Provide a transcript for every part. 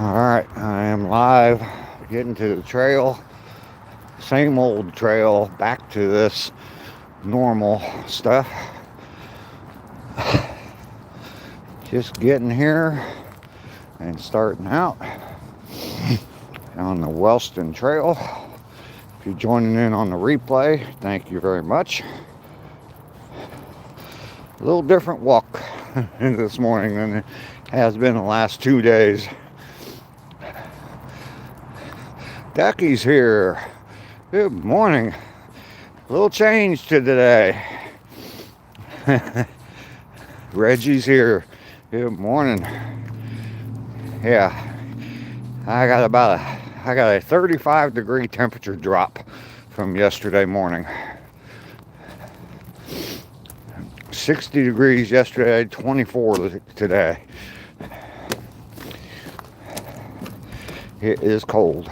Alright, I am live, getting to the trail. Same old trail, back to this normal stuff. Just getting here and starting out on the Wellston Trail. If you're joining in on the replay, thank you very much. A little different walk this morning than it has been the last 2 days. Ducky's here. Good morning. A little change to today. Reggie's here. Good morning. Yeah, I got a 35 degree temperature drop from yesterday morning. 60 degrees yesterday, 24 today. It is cold.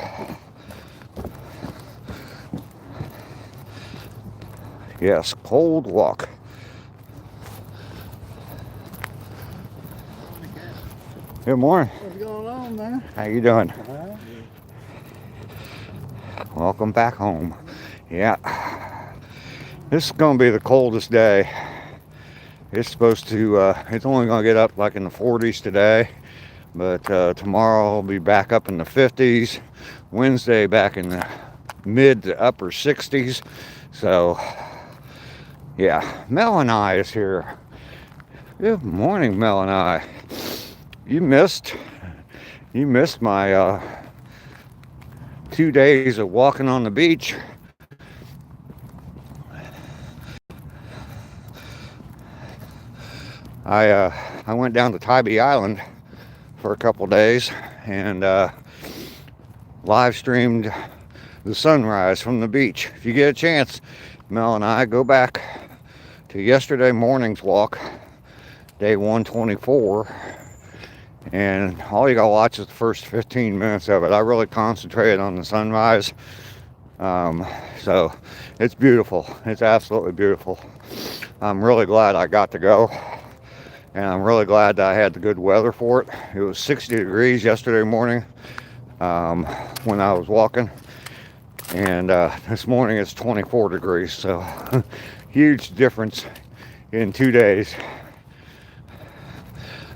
Yes, cold walk. Good morning. What's going on, man? How you doing? Welcome back home. Yeah. This is going to be the coldest day. It's supposed to, it's only going to get up like in the 40s today. But tomorrow I'll be back up in the 50s. Wednesday back in the mid to upper 60s. So, yeah. Mel and I is here. Good morning, Mel and I. You missed my 2 days of walking on the beach. I went down to Tybee Island for a couple days and live streamed the sunrise from the beach. If you get a chance, Mel and I go back to yesterday morning's walk, day 124, and all you gotta watch is the first 15 minutes of it. I really concentrated on the sunrise. So it's beautiful. It's absolutely beautiful. I'm really glad I got to go. And I'm really glad that I had the good weather for it. It was 60 degrees yesterday morning when I was walking. And this morning it's 24 degrees. So huge difference in 2 days.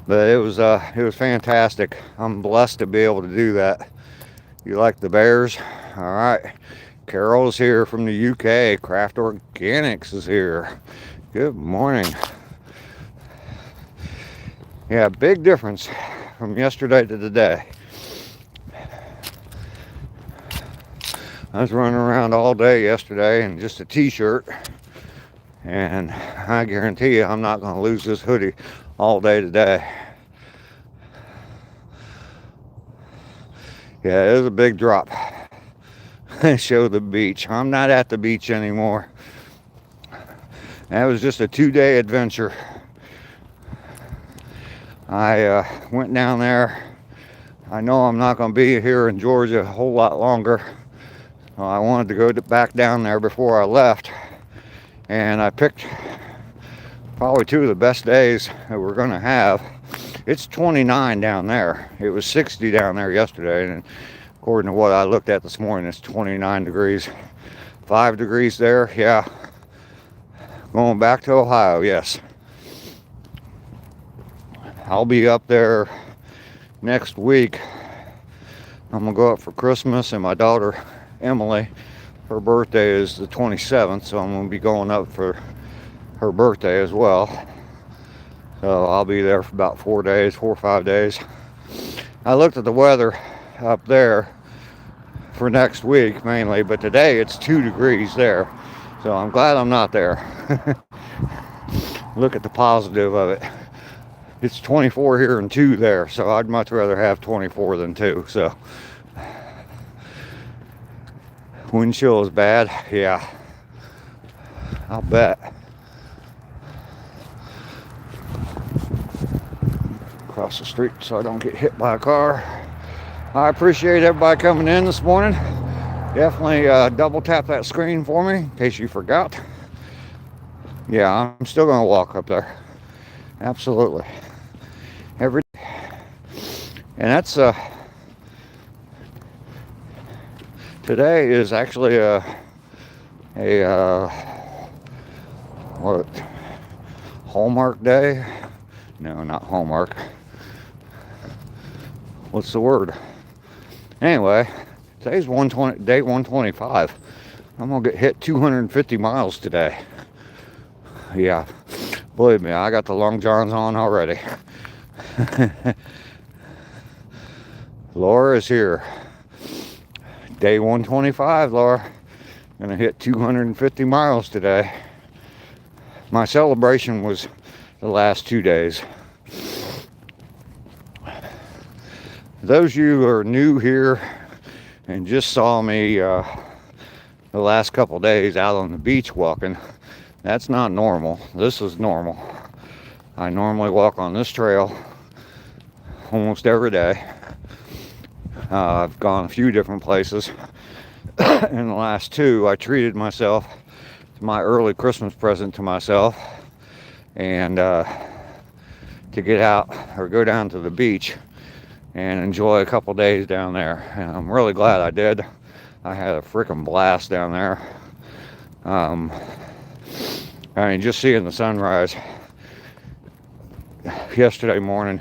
But it was fantastic. I'm blessed to be able to do that. You like the bears? All right. Carol's here from the UK. Craft Organics is here. Good morning. Yeah, big difference from yesterday to today. I was running around all day yesterday in just a t-shirt, and I guarantee you I'm not going to lose this hoodie all day today. Yeah, it was a big drop. Show the beach. I'm not at the beach anymore. That was just a 2-day adventure. I went down there. I know I'm not going to be here in Georgia a whole lot longer. I wanted to go back down there before I left. And I picked probably 2 of the best days that we're going to have. It's 29 down there. It was 60 down there yesterday. And according to what I looked at this morning, it's 29 degrees. 5 degrees there, yeah. Going back to Ohio, yes. I'll be up there next week. I'm going to go up for Christmas, and my daughter, Emily, her birthday is the 27th, so I'm going to be going up for her birthday as well. So I'll be there for about 4 or 5 days. I looked at the weather up there for next week mainly, but today it's 2 degrees there. So I'm glad I'm not there. Look at the positive of it. It's 24 here and 2 there, so I'd much rather have 24 than 2. So wind chill is bad, yeah, I'll bet. Across the street so I don't get hit by a car. I appreciate everybody coming in this morning. Definitely double tap that screen for me in case you forgot. Yeah, I'm still gonna walk up there. Absolutely. Every day. And that's Today is actually a what, Hallmark Day? No, not Hallmark. What's the word? Anyway, today's day 125. I'm gonna get hit 250 miles today. Yeah, believe me, I got the long johns on already. Laura is here. Day 125, Laura. Gonna hit 250 miles today. My celebration was the last 2 days. Those of you who are new here and just saw me the last couple days out on the beach walking, that's not normal. This is normal. I normally walk on this trail almost every day. I've gone a few different places. In the last 2, I treated myself to my early Christmas present to myself, and to get out or go down to the beach and enjoy a couple days down there. And I'm really glad I did. I had a freaking blast down there. I mean, just seeing the sunrise yesterday morning,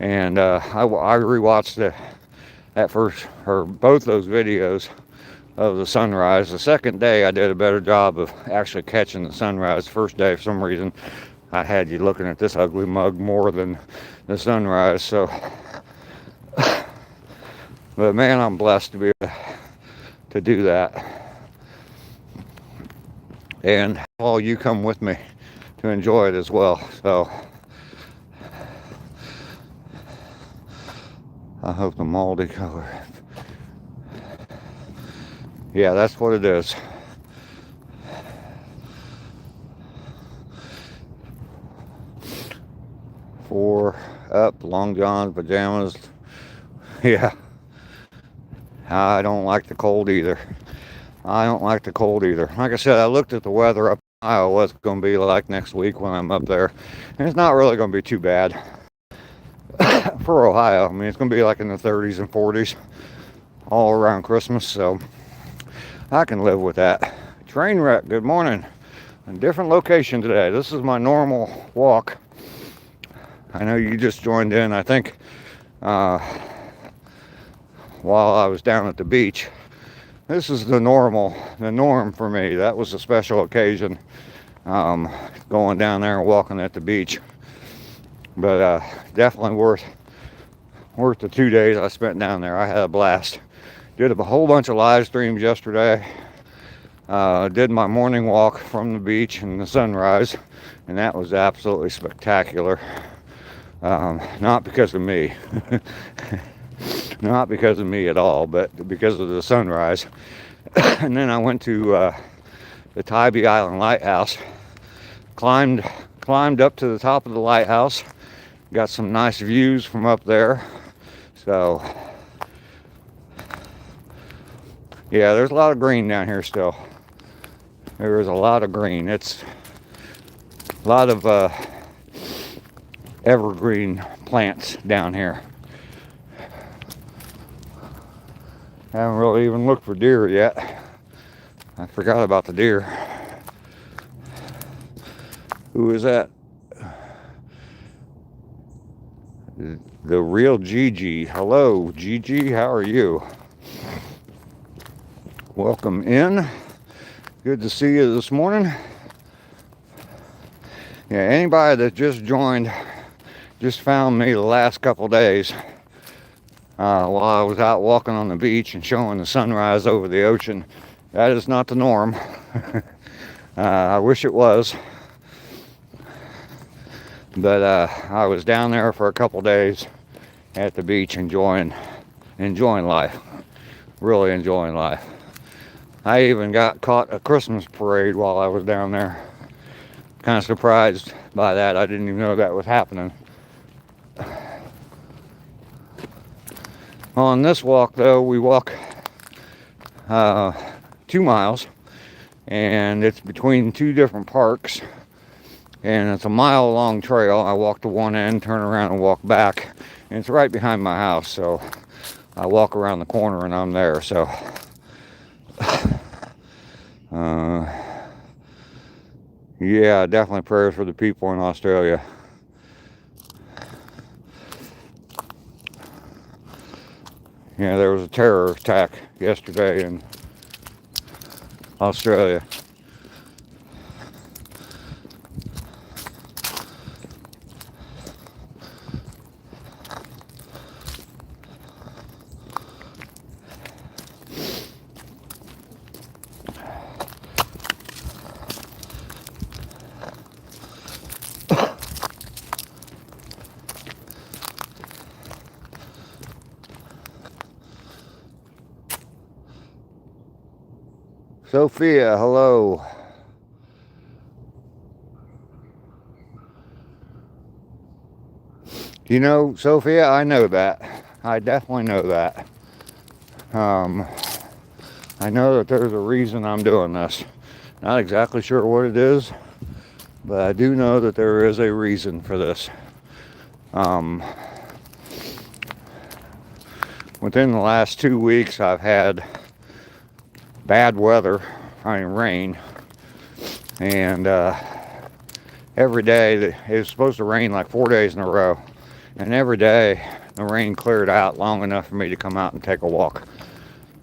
and I rewatched both those videos of the sunrise. The second day I did a better job of actually catching the sunrise. First day, for some reason, I had you looking at this ugly mug more than the sunrise. So, but man, I'm blessed to be able to do that. And all you come with me to enjoy it as well. So I hope the moldy color. Yeah, that's what it is. Four up, long johns, pajamas. Yeah. I don't like the cold either. Like I said, I looked at the weather up in Iowa, what it's going to be like next week when I'm up there. And it's not really going to be too bad for Ohio. I mean, it's going to be like in the 30s and 40s all around Christmas. So I can live with that. Train wreck, good morning. A different location today. This is my normal walk. I know you just joined in, I think, while I was down at the beach. This is the norm for me. That was a special occasion, going down there and walking at the beach. But definitely worth the 2 days I spent down there. I had a blast. Did a whole bunch of live streams yesterday. Did my morning walk from the beach and the sunrise, and that was absolutely spectacular. Not because of me. Not because of me at all, but because of the sunrise. And then I went to the Tybee Island Lighthouse. Climbed up to the top of the lighthouse. Got some nice views from up there. So yeah, there's a lot of green down here still. There is a lot of green. It's a lot of evergreen plants down here. Haven't really even looked for deer yet. I forgot about the deer. Who is that? The real Gigi. Hello, Gigi. How are you? Welcome in. Good to see you this morning. Yeah, anybody that just joined, just found me the last couple days while I was out walking on the beach and showing the sunrise over the ocean. That is not the norm. I wish it was. But I was down there for a couple days at the beach enjoying life. Really enjoying life. I even got caught a Christmas parade while I was down there. Kind of surprised by that. I didn't even know that was happening. On this walk, though, we walk 2 miles, and it's between 2 different parks, and it's a mile-long trail. I walk to one end, turn around, and walk back, and it's right behind my house, so I walk around the corner and I'm there. So Yeah, definitely prayers for the people in Australia. Yeah, there was a terror attack yesterday in Australia. Sophia, hello. You know, Sophia, I know that. I definitely know that. I know that there's a reason I'm doing this. Not exactly sure what it is, but I do know that there is a reason for this. Within the last 2 weeks, I've had bad weather, rain, and every day, it was supposed to rain like 4 days in a row, and every day the rain cleared out long enough for me to come out and take a walk.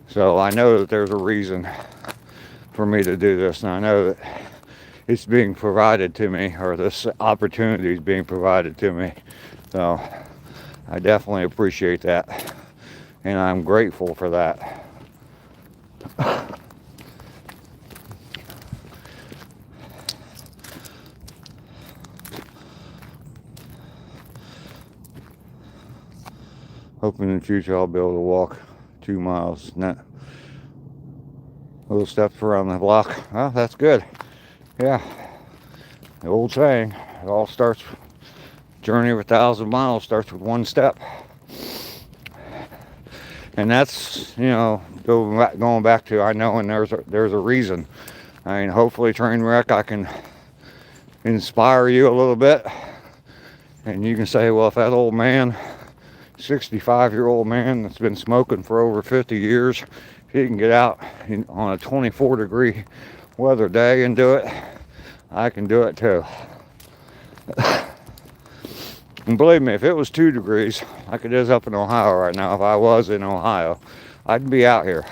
So I know that there's a reason for me to do this, and I know that it's being provided to me, or this opportunity is being provided to me. So I definitely appreciate that, and I'm grateful for that. Hoping in the future I'll be able to walk 2 miles, not little steps around the block. Well, that's good. Yeah, the old saying, it all starts, journey of 1,000 miles starts with one step. And that's, going back to, I know, and there's a reason. I mean, hopefully, Trainwreck, I can inspire you a little bit, and you can say, well, if that old man, 65-year-old man that's been smoking for over 50 years, if he can get out on a 24-degree weather day and do it, I can do it too. And believe me, if it was 2 degrees, like it is up in Ohio right now, if I was in Ohio, I'd be out here.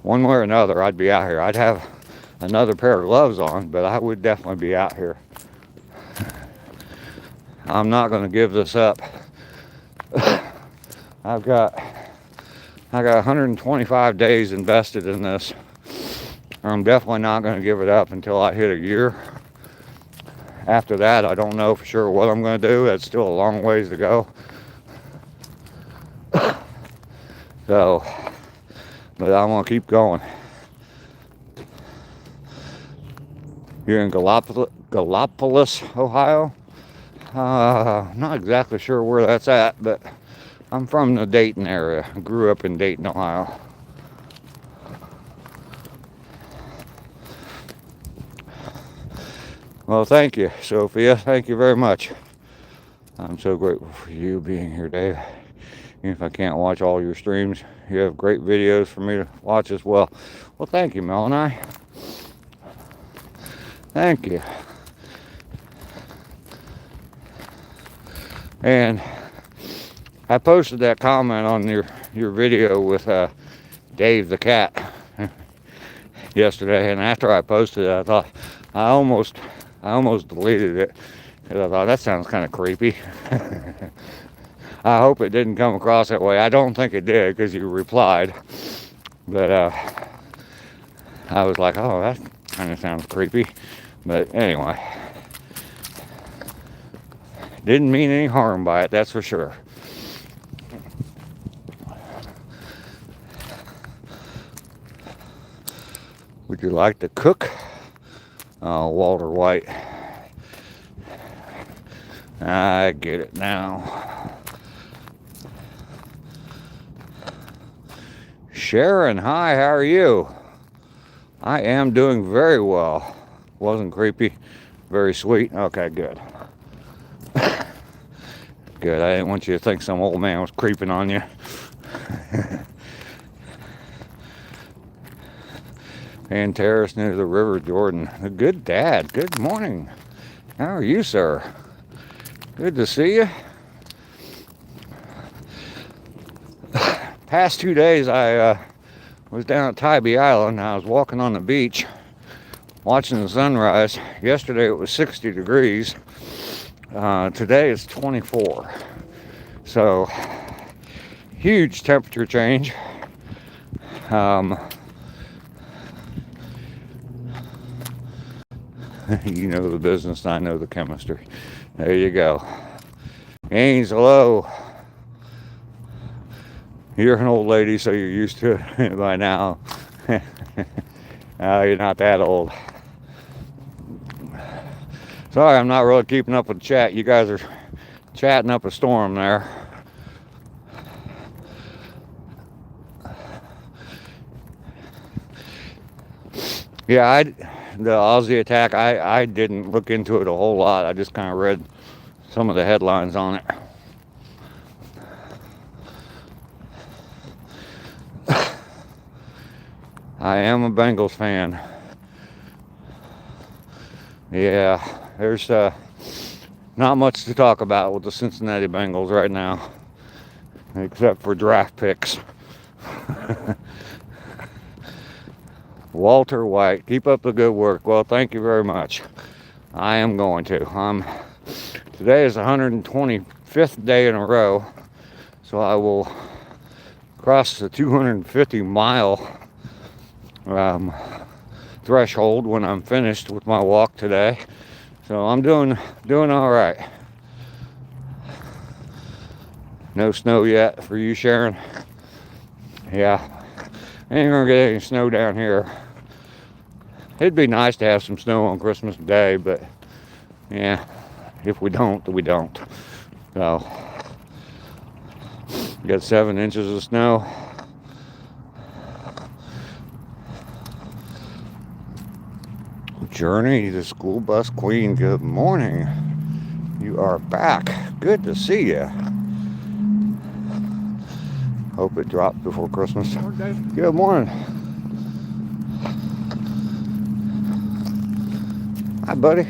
One way or another, I'd be out here. I'd have another pair of gloves on, but I would definitely be out here. I'm not going to give this up. I got 125 days invested in this. I'm definitely not going to give it up until I hit a year. After that, I don't know for sure what I'm going to do. That's still a long ways to go. So, but I'm going to keep going. Here in Gallipolis, Ohio. Not exactly sure where that's at, but I'm from the Dayton area. I grew up in Dayton, Ohio. Well, thank you, Sophia. Thank you very much. I'm so grateful for you being here, Dave. Even if I can't watch all your streams, you have great videos for me to watch as well. Well, thank you, Melanie. Thank you. And I posted that comment on your video with Dave the cat yesterday, and after I posted it, I thought I almost deleted it because I thought that sounds kind of creepy. I hope it didn't come across that way. I don't think it did because you replied, but I was like, oh, that kind of sounds creepy. But anyway, didn't mean any harm by it, that's for sure. Would you like to cook? Walter White. I get it now. Sharon, hi, how are you? I am doing very well. Wasn't creepy. Very sweet. Okay, good. Good. I didn't want you to think some old man was creeping on you. and terrace near the River Jordan. Good dad. Good morning. How are you, sir? Good to see you. Past 2 days, I was down at Tybee Island. I was walking on the beach, watching the sunrise. Yesterday it was 60 degrees. Today it's 24. So, huge temperature change. You know the business, I know the chemistry. There you go. Ains, hello. You're an old lady, so you're used to it by now. You're not that old. Sorry, I'm not really keeping up with the chat. You guys are chatting up a storm there. Yeah, the Aussie attack, I didn't look into it a whole lot. I just kind of read some of the headlines on it. I am a Bengals fan. Yeah, there's not much to talk about with the Cincinnati Bengals right now, except for draft picks. Walter White, keep up the good work. Well, thank you very much. I am going to. Today is the 125th day in a row, so I will cross the 250-mile threshold when I'm finished with my walk today. So I'm doing all right. No snow yet for you, Sharon. Yeah, ain't gonna get any snow down here. It'd be nice to have some snow on Christmas Day, but yeah, if we don't, we don't. So, got 7 inches of snow. Journey, the school bus queen, good morning. You are back. Good to see you. Hope it drops before Christmas. Good morning. Hi, buddy.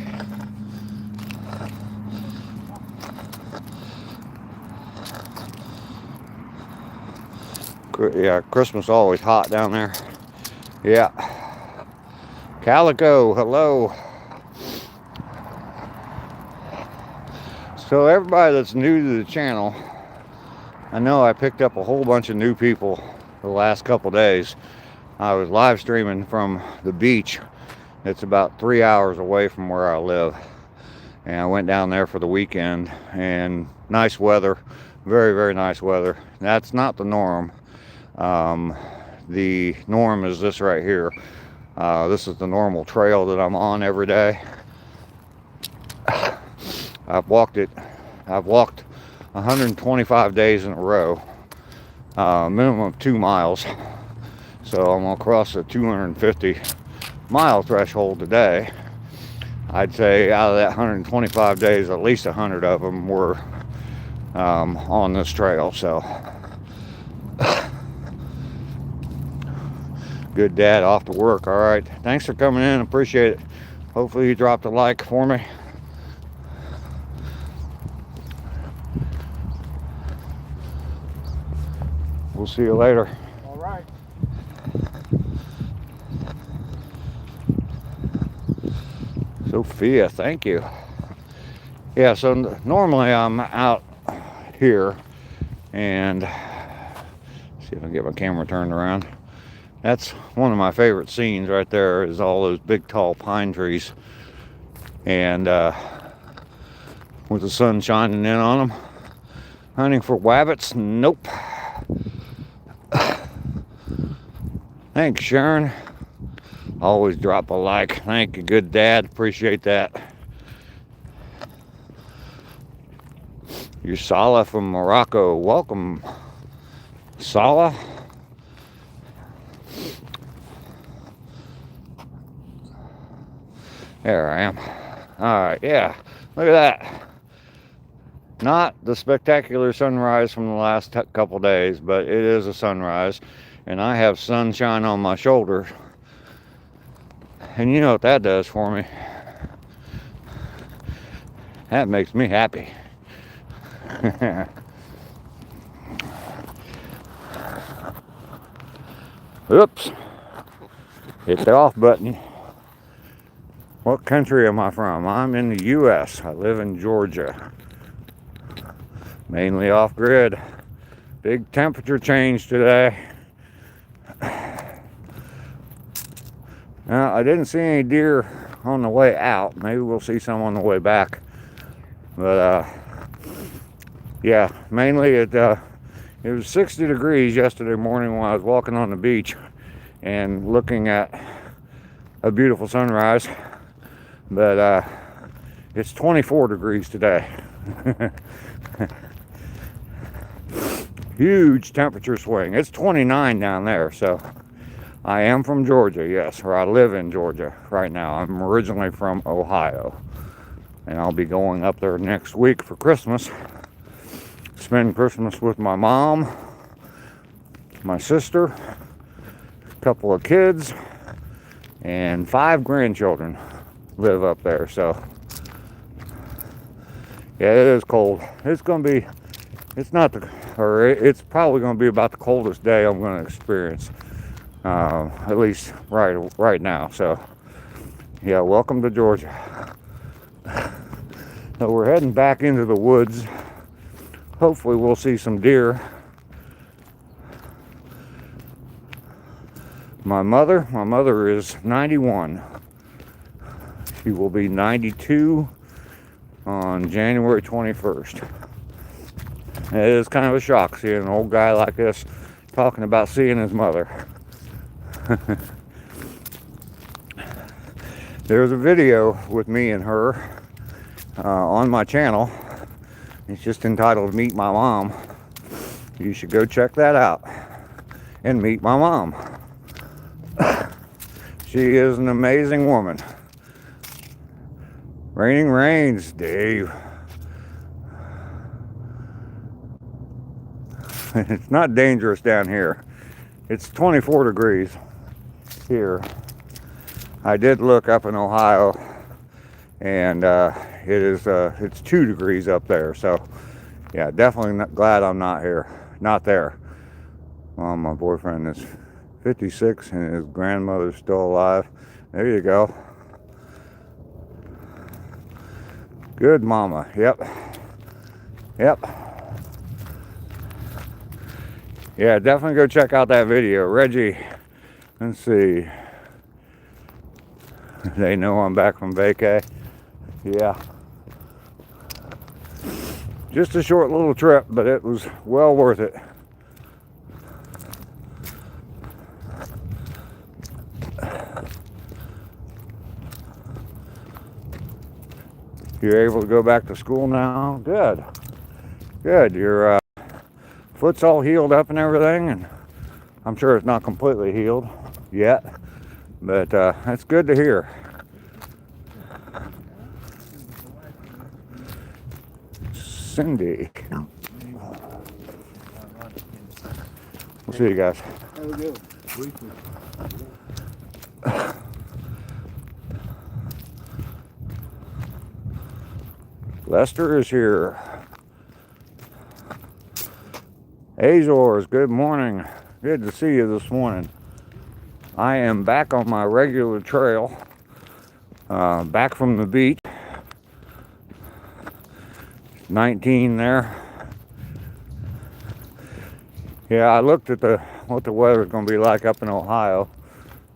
Yeah, Christmas always hot down there. Yeah. Calico, hello. So everybody that's new to the channel, I know I picked up a whole bunch of new people the last couple days. I was live streaming from the beach. It's about 3 hours away from where I live. And I went down there for the weekend, and nice weather, very, very nice weather. That's not the norm. The norm is this right here. This is the normal trail that I'm on every day. I've walked 125 days in a row, minimum of 2 miles. So I'm gonna cross the 250-mile threshold today. I'd say out of that 125 days, at least 100 of them were on this trail. So good dad off to work. All right, thanks for coming in, appreciate it. Hopefully you dropped a like for me. We'll see you later. All right. Sophia, thank you. Yeah, so normally I'm out here, and see if I can get my camera turned around. That's one of my favorite scenes right there, is all those big tall pine trees, and with the sun shining in on them. Hunting for wabbits? Nope. Thanks, Sharon. Always drop a like. Thank you, good dad. Appreciate that. You're Salah from Morocco. Welcome, Salah. There I am. Alright, yeah. Look at that. Not the spectacular sunrise from the last couple days, but it is a sunrise. And I have sunshine on my shoulder. And you know what that does for me? That makes me happy. Oops. Hit the off button. What country am I from? I'm in the U.S. I live in Georgia. Mainly off-grid. Big temperature change today. Now, I didn't see any deer on the way out. Maybe we'll see some on the way back. But, yeah, mainly it was 60 degrees yesterday morning when I was walking on the beach and looking at a beautiful sunrise. But it's 24 degrees today. Huge temperature swing. It's 29 down there, so I am from Georgia, yes, or I live in Georgia right now. I'm originally from Ohio, and I'll be going up there next week for Christmas. Spend Christmas with my mom, my sister, a couple of kids, and 5 grandchildren live up there. So yeah, it is cold. It's probably going to be about the coldest day I'm going to experience, at least right now. So yeah, welcome to Georgia. So we're heading back into the woods. Hopefully we'll see some deer. My mother is 91. She will be 92 on January 21st. It is kind of a shock seeing an old guy like this talking about seeing his mother. There's a video with me and her on my channel. It's just entitled Meet My Mom. You should go check that out and meet my mom. She is an amazing woman. Raining rains, Dave. It's not dangerous down here. It's 24 degrees here. I did look up in Ohio, and it's 2 degrees up there. So yeah, definitely not glad I'm not there. Well, my boyfriend is 56 and his grandmother's still alive. There you go. Good mama. Yep. Yeah, definitely go check out that video. Reggie, let's see. They know I'm back from vacay. Yeah. Just a short little trip, but it was well worth it. You're able to go back to school now? Good. Your foot's all healed up and everything, and I'm sure it's not completely healed yet, but that's good to hear. Cindy. We'll see you guys. Lester is here. Azores, good morning. Good to see you this morning. I am back on my regular trail, back from the beach. 19 there. Yeah, I looked at what the weather is going to be like up in Ohio.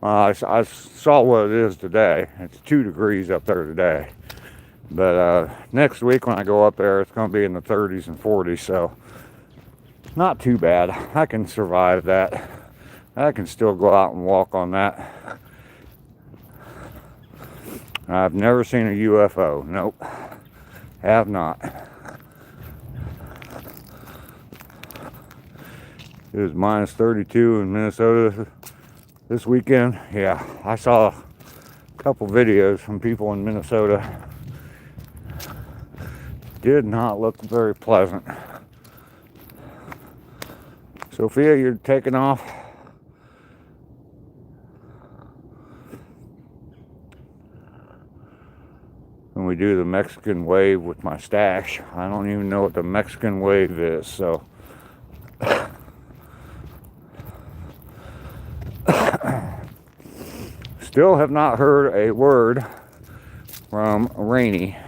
I saw what it is today. It's 2 degrees up there today. But next week when I go up there, it's going to be in the 30s and 40s, so not too bad. I can survive that. I can still go out and walk on that. I've never seen a UFO. Nope. Have not. It was minus 32 in Minnesota this weekend. Yeah, I saw a couple videos from people in Minnesota. Did not look very pleasant. Sophia, you're taking off. when we do the Mexican wave with my stash. I don't even know what the Mexican wave is, so still have not heard a word from Rainey.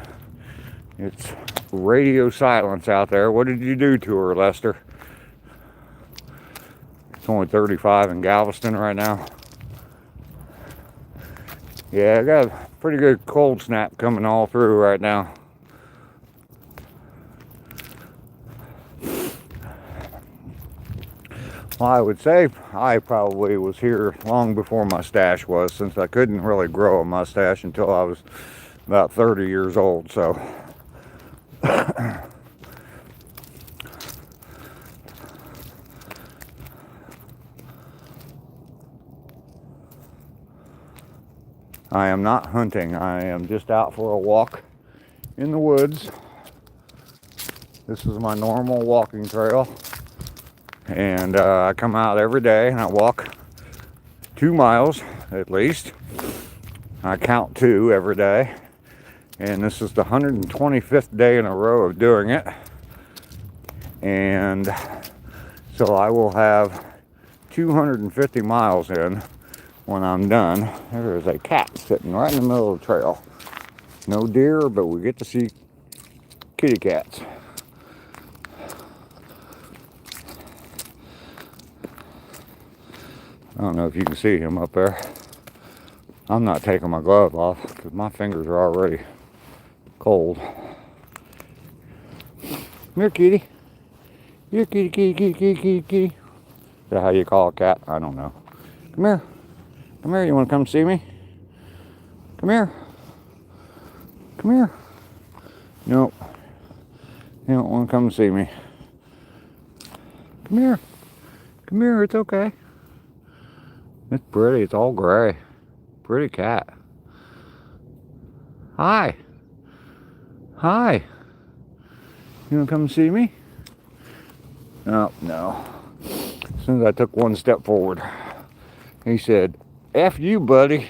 It's radio silence out there. What did you do to her, Lester? It's only 35 in Galveston right now. Yeah, I got a pretty good cold snap coming all through right now. Well, I would say I probably was here long before my stash was, since I couldn't really grow a mustache until I was about 30 years old, so. I am not hunting. I am just out for a walk in the woods. This is my normal walking trail. And I come out every day and I walk 2 miles at least. I count 2 every day. And this is the 125th day in a row of doing it. And so I will have 250 miles in when I'm done. There is a cat sitting right in the middle of the trail. No deer, but we get to see kitty cats. I don't know if you can see him up there. I'm not taking my glove off because my fingers are already cold. Come here, kitty. Here, kitty, kitty, kitty, kitty, kitty, kitty. Is that how you call a cat? I don't know. Come here. Come here. You want to come see me? Come here. Come here. Nope. You don't want to come see me. Come here. Come here. It's okay. It's pretty. It's all gray. Pretty cat. Hi. Hi. You want to come see me? Oh, no. As soon as I took one step forward, he said, F you, buddy.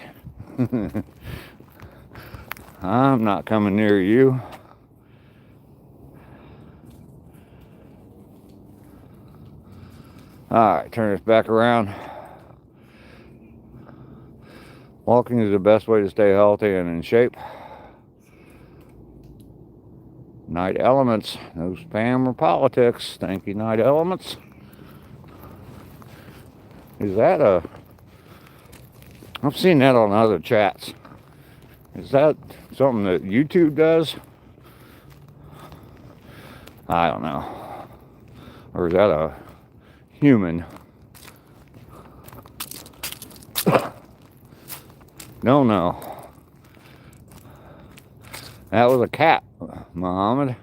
I'm not coming near you. Alright, turn this back around. Walking is the best way to stay healthy and in shape. Night elements, no spam or politics. Thank you, night elements. Is that a... I've seen that on other chats. Is that something that YouTube does? I don't know. Or is that a human? No. That was a cat, Muhammad.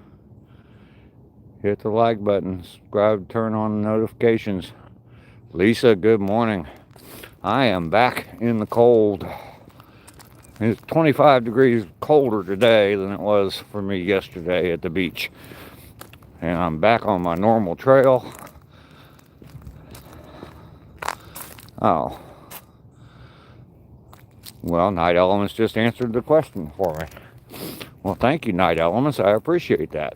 Hit the like button, subscribe, turn on notifications. Lisa, good morning. I am back in the cold. It's 25 degrees colder today than it was for me yesterday at the beach. And I'm back on my normal trail. Oh. Well, Night Elements just answered the question for me. Well, thank you, Night Elements. I appreciate that.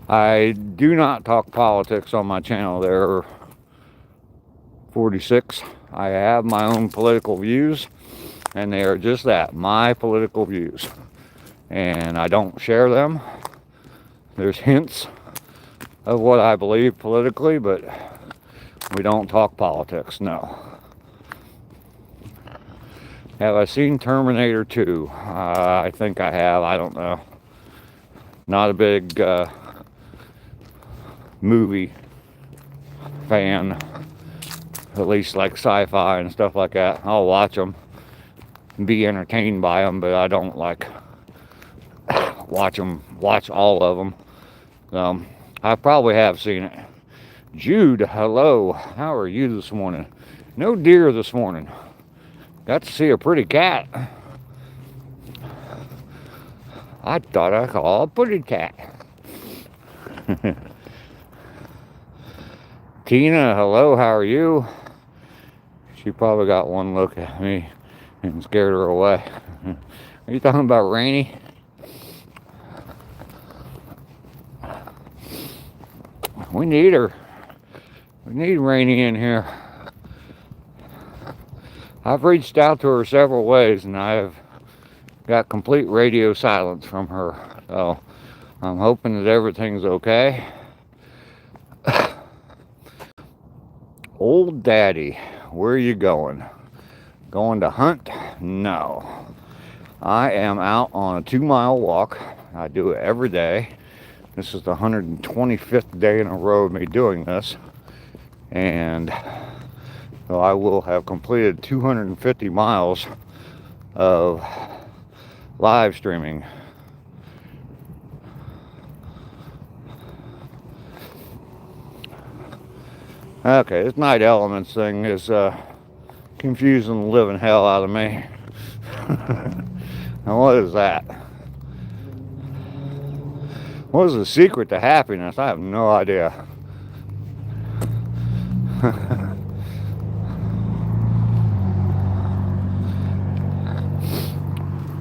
I do not talk politics on my channel there, 46. I have my own political views, and they are just that, my political views. And I don't share them. There's hints of what I believe politically, but we don't talk politics, no. Have I seen Terminator 2? I think I have, I don't know. Not a big movie fan, at least like sci-fi and stuff like that. I'll watch them, be entertained by them, but I don't like watch all of them. I probably have seen it. Jude, hello. How are you this morning? No deer this morning. Got to see a pretty cat. I thought I saw a pretty cat. Tina, hello, how are you? She probably got one look at me and scared her away. Are you talking about Rainy? We need her. We need Rainy in here. I've reached out to her several ways and I've got complete radio silence from her. So I'm hoping that everything's okay. Old Daddy, where are you going? Going to hunt? No. I am out on a 2-mile walk. I do it every day. This is the 125th day in a row of me doing this. And so I will have completed 250 miles of live streaming. Okay, this night elements thing is confusing the living hell out of me. Now what is that? What is the secret to happiness? I have no idea.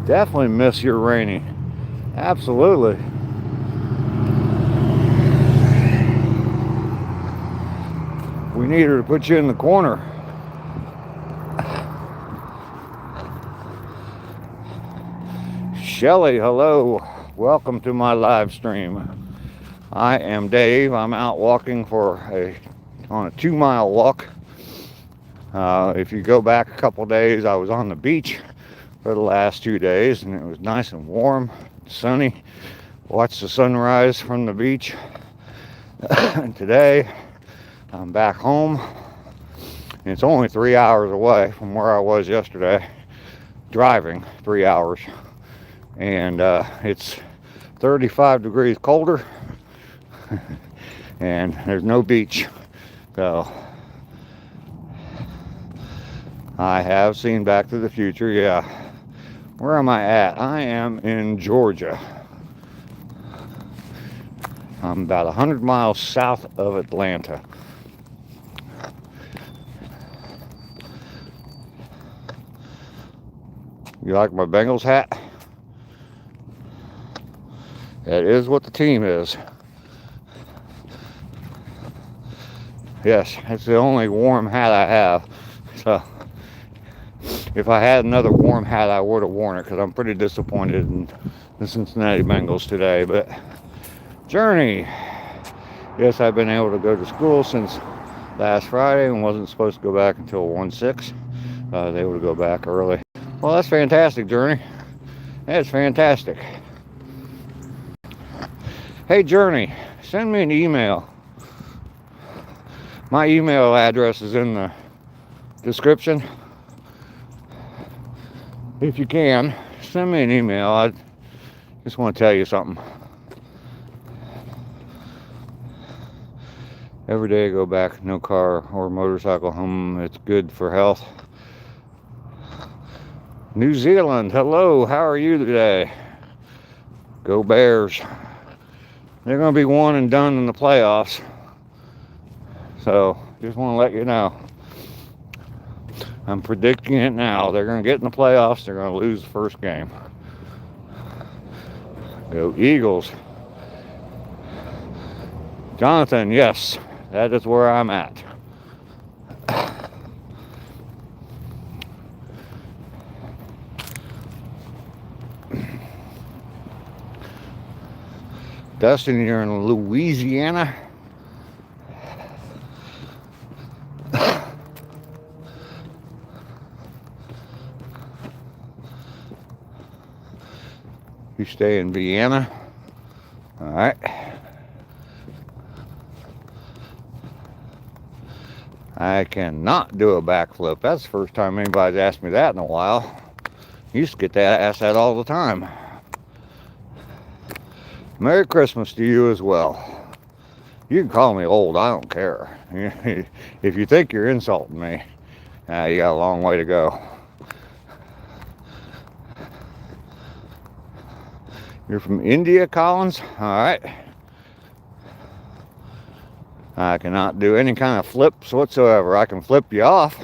Definitely miss your Rainy. Absolutely. We need her to put you in the corner. Shelly, hello. Welcome to my live stream. I am Dave. I'm out walking on a 2-mile walk. If you go back a couple days, I was on the beach for the last 2 days and it was nice and warm, sunny. Watched the sunrise from the beach. And today I'm back home. And it's only 3 hours away from where I was yesterday, driving 3 hours. And it's 35 degrees colder and there's no beach. So I have seen Back to the Future, yeah. Where am I at? I am in Georgia. I'm about 100 miles south of Atlanta. You like my Bengals hat? That is what the team is. Yes, it's the only warm hat I have. So if I had another warm hat, I would have worn it because I'm pretty disappointed in the Cincinnati Bengals today. But Journey. Yes, I've been able to go to school since last Friday and wasn't supposed to go back until 1/6. I was able to go back early. Well, that's fantastic, Journey. That's fantastic. Hey, Journey, send me an email. My email address is in the description. If you can, send me an email. I just want to tell you something. Every day I go back, no car or motorcycle home. It's good for health. New Zealand, hello, how are you today? Go Bears. They're going to be one and done in the playoffs. So, just want to let you know. I'm predicting it now. They're going to get in the playoffs. They're going to lose the first game. Go Eagles. Jonathan, yes, that is where I'm at. Dustin, you're in Louisiana. You stay in Vienna. All right. I cannot do a backflip. That's the first time anybody's asked me that in a while. I used to get asked that all the time. Merry Christmas to you as well. You can call me old, I don't care. If you think you're insulting me, you got a long way to go. You're from India, Collins? All right. I cannot do any kind of flips whatsoever. I can flip you off,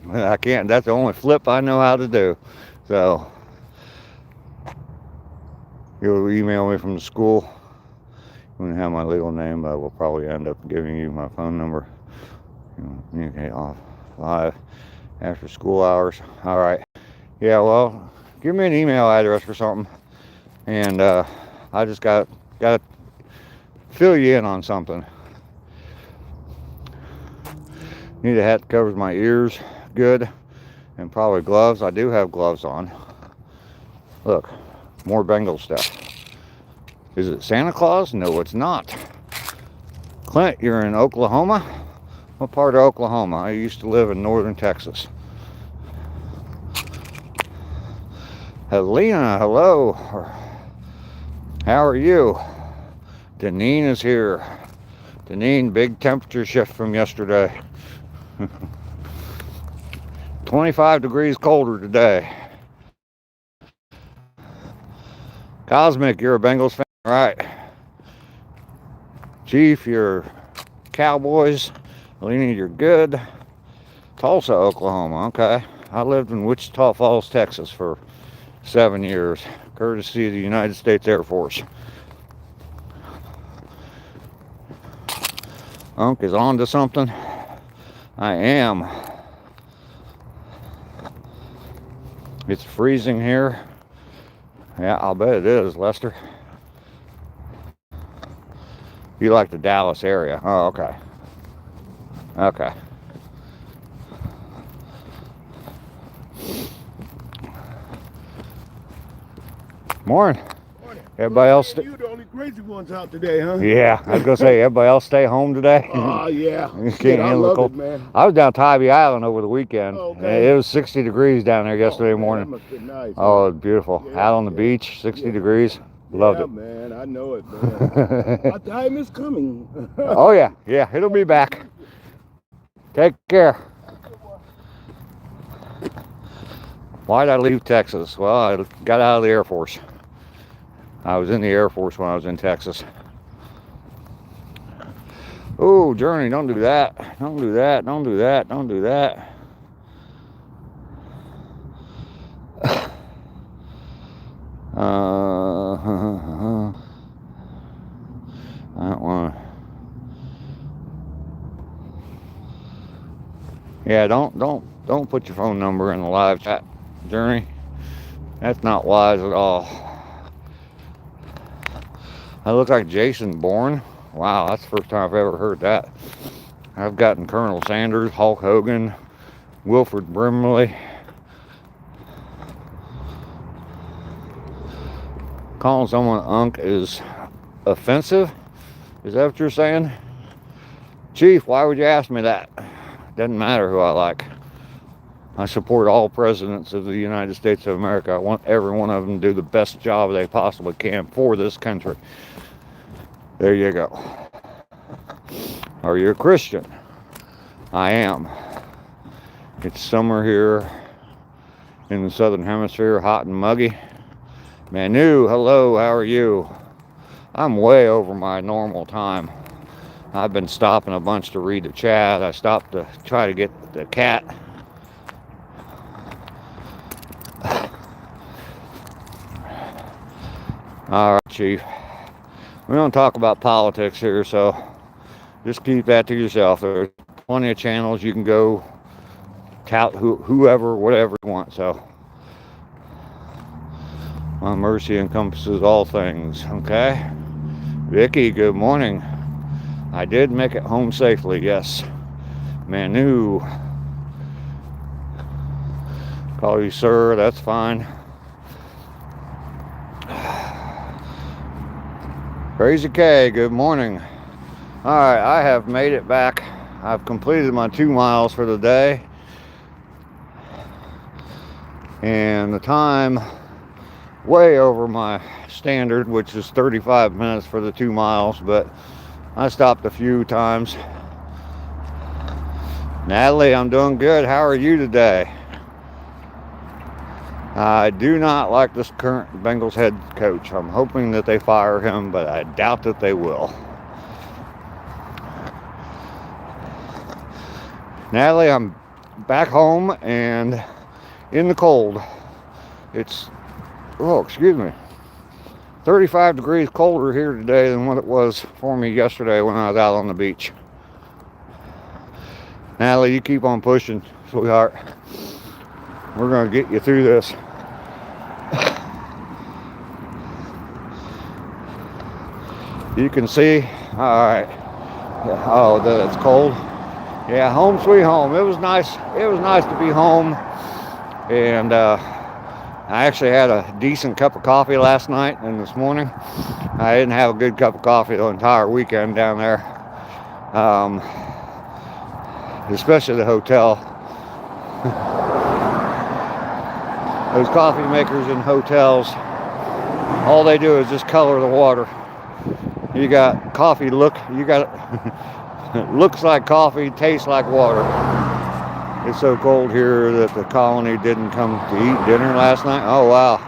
but I can't. That's the only flip I know how to do. So you'll email me from the school. You won't have my legal name, but I will probably end up giving you my phone number. Communicate off live after school hours. All right. Yeah, well, give me an email address or something, and I just got to fill you in on something. Need a hat that covers my ears good, and probably gloves. I do have gloves on. Look, more Bengal stuff. Is it Santa Claus? No, it's not. Clint, you're in Oklahoma? What part of Oklahoma? I used to live in northern Texas. Helena, hello. How are you? Deneen is here. Deneen, big temperature shift from yesterday. 25 degrees colder today. Cosmic, you're a Bengals fan, right? Chief, you're Cowboys. Helena, you're good. Tulsa, Oklahoma, okay. I lived in Wichita Falls, Texas for 7 years, courtesy of the United States Air Force. Unc is on to something. I am. It's freezing here. Yeah, I'll bet it is, Lester. You like the Dallas area? Oh, okay. Okay. Morning. Everybody else. You're the only crazy ones out today, huh? Yeah, I was gonna say everybody else stay home today. Oh yeah. Can't I handle the love cold. it, man. I was down Tybee Island over the weekend. Oh, okay. It was 60 degrees down there yesterday man, morning. That must be nice. Oh, it's beautiful. Yeah, Out on the beach, 60 degrees. Loved it. Man, I know it, man. Our time is coming. Oh yeah, yeah, it'll be back. Take care. Why did I leave Texas? Well, I got out of the Air Force. I was in the Air Force when I was in Texas. Oh, Journey, don't do that. Don't do that. Don't do that. Don't do that. I don't want to. Yeah, don't put your phone number in the live chat, Journey. That's not wise at all. I look like Jason Bourne. Wow, that's the first time I've ever heard that. I've gotten Colonel Sanders, Hulk Hogan, Wilford Brimley. Calling someone Unc is offensive? Is that what you're saying? Chief, why would you ask me that? Doesn't matter who I like. I support all presidents of the United States of America. I want every one of them to do the best job they possibly can for this country. There you go. Are you a Christian? I am. It's summer here in the southern hemisphere, hot and muggy. Manu, hello, how are you? I'm way over my normal time. I've been stopping a bunch to read the chat. I stopped to try to get the cat. All right, Chief. We don't talk about politics here, so just keep that to yourself. There's plenty of channels you can go tout whoever, whatever you want. So my mercy encompasses all things. Okay, Vicky, good morning. I did make it home safely, yes. Manu, call you sir, that's fine. Crazy K, good morning. All right, I have made it back. I've completed my 2 miles for the day. And the time, way over my standard, which is 35 minutes for the 2 miles, but I stopped a few times. Natalie, I'm doing good. How are you today? I do not like this current Bengals head coach. I'm hoping that they fire him, but I doubt that they will. Natalie, I'm back home and in the cold. It's, oh, excuse me, 35 degrees colder here today than what it was for me yesterday when I was out on the beach. Natalie, you keep on pushing, sweetheart. We're going to get you through this. You can see, all right. Oh, that's cold. Yeah, home sweet home. It was nice. It was nice to be home. And I actually had a decent cup of coffee last night and this morning. I didn't have a good cup of coffee the entire weekend down there. Especially the hotel. Those coffee makers in hotels, all they do is just color the water. You got coffee you got it looks like coffee, tastes like water. It's so cold here that the colony didn't come to eat dinner last night. Oh, wow.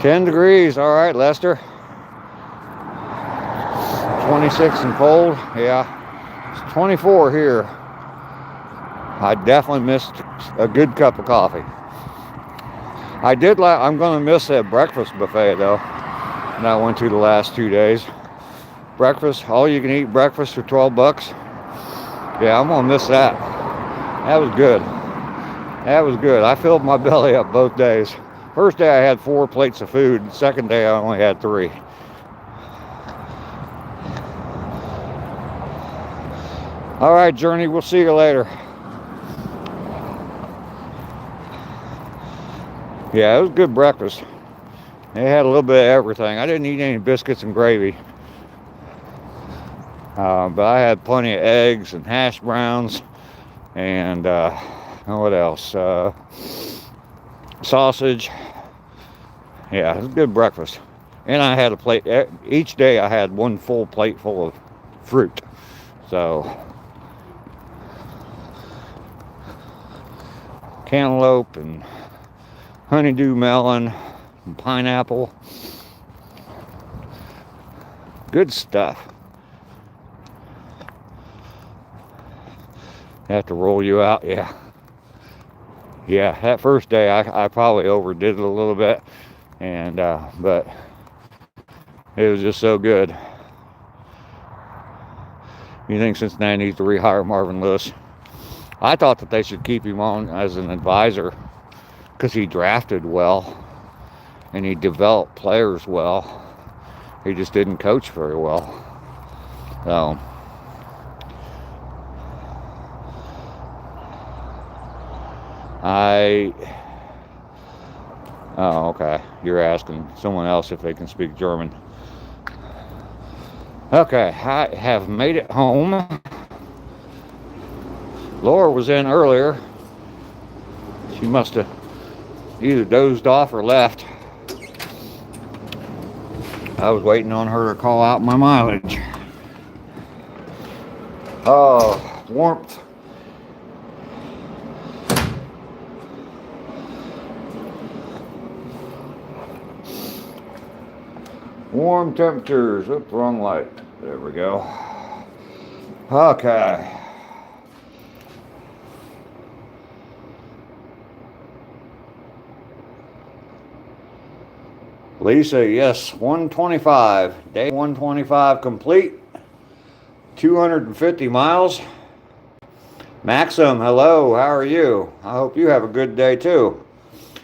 10 degrees. All right, Lester. 26 and cold. Yeah. It's 24 here. I definitely missed a good cup of coffee. I'm going to miss that breakfast buffet, though, that I went to the last 2 days. Breakfast, all you can eat breakfast for 12 bucks. Yeah, I'm gonna miss that. That was good. That was good. I filled my belly up both days. First day I had 4 plates of food. Second day I only had 3. All right, Journey, we'll see you later. Yeah, it was good breakfast. They had a little bit of everything. I didn't eat any biscuits and gravy. But I had plenty of eggs and hash browns and what else? Sausage. Yeah, it was a good breakfast. And I had a plate. Each day I had 1 full plate full of fruit. So, cantaloupe and honeydew melon and pineapple. Good stuff. Have to roll you out, yeah. Yeah, that first day I probably overdid it a little bit, and but it was just so good. You think Cincinnati needs to rehire Marvin Lewis? I thought that they should keep him on as an advisor because he drafted well and he developed players well. He just didn't coach very well. So. Oh, okay. You're asking someone else if they can speak German. Okay, I have made it home. Laura was in earlier. She must have either dozed off or left. I was waiting on her to call out my mileage. Oh, warmth. Warm temperatures. Oops, wrong light. There we go. Okay. Lisa, yes, 125. Day 125 complete. 250 miles. Maxim, hello. How are you? I hope you have a good day too.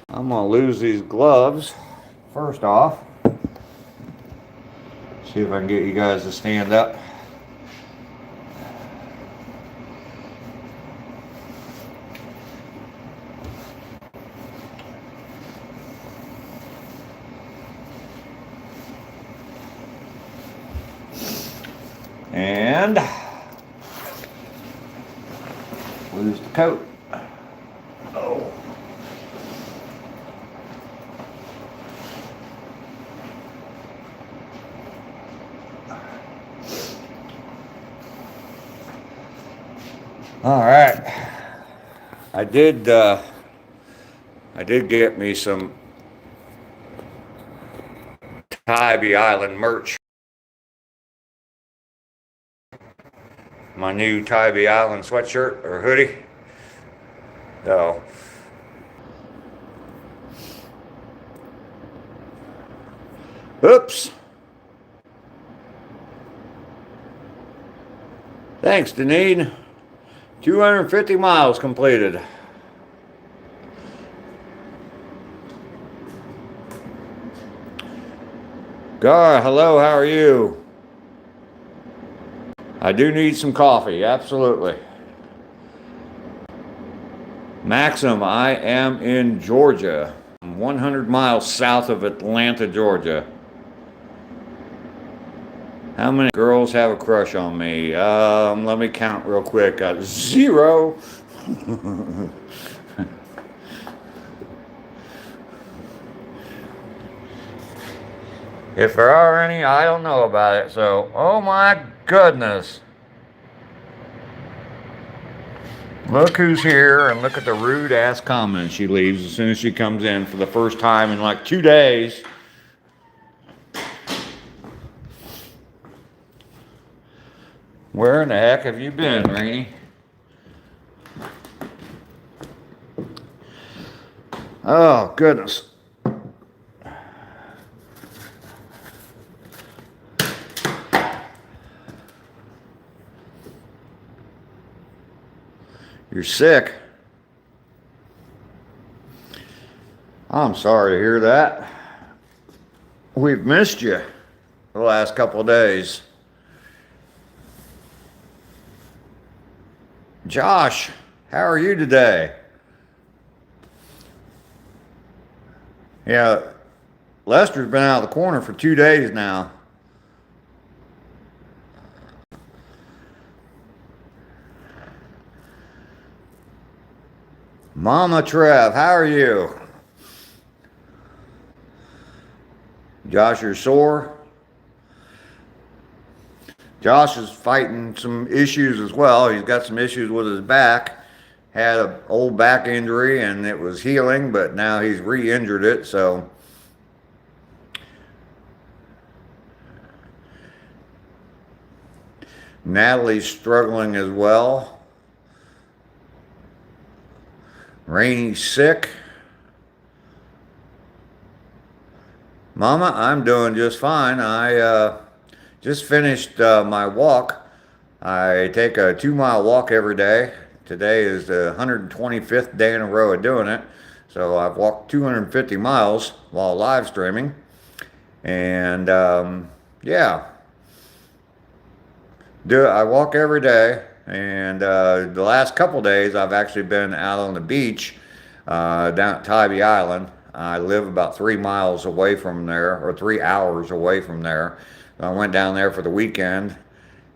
I'm going to lose these gloves first off. See if I can get you guys to stand up. And lose the coat. Oh. All right. I did get me some Tybee Island merch. My new Tybee Island sweatshirt or hoodie. So, oops. Thanks, Deneen. 250 miles completed. Gar, hello, how are you? I do need some coffee, absolutely. Maxim, I am in Georgia. I'm 100 miles south of Atlanta, Georgia. How many girls have a crush on me? Let me count real quick. 0. If there are any, I don't know about it. So, oh my goodness. Look who's here, and look at the rude ass comments she leaves as soon as she comes in for the first time in like 2 days. Where in the heck have you been, Rainey? Oh, goodness. You're sick. I'm sorry to hear that. We've missed you the last couple of days. Josh, how are you today? Yeah, Lester's been out of the corner for 2 days now. Mama Trev, how are you? Josh, you're sore? Josh is fighting some issues as well. He's got some issues with his back. Had an old back injury and it was healing, but now he's re-injured it, so. Natalie's struggling as well. Rainy's sick. Mama, I'm doing just fine. I just finished my walk. I take a 2-mile walk every day. Today is the 125th day in a row of doing it. So I've walked 250 miles while live streaming. And yeah, I walk every day. And the last couple days I've actually been out on the beach down at Tybee Island. I live about 3 miles away from there, or 3 hours away from there. I went down there for the weekend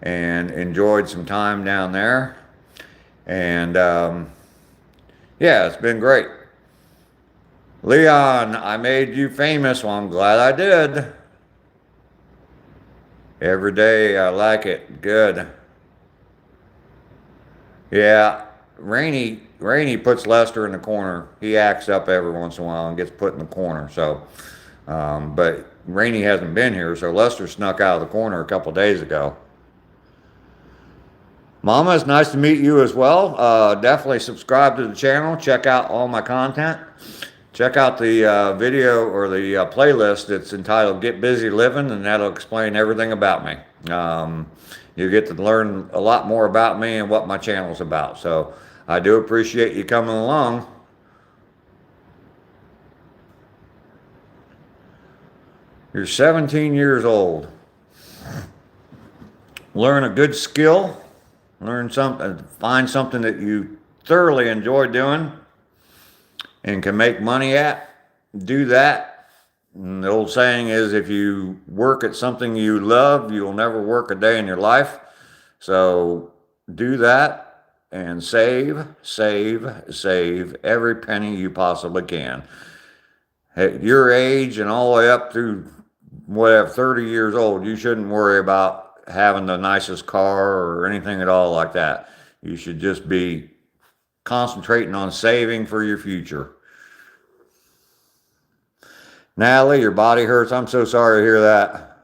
and enjoyed some time down there. And yeah, it's been great. Leon, I made you famous. Well, I'm glad I did. Every day I like it. Good. Yeah, Rainey puts Lester in the corner. He acts up every once in a while and gets put in the corner. So, but Rainey hasn't been here, so Lester snuck out of the corner a couple days ago. Mama, it's nice to meet you as well. Definitely subscribe to the channel. Check out all my content. Check out the video or the playlist that's entitled Get Busy Living, and that'll explain everything about me. You get to learn a lot more about me and what my channel's about. So I do appreciate you coming along. You're 17 years old. Learn a good skill. Learn something, find something that you thoroughly enjoy doing and can make money at. Do that. And the old saying is, if you work at something you love, you'll never work a day in your life. So do that and save every penny you possibly can. At your age and all the way up through whatever, 30 years old, you shouldn't worry about having the nicest car or anything at all like that. You should just be concentrating on saving for your future. Natalie, your body hurts. I'm so sorry to hear that.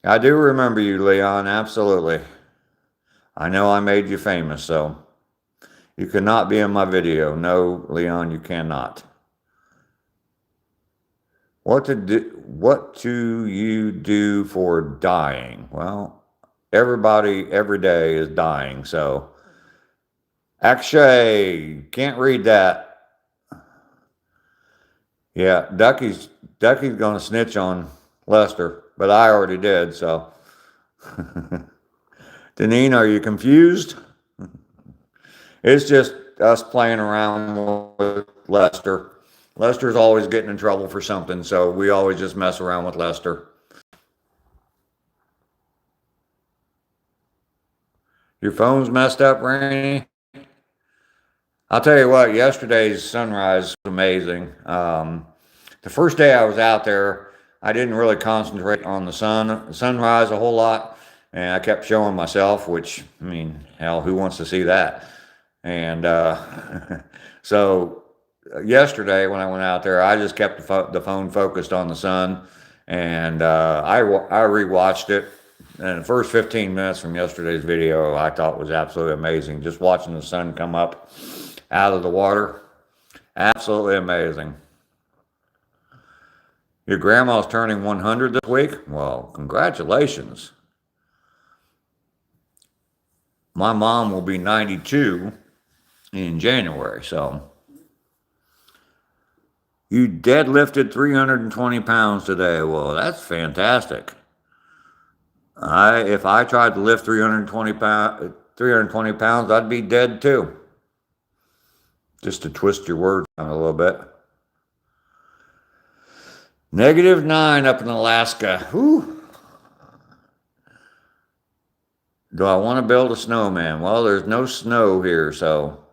I do remember you, Leon, absolutely. I know I made you famous, so you cannot be in my video. No, Leon, you cannot. What do you do for dying? Well, everybody every day is dying, so Akshay, can't read that. Yeah, Ducky's gonna snitch on Lester, but I already did, so. Deneen, are you confused? It's just us playing around with Lester. Lester's always getting in trouble for something, so we always just mess around with Lester. Your phone's messed up, Rainey? I'll tell you what, yesterday's sunrise was amazing. The first day I was out there, I didn't really concentrate on the sunrise a whole lot, and I kept showing myself, which, I mean, hell, who wants to see that? And so yesterday when I went out there, I just kept the phone focused on the sun, and I rewatched it. And the first 15 minutes from yesterday's video, I thought was absolutely amazing. Just watching the sun come up out of the water, absolutely amazing. Your grandma's turning 100 this week? Well, congratulations. My mom will be 92 in January, so. You deadlifted 320 pounds today. Well, that's fantastic. If I tried to lift 320 pounds, I'd be dead too. Just to twist your words down a little bit. -9 up in Alaska. Whew. Do I want to build a snowman? Well, there's no snow here, so.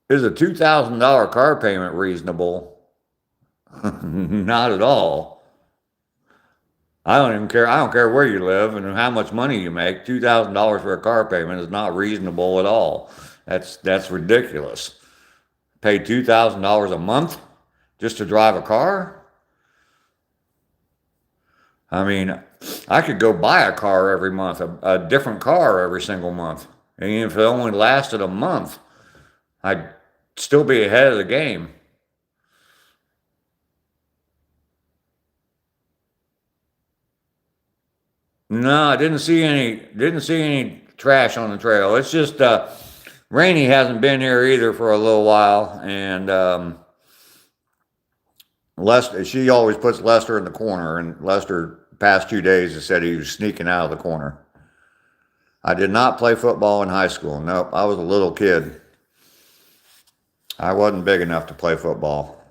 Is a $2,000 car payment reasonable? Not at all. I don't even care. I don't care where you live and how much money you make. $2,000 for a car payment is not reasonable at all. That's ridiculous. Pay $2,000 a month just to drive a car? I mean, I could go buy a car every month, a different car every single month. And if it only lasted a month, I'd still be ahead of the game. No, I didn't see any trash on the trail. It's just Rainey hasn't been here either for a little while, and Lester, she always puts Lester in the corner, and Lester past 2 days has said he was sneaking out of the corner. I did not play football in high school. Nope, I was a little kid. I wasn't big enough to play football.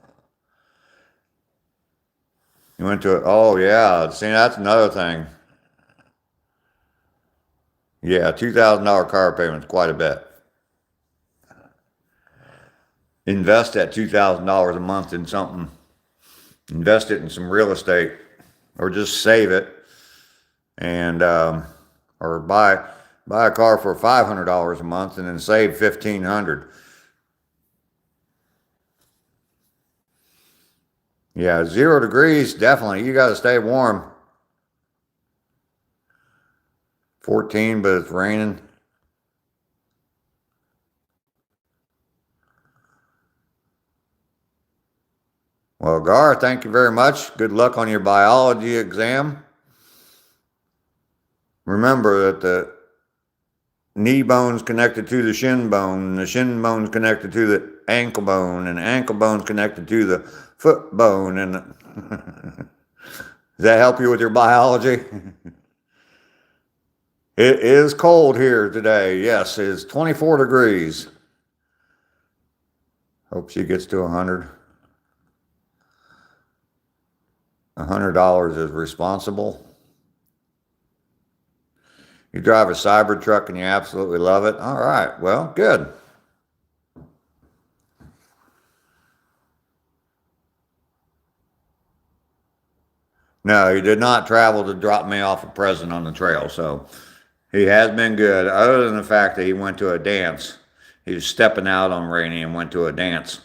You went to it? Oh yeah, see, that's another thing. Yeah, $2,000 car payment's quite a bit. Invest that $2,000 a month in something. Invest it in some real estate, or just save it, and or buy a car for $500 a month and then save $1,500. Yeah, 0 degrees, definitely. You got to stay warm. 14, but it's raining. Well, Gar, thank you very much. Good luck on your biology exam. Remember that the knee bone's connected to the shin bone, and the shin bone's connected to the ankle bone, and the ankle bone's connected to the foot bone. And does that help you with your biology? It is cold here today. Yes, it's 24 degrees. Hope she gets to 100. $100 is responsible. You drive a cyber truck and you absolutely love it. All right, well, good. No, you did not travel to drop me off a present on the trail, so He has been good, other than the fact that he went to a dance. He was stepping out on Rainey and went to a dance.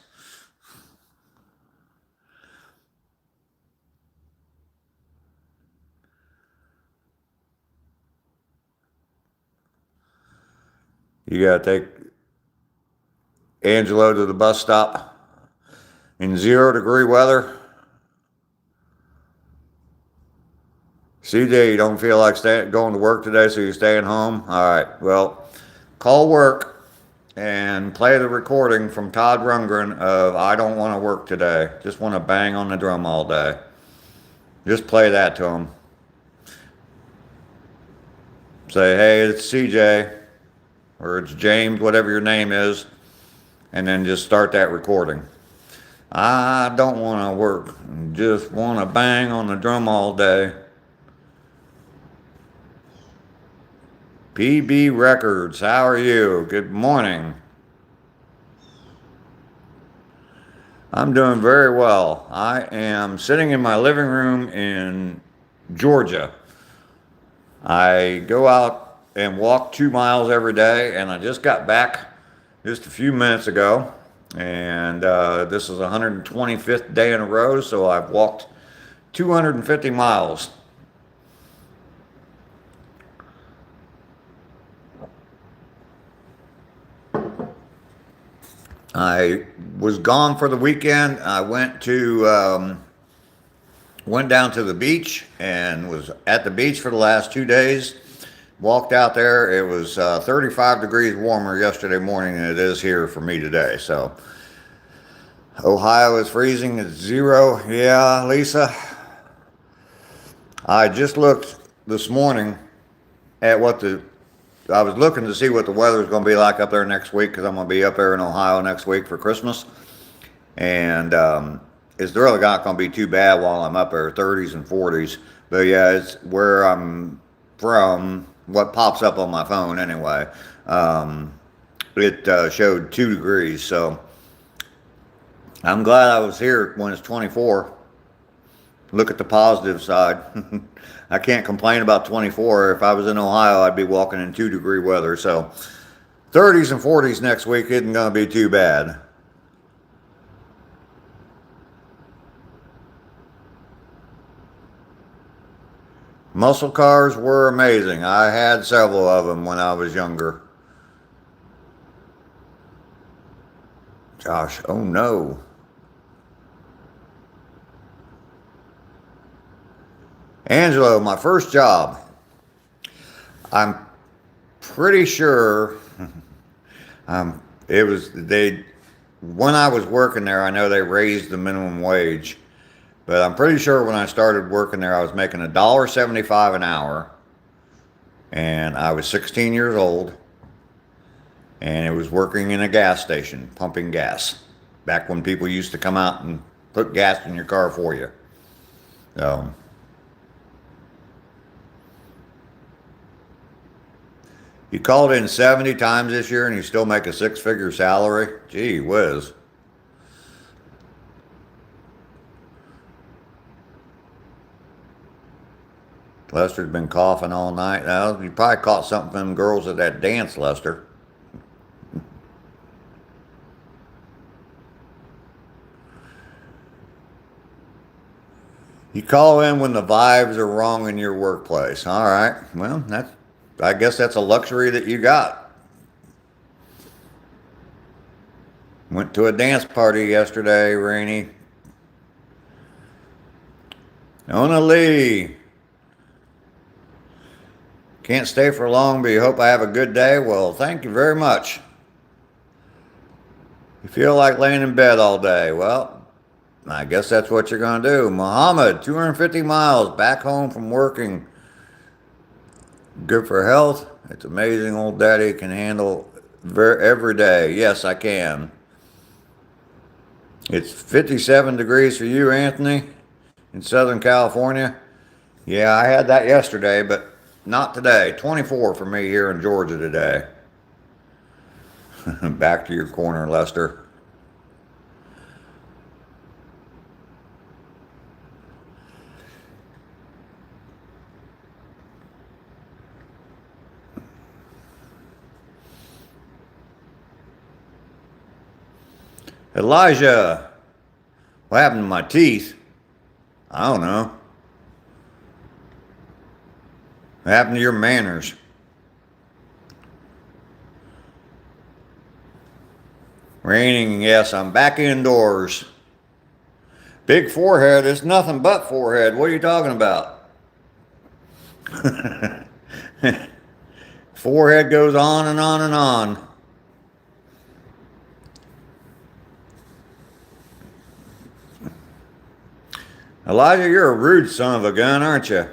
You got to take Angelo to the bus stop in 0-degree weather. CJ, you don't feel like going to work today, so you're staying home? All right, well, call work and play the recording from Todd Rundgren of I Don't Want to Work Today. Just want to bang on the drum all day. Just play that to him. Say, hey, it's CJ, or it's James, whatever your name is, and then just start that recording. I don't want to work, just want to bang on the drum all day. PB Records, how are you? Good morning. I'm doing very well. I am sitting in my living room in Georgia. I go out and walk 2 miles every day, and I just got back just a few minutes ago. And this is the 125th day in a row, so I've walked 250 miles. I was gone for the weekend. I went down to the beach and was at the beach for the last 2 days. Walked out there. It was 35 degrees warmer yesterday morning than it is here for me today. So Ohio is freezing. It's 0. Yeah, Lisa. I just looked this morning at I was looking to see what the weather is going to be like up there next week, because I'm going to be up there in Ohio next week for Christmas. And it's really not going to be too bad while I'm up there, 30s and 40s. But yeah, it's where I'm from, what pops up on my phone anyway. It showed 2 degrees, so I'm glad I was here when it's 24. Look at the positive side. I can't complain about 24. If I was in Ohio, I'd be walking in 2-degree weather. So 30s and 40s next week isn't going to be too bad. Muscle cars were amazing. I had several of them when I was younger. Josh, oh no. Angelo, my first job. I'm pretty sure it was when I was working there, I know they raised the minimum wage, but I'm pretty sure when I started working there, I was making $1.75 an hour, and I was 16 years old, and it was working in a gas station, pumping gas, back when people used to come out and put gas in your car for you. So you called in 70 times this year and you still make a 6-figure salary? Gee whiz. Lester's been coughing all night. Now, you probably caught something from them girls at that dance, Lester. You call in when the vibes are wrong in your workplace. All right. Well, I guess that's a luxury that you got. Went to a dance party yesterday, Rainey. Ona Lee. Can't stay for long, but you hope I have a good day. Well, thank you very much. You feel like laying in bed all day. Well, I guess that's what you're going to do. Muhammad, 250 miles back home from working. Good for health. It's amazing old daddy can handle every day. Yes, I can. It's 57 degrees for you, Anthony, in Southern California. Yeah, I had that yesterday, but not today. 24 for me here in Georgia today. Back to your corner, Lester. Elijah, what happened to my teeth? I don't know. What happened to your manners? Raining, yes, I'm back indoors. Big forehead, it's nothing but forehead. What are you talking about? Forehead goes on and on and on. Elijah, you're a rude son of a gun, aren't you?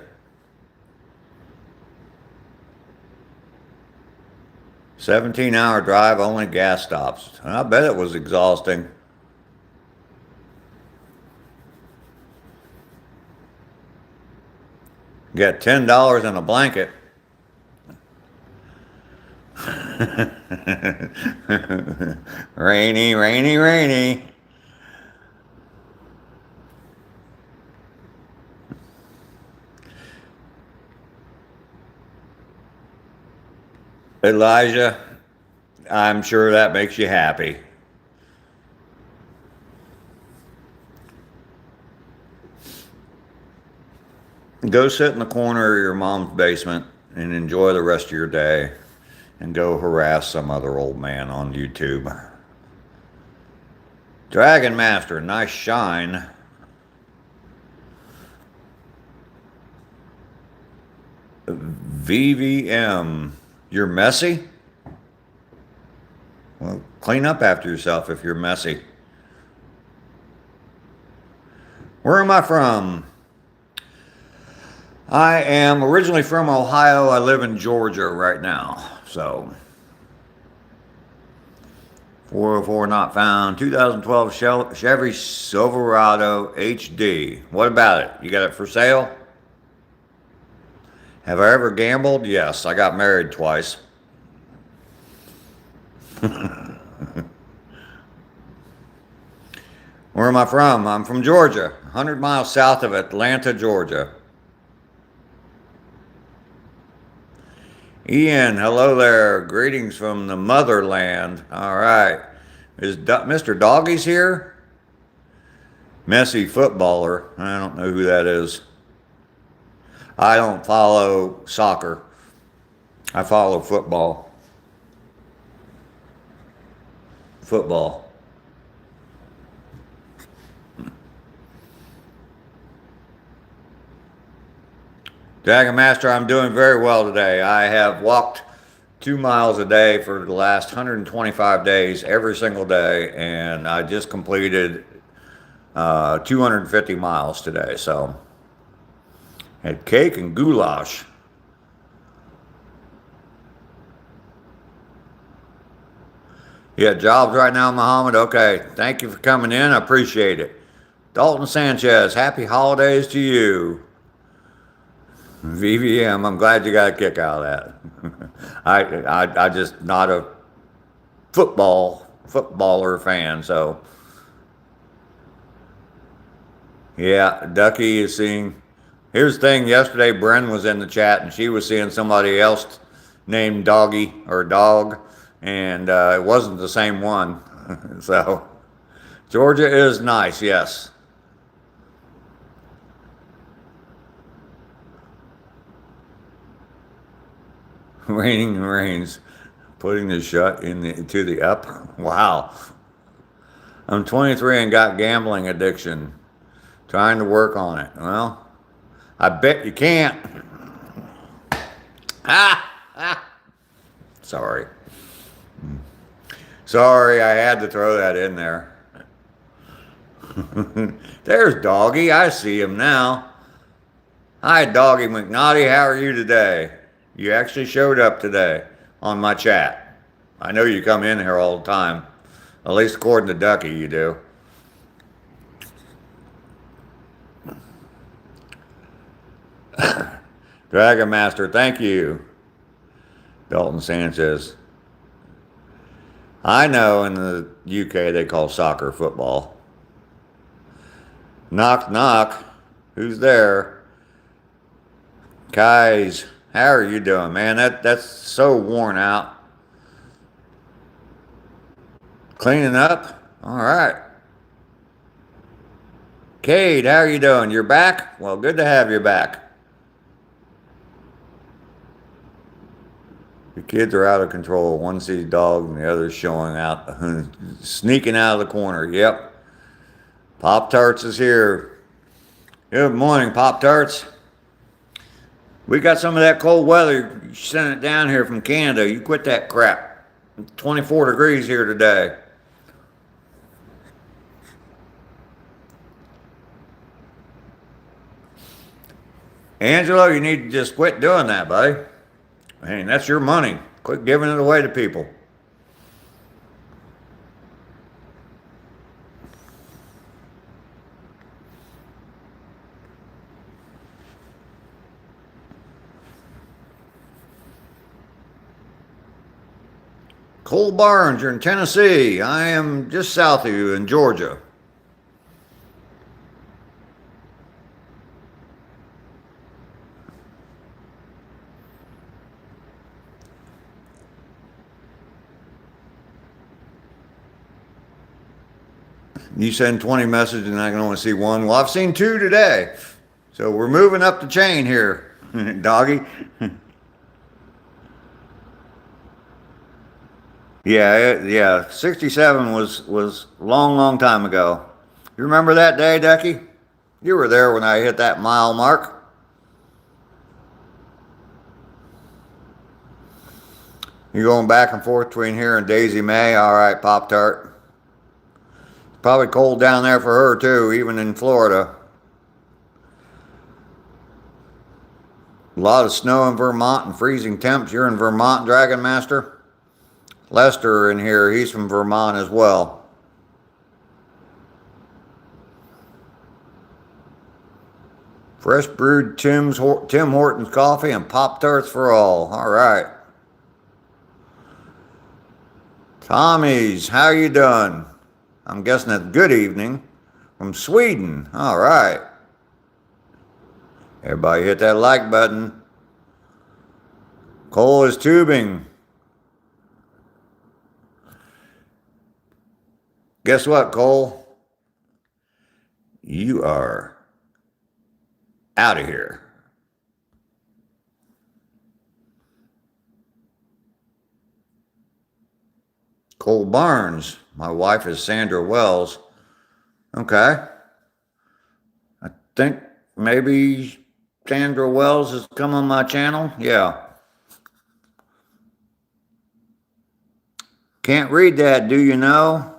$17-hour drive, only gas stops. I bet it was exhausting. Get $10 in a blanket. Rainy, rainy, rainy. Elijah, I'm sure that makes you happy. Go sit in the corner of your mom's basement and enjoy the rest of your day and go harass some other old man on YouTube. Dragon Master, nice shine. VVM, you're messy? Well, clean up after yourself if you're messy. Where am I from? I am originally from Ohio. I live in Georgia right now. So, 404 not found. 2012 Chevy Silverado HD. What about it? You got it for sale? Have I ever gambled? Yes, I got married twice. Where am I from? I'm from Georgia, 100 miles south of Atlanta, Georgia. Ian, hello there. Greetings from the motherland. All right. Is Mr. Doggies here? Messy footballer. I don't know who that is. I don't follow soccer. I follow football. Football. Dragon Master, I'm doing very well today. I have walked 2 miles a day for the last 125 days, every single day, and I just completed 250 miles today. So, had cake and goulash. You got jobs right now, Muhammad? Okay, thank you for coming in. I appreciate it. Dalton Sanchez, happy holidays to you. VVM, I'm glad you got a kick out of that. I just not a footballer fan, so yeah, Ducky is seeing. Here's the thing, yesterday Bren was in the chat and she was seeing somebody else named Doggy or Dog, and it wasn't the same one. So Georgia is nice, yes. Raining rains, putting the shut to the up. Wow. I'm 23 and got gambling addiction. Trying to work on it. Well, I bet you can't. Sorry. Sorry, I had to throw that in there. There's Doggy. I see him now. Hi, Doggy McNaughty. How are you today? You actually showed up today on my chat. I know you come in here all the time. At least according to Ducky, you do. Dragon Master, thank you. Dalton Sanchez. I know in the UK they call soccer football. Knock, knock. Who's there? Guys, how are you doing, man? That's so worn out. Cleaning up? All right. Cade, how are you doing? You're back? Well, good to have you back. The kids are out of control. One sees dog and the other's showing out, sneaking out of the corner. Yep. Pop Tarts is here. Good morning, Pop Tarts. We got some of that cold weather. You sent it down here from Canada. You quit that crap. 24 degrees here today. Angelo, you need to just quit doing that, buddy. I mean, that's your money. Quit giving it away to people. Cole Barnes, you're in Tennessee. I am just south of you in Georgia. You send 20 messages and I can only see one. Well, I've seen 2 today. So we're moving up the chain here, doggy. Yeah. 67 was long time ago. You remember that day, Ducky? You were there when I hit that mile mark. You're going back and forth between here and Daisy May. All right, Pop Tart. Probably cold down there for her too, even in Florida. A lot of snow in Vermont and freezing temps. You're in Vermont, Dragon Master? Lester in here, he's from Vermont as well. Fresh brewed Tim Hortons coffee and Pop-Tarts for all. All right. Tommy's, how you doing? I'm guessing that's good evening. From Sweden. All right. Everybody hit that like button. Cole is tubing. Guess what, Cole? You are out of here. Cole Barnes. My wife is Sandra Wells. Okay. I think maybe Sandra Wells has come on my channel. Yeah. Can't read that, do you know?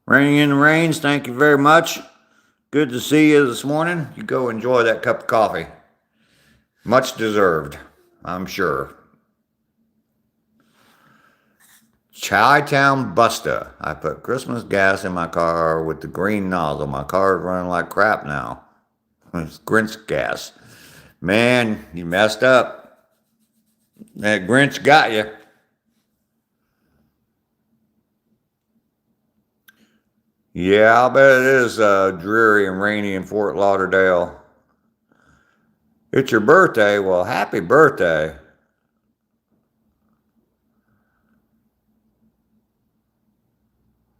Raining in the Rains, thank you very much. Good to see you this morning. You go enjoy that cup of coffee. Much deserved, I'm sure. Chi-Town Busta. I put Christmas gas in my car with the green nozzle. My car is running like crap now. It's Grinch gas. Man, you messed up. That Grinch got you. Yeah, I'll bet it is dreary and rainy in Fort Lauderdale. It's your birthday. Well, happy birthday.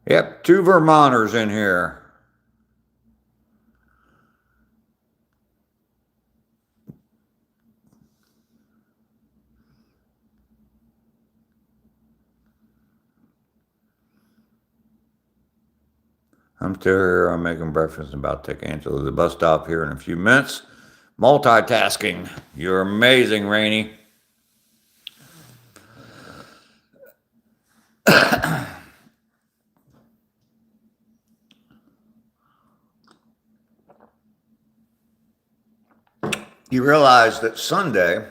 Yep, 2 Vermonters in here. I'm still here. I'm making breakfast and about to take Angela to the bus stop here in a few minutes. Multitasking. You're amazing, Rainey. You realize that Sunday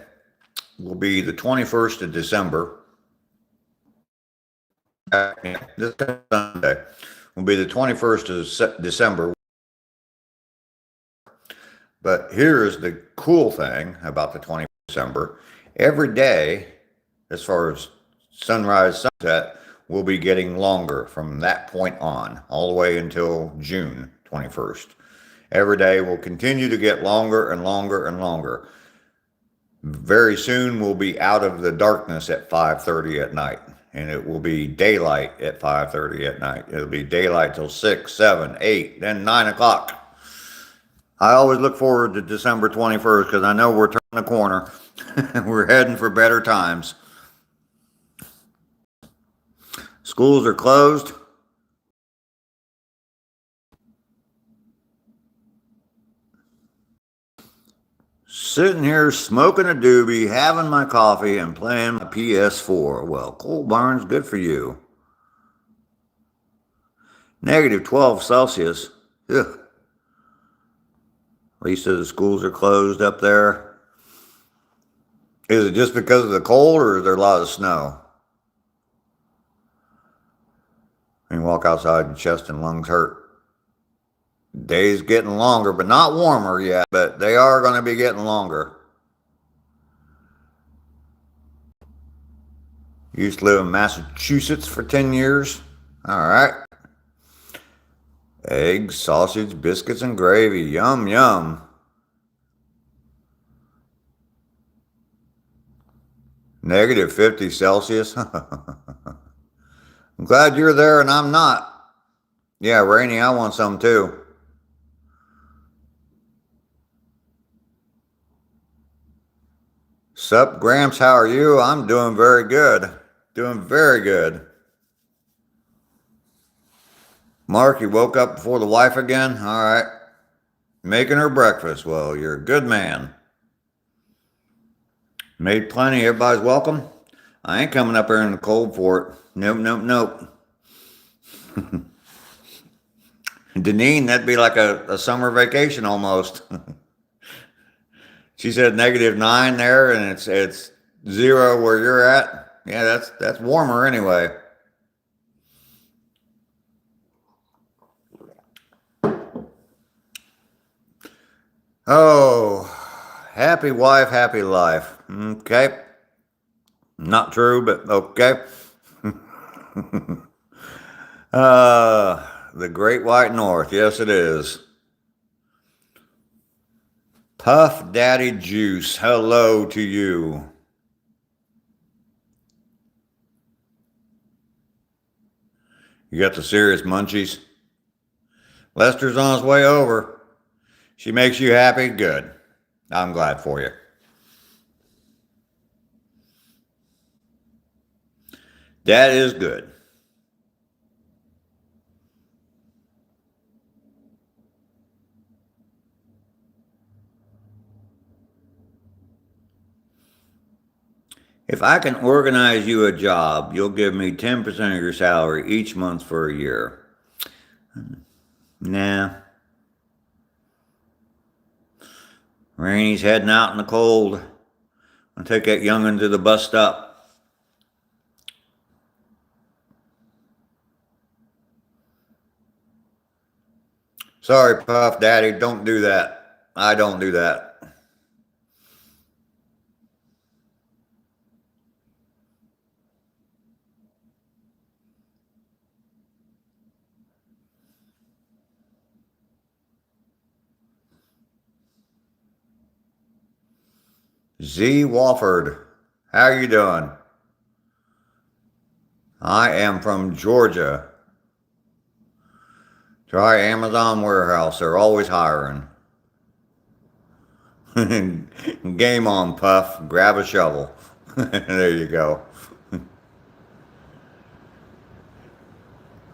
will be the 21st of December. This Sunday will be the 21st of December. But here's the cool thing about the 20th of December. Every day, as far as sunrise, sunset, will be getting longer from that point on, all the way until June 21st. Every day will continue to get longer and longer and longer. Very soon we'll be out of the darkness at 5:30 at night, and it will be daylight at 5:30 at night. It'll be daylight till 6, 7, 8, then 9 o'clock. I always look forward to December 21st because I know we're turning the corner. We're heading for better times. Schools are closed. Sitting here smoking a doobie, having my coffee, and playing my PS4. Well, Coal Barnes, good for you. Negative 12 Celsius. Ugh. Lisa, the schools are closed up there. Is it just because of the cold, or is there a lot of snow? And you walk outside and chest and lungs hurt. Days getting longer, but not warmer yet, but they are going to be getting longer. Used to live in Massachusetts for 10 years. All right. Eggs, sausage, biscuits, and gravy. Yum, yum. Negative 50 Celsius. I'm glad you're there and I'm not. Yeah, Rainy, I want some too. Sup, Gramps, how are you? I'm doing very good. Doing very good. Mark, you woke up before the wife again? All right. Making her breakfast. Well, you're a good man. Made plenty. Everybody's welcome. I ain't coming up here in the cold for it. Nope, nope, nope. Deneen, that'd be like a summer vacation almost. She said -9 there, and it's 0 where you're at. Yeah, that's warmer anyway. Oh, happy wife, happy life. Okay. Not true, but okay. The Great White North. Yes, it is. Puff Daddy Juice. Hello to you. You got the serious munchies? Lester's on his way over. She makes you happy? Good. I'm glad for you. That is good. If I can organize you a job, you'll give me 10% of your salary each month for a year. Nah. Rainy's heading out in the cold. I'll take that young'un to the bus stop. Sorry, Puff Daddy, don't do that. I don't do that. Z Wofford, how you doing? I am from Georgia. Try Amazon Warehouse. They're always hiring. Game on, Puff. Grab a shovel. There you go.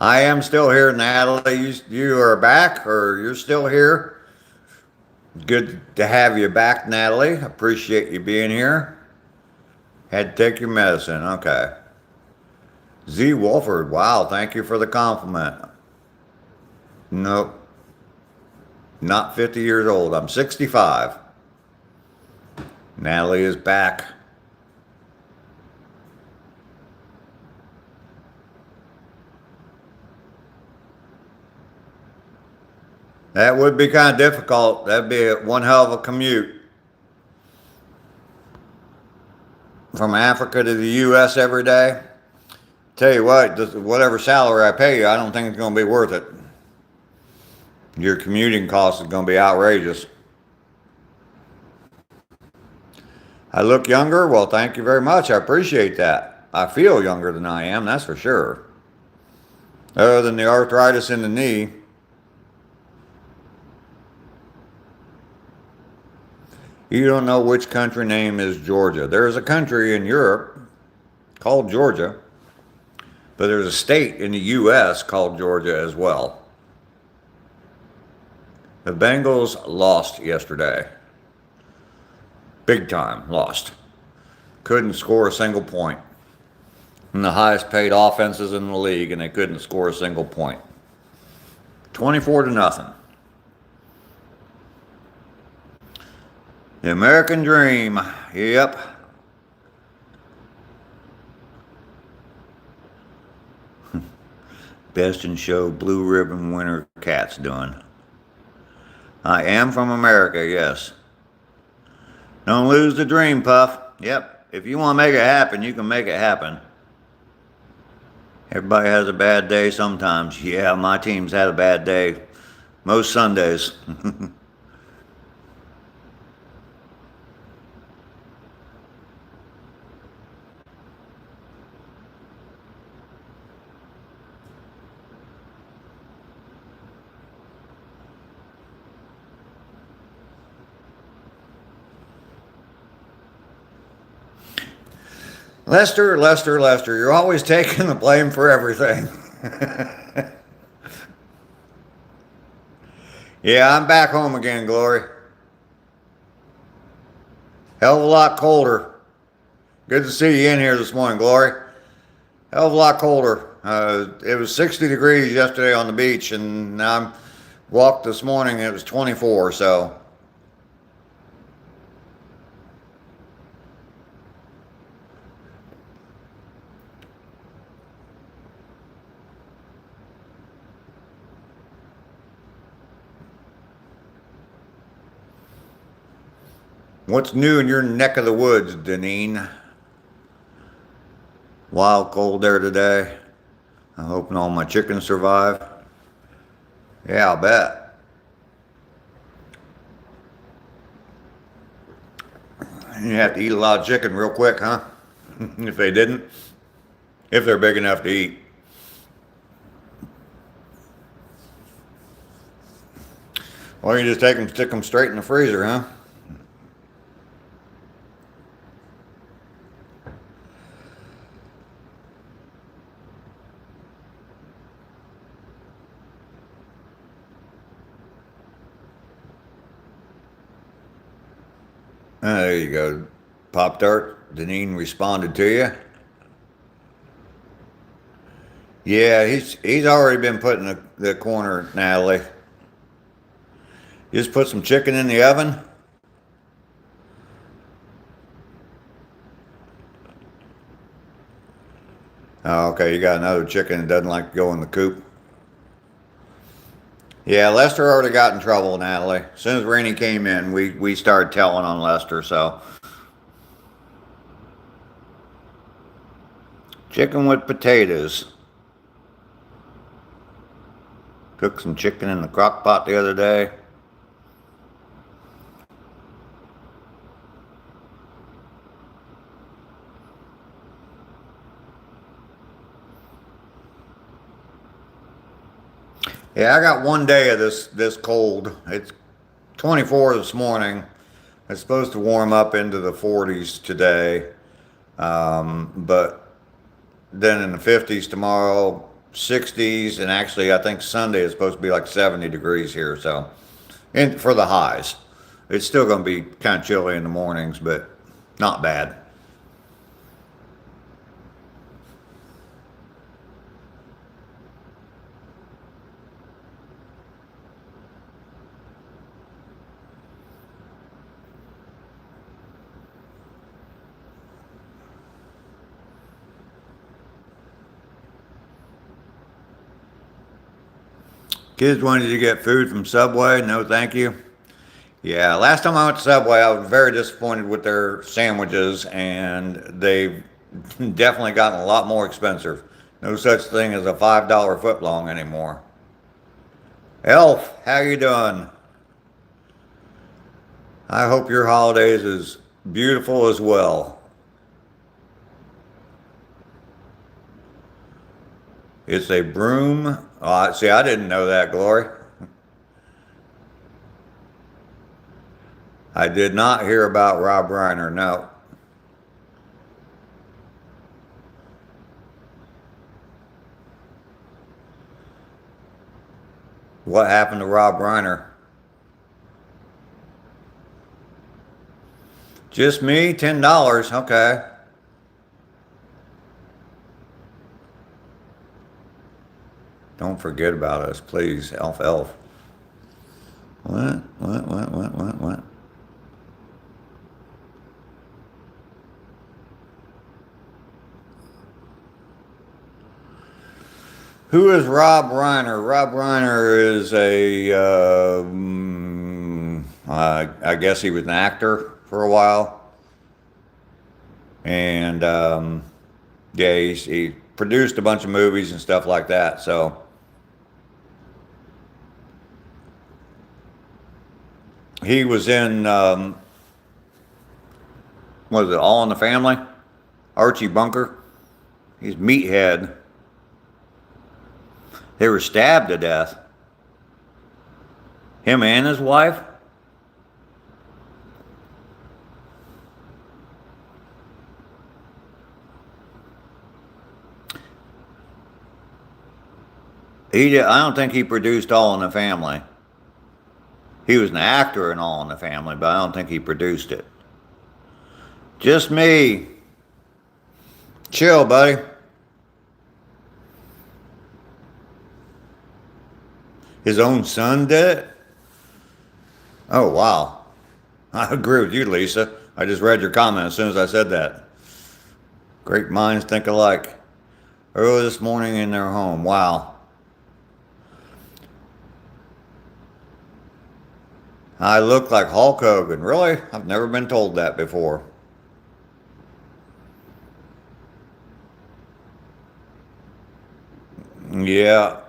I am still here, Natalie. You are back, or you're still here? Good to have you back, Natalie. Appreciate you being here. Had to take your medicine. Okay. Z Wolford. Wow, thank you for the compliment. Nope. Not 50 years old. I'm 65. Natalie is back. That would be kind of difficult. That'd be one hell of a commute. From Africa to the U.S. every day. Tell you what, whatever salary I pay you, I don't think it's going to be worth it. Your commuting cost is going to be outrageous. I look younger? Well, thank you very much. I appreciate that. I feel younger than I am, that's for sure. Other than the arthritis in the knee. You don't know which country name is Georgia. There is a country in Europe called Georgia, but there's a state in the U.S. called Georgia as well. The Bengals lost yesterday. Big time lost. Couldn't score a single point. And the highest paid offenses in the league, and they couldn't score a single point. 24-0. The American dream. Yep. Best in show blue ribbon winner Cat's doing. I am from America, yes. Don't lose the dream, Puff. Yep. If you want to make it happen, you can make it happen. Everybody has a bad day sometimes. Yeah, my team's had a bad day most Sundays. Lester, Lester, Lester, you're always taking the blame for everything. Yeah, I'm back home again, Glory. Hell of a lot colder. Good to see you in here this morning, Glory. Hell of a lot colder. It was 60 degrees yesterday on the beach, and I walked this morning, it was 24, so. What's new in your neck of the woods, Deneen? Wild cold there today. I'm hoping all my chickens survive. Yeah, I'll bet. You have to eat a lot of chicken real quick, huh? If they didn't. If they're big enough to eat. Or you just take them, stick them straight in the freezer, huh? There you go. Pop-Tart, Deneen responded to you. Yeah, he's already been put in the corner, Natalie. Just put some chicken in the oven. Oh, okay, you got another chicken that doesn't like to go in the coop. Yeah, Lester already got in trouble, Natalie. As soon as Rainey came in, we started telling on Lester, so. Chicken with potatoes. Cooked some chicken in the crock pot the other day. Yeah, I got one day of this cold. It's 24 this morning. It's supposed to warm up into the 40s today. But then in the 50s tomorrow, 60s, and actually I think Sunday is supposed to be like 70 degrees here. So, and for the highs, it's still going to be kind of chilly in the mornings, but not bad. Kids wanted to get food from Subway. No, thank you. Yeah, last time I went to Subway, I was very disappointed with their sandwiches, and they've definitely gotten a lot more expensive. No such thing as a $5 footlong anymore. Elf, how you doing? I hope your holidays is beautiful as well. It's a broom. See, I didn't know that, Glory. I did not hear about Rob Reiner, no. What happened to Rob Reiner? Just me? $10. Okay. Don't forget about us, please. Elf, elf. What? Who is Rob Reiner? Rob Reiner is I guess he was an actor for a while. And, yeah, he produced a bunch of movies and stuff like that, so. He was in, what is it, All in the Family? Archie Bunker. He's Meathead. They were stabbed to death. Him and his wife. I don't think he produced All in the Family. He was an actor in All in the Family, but I don't think he produced it. Just me. Chill, buddy. His own son did it? Oh, wow. I agree with you, Lisa. I just read your comment as soon as I said that. Great minds think alike. Early this morning in their home. Wow. I look like Hulk Hogan. Really? I've never been told that before. Yeah.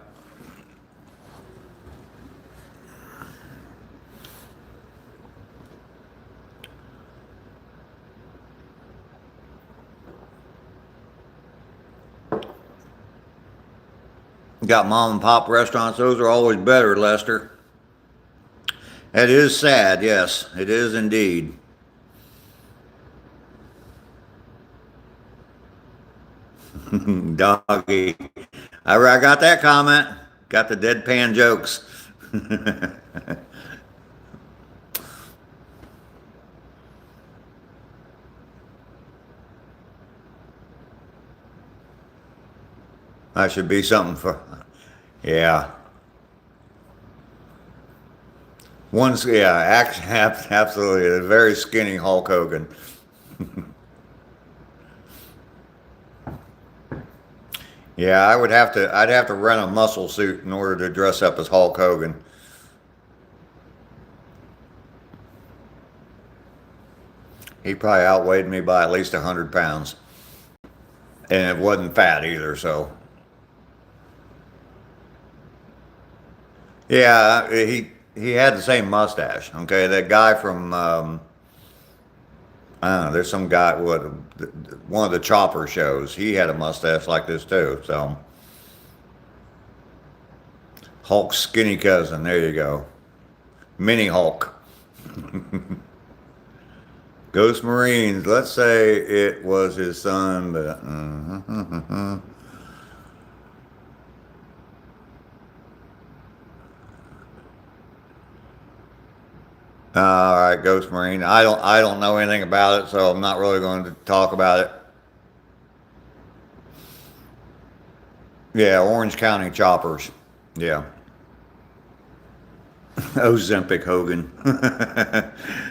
Got mom and pop restaurants. Those are always better, Lester. It is sad, yes. It is indeed. Doggy. I got that comment. Got the deadpan jokes. I should be something for, yeah. Yeah, absolutely. A very skinny Hulk Hogan. Yeah, I'd have to rent a muscle suit in order to dress up as Hulk Hogan. He probably outweighed me by at least 100 pounds. And it wasn't fat either, so. Yeah, he had the same mustache. Okay, that guy from I don't know. There's some guy one of the Chopper shows. He had a mustache like this too. So Hulk's skinny cousin. There you go, Mini Hulk. Ghost Marines. Let's say it was his son, but. All right, Ghost Marine. I don't know anything about it, so I'm not really going to talk about it. Yeah, Orange County Choppers. Yeah. Ozempic Hogan.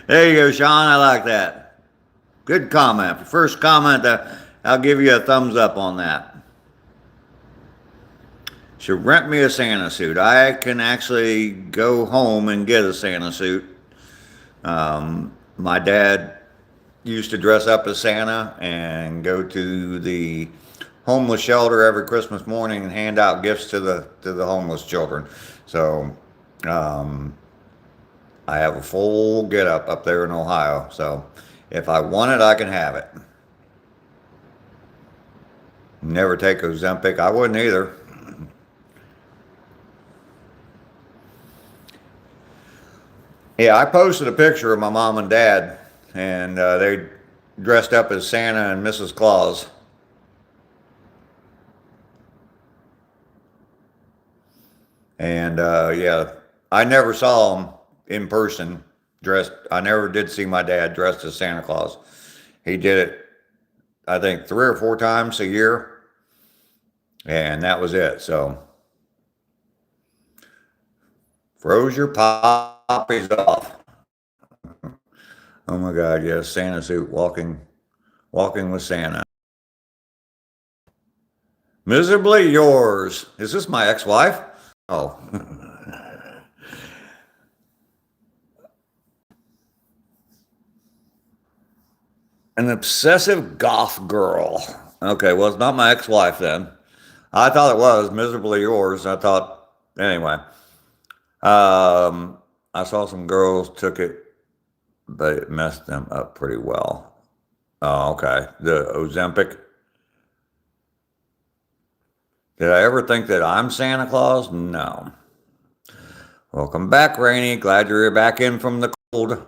There you go, Sean. I like that. Good comment. First comment, I'll give you a thumbs up on that. Should rent me a Santa suit. I can actually go home and get a Santa suit. My dad used to dress up as Santa and go to the homeless shelter every Christmas morning and hand out gifts to the homeless children. So I have a full get up there in Ohio. So If I want it, I can have it. Never take Ozempic. I wouldn't either. Yeah, I posted a picture of my mom and dad, and they dressed up as Santa and Mrs. Claus. And yeah, I never saw them in person dressed. I never did see my dad dressed as Santa Claus. He did it, I think, 3 or 4 times a year, and that was it. So, froze your poppies off. Oh my God, yes, Santa suit, walking with Santa. Miserably yours. Is this my ex-wife? Oh. An obsessive goth girl. Okay, well, it's not my ex-wife then. I thought it was miserably yours. I thought, anyway. I saw some girls took it, but it messed them up pretty well. Oh, okay. The Ozempic. Did I ever think that I'm Santa Claus? No. Welcome back, Rainey. Glad you're back in from the cold.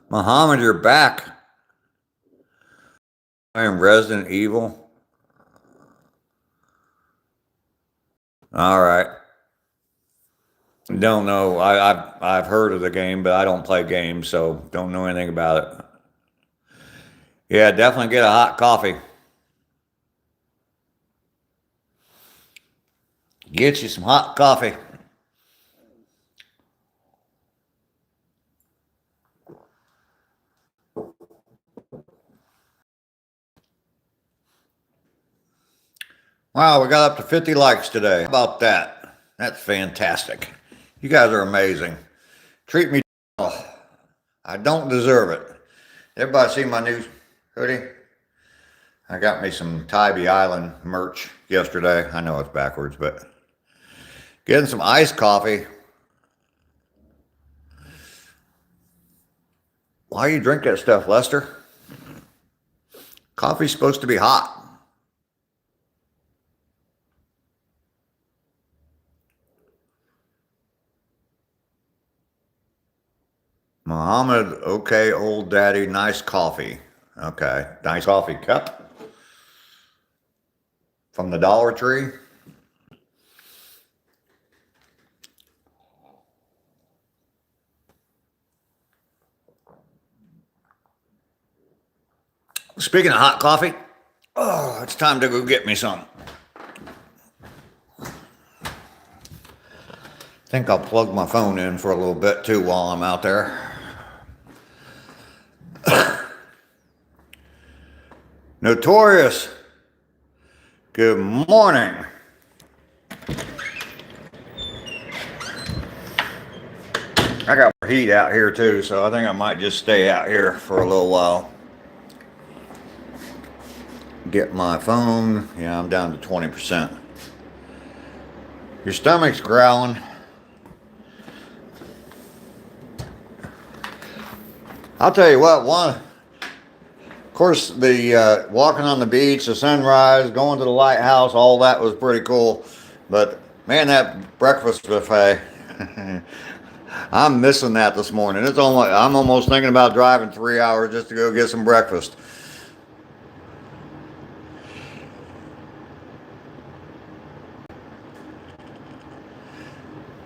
Muhammad, you're back. I am Resident Evil. All right. Don't know. I've heard of the game, but I don't play games, so don't know anything about it. Yeah, definitely get a hot coffee. Get you some hot coffee. Wow, we got up to 50 likes today. How about that? That's fantastic. You guys are amazing. Treat me well. I don't deserve it. Everybody see my new hoodie? I got me some Tybee Island merch yesterday. I know it's backwards, but getting some iced coffee. Why you drink that stuff, Lester? Coffee's supposed to be hot. Muhammad, okay, old daddy, nice coffee. Okay, nice coffee cup from the Dollar Tree. Speaking of hot coffee, oh, it's time to go get me some. I think I'll plug my phone in for a little bit too while I'm out there. Notorious. Good morning. I got more heat out here too, so I think I might just stay out here for a little while. Get my phone. Yeah, I'm down to 20%. Your stomach's growling. I'll tell you what, of course, the walking on the beach, the sunrise, going to the lighthouse, all that was pretty cool. But man, that breakfast buffet, I'm missing that this morning. I'm almost thinking about driving 3 hours just to go get some breakfast.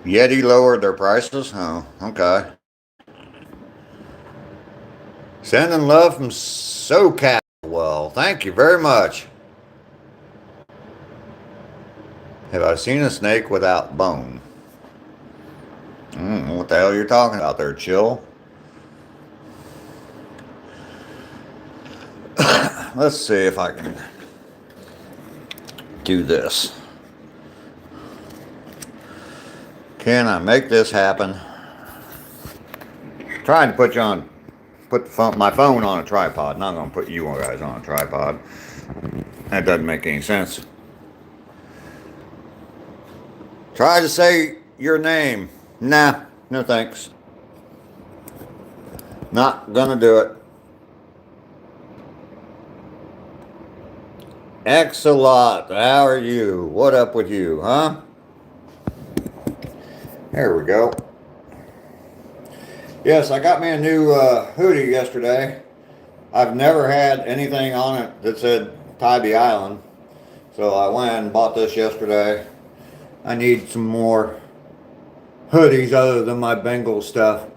Yeti lowered their prices? Oh, okay. Sending love from SoCal. Well, thank you very much. Have I seen a snake without bone? I don't know what the hell you're talking about there, chill. Let's see if I can do this. Can I make this happen? Trying to put my phone on a tripod. Not going to put you guys on a tripod. That doesn't make any sense. Try to say your name. Nah, no thanks. Not gonna do it. Excellent. How are you? What up with you, huh? There we go. Yes, I got me a new hoodie yesterday. I've never had anything on it that said Tybee Island. So I went and bought this yesterday. I need some more hoodies other than my Bengals stuff.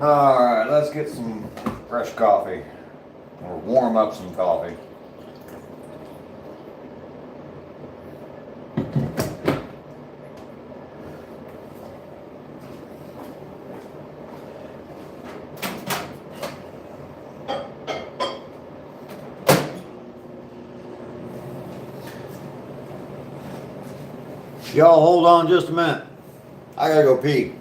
Alright, let's get some fresh coffee. Or warm up some coffee. Y'all hold on just a minute. I gotta go pee.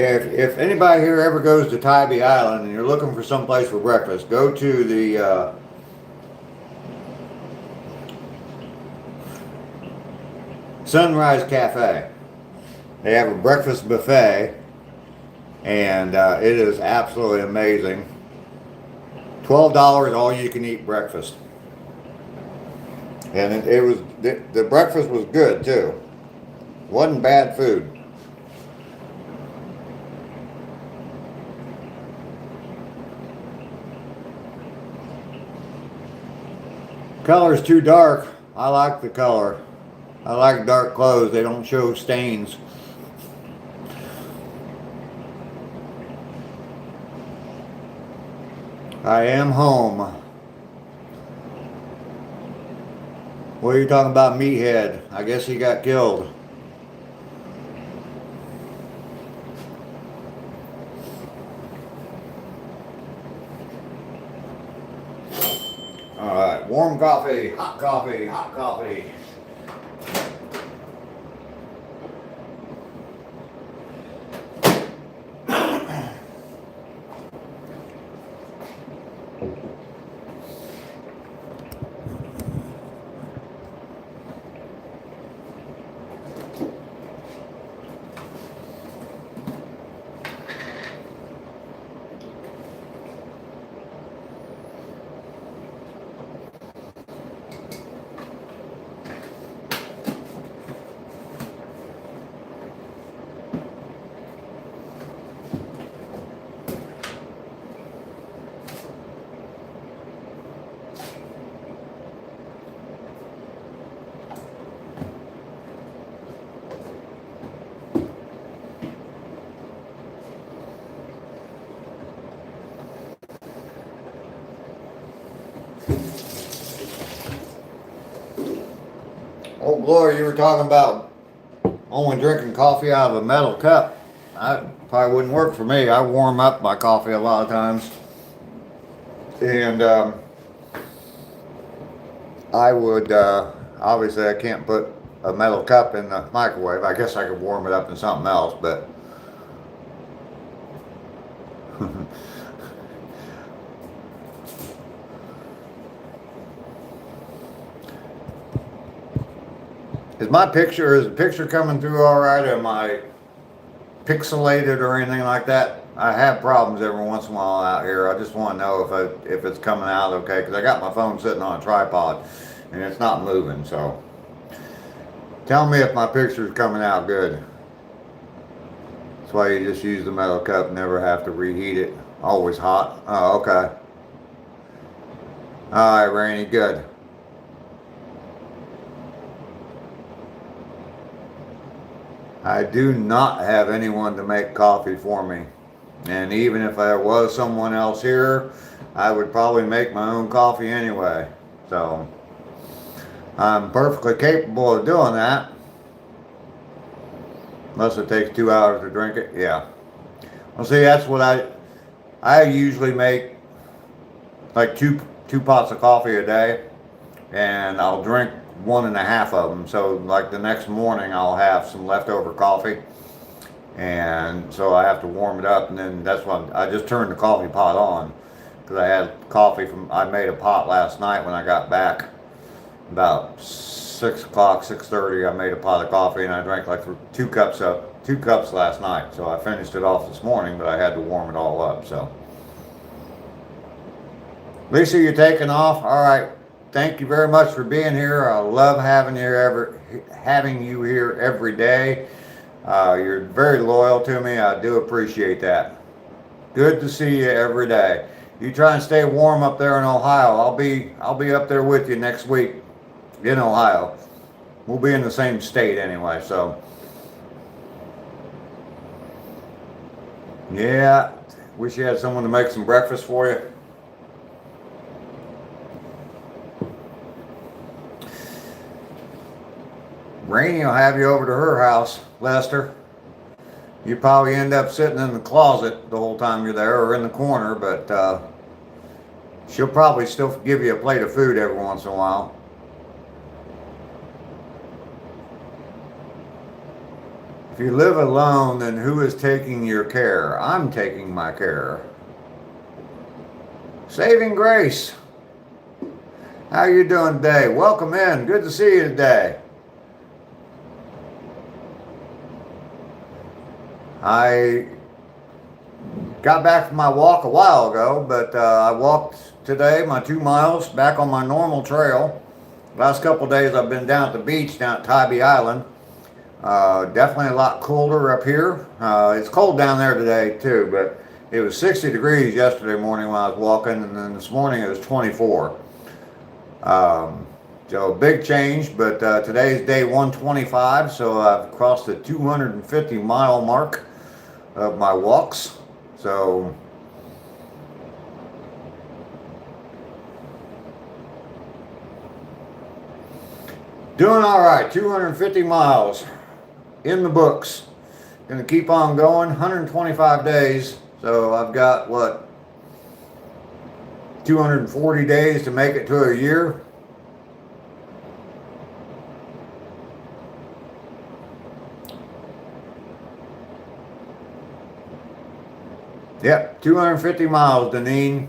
If anybody here ever goes to Tybee Island and you're looking for some place for breakfast, go to the Sunrise Cafe. They have a breakfast buffet, and it is absolutely amazing. $12 all you can eat breakfast, and it was the breakfast was good too. Wasn't bad food. Color's too dark. I like the color. I like dark clothes. They don't show stains. I am home. What are you talking about, meathead? I guess he got killed. Alright, warm coffee, hot coffee, hot coffee. Oh, Gloria, you were talking about only drinking coffee out of a metal cup. That probably wouldn't work for me. I warm up my coffee a lot of times. And I would, obviously I can't put a metal cup in the microwave. I guess I could warm it up in something else, but is the picture coming through all right? Am I pixelated or anything like that? I have problems every once in a while out here. I just want to know if it's coming out okay, because I got my phone sitting on a tripod and it's not moving. So tell me if my picture's coming out good. That's why you just use the metal cup, never have to reheat it. Always hot. Oh, okay. All right, Rainy, good. I do not have anyone to make coffee for me. And even if there was someone else here, I would probably make my own coffee anyway. So I'm perfectly capable of doing that. Unless it takes 2 hours to drink it. Yeah. Well, see, that's what I usually make like two pots of coffee a day, and I'll drink 1.5 of them. So like the next morning, I'll have some leftover coffee, and so I have to warm it up, and then that's when I just turned the coffee pot on because I had coffee I made a pot last night when I got back about 6 o'clock, 6:30. I made a pot of coffee, and I drank like 2 cups last night. So I finished it off this morning, but I had to warm it all up. So Lisa, you're taking off. All right. Thank you very much for being here. I love having you here every day. You're very loyal to me. I do appreciate that. Good to see you every day. You try and stay warm up there in Ohio. I'll be up there with you next week in Ohio. We'll be in the same state anyway, so yeah. Wish you had someone to make some breakfast for you. Rainey will have you over to her house, Lester. You probably end up sitting in the closet the whole time you're there, or in the corner, but she'll probably still give you a plate of food every once in a while. If you live alone, then who is taking your care? I'm taking my care. Saving Grace. How you doing today? Welcome in. Good to see you today. I got back from my walk a while ago, but I walked today my 2 miles back on my normal trail. Last couple of days I've been down at the beach down at Tybee Island. Definitely a lot colder up here. It's cold down there today too, but it was 60 degrees yesterday morning when I was walking, and then this morning it was 24. So big change, but today's day 125, so I've crossed the 250 mile mark of my walks. So doing all right. 250 miles in the books. Gonna keep on going. 125 days, so I've got what, 240 days to make it to a year. Yep, 250 miles, Deneen.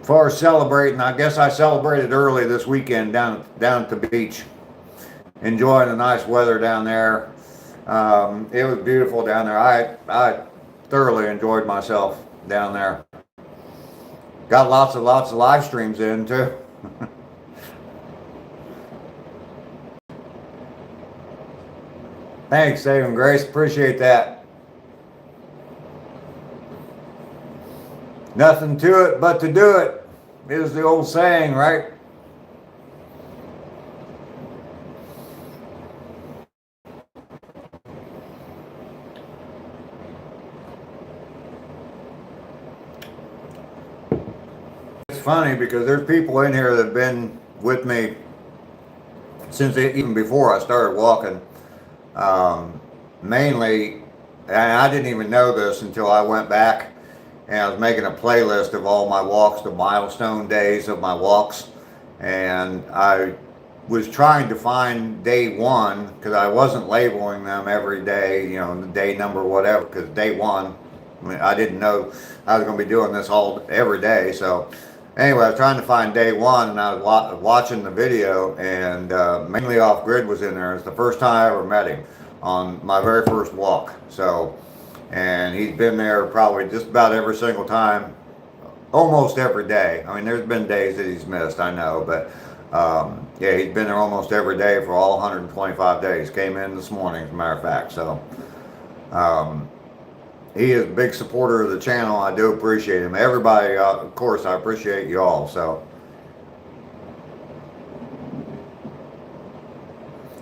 As far as celebrating, I guess I celebrated early this weekend down at the beach. Enjoying the nice weather down there. It was beautiful down there. I thoroughly enjoyed myself down there. Got lots of live streams in too. Thanks, Saving Grace. Appreciate that. Nothing to it but to do it, is the old saying, right? It's funny because there's people in here that have been with me since even before I started walking. Mainly, and I didn't even know this until I went back and I was making a playlist of all my walks, the milestone days of my walks, and I was trying to find day one because I wasn't labeling them every day, you know, the day number, whatever, because day one, I mean, I didn't know I was going to be doing this every day. So anyway, I was trying to find day one, and I was watching the video, and mainly Off Grid was in there. It's the first time I ever met him on my very first walk. So, and he's been there probably just about every single time, almost every day. I mean, there's been days that he's missed, I know, but yeah, he's been there almost every day for all 125 days. Came in this morning, as a matter of fact. So he is a big supporter of the channel. I do appreciate him. Everybody, of course, I appreciate you all. So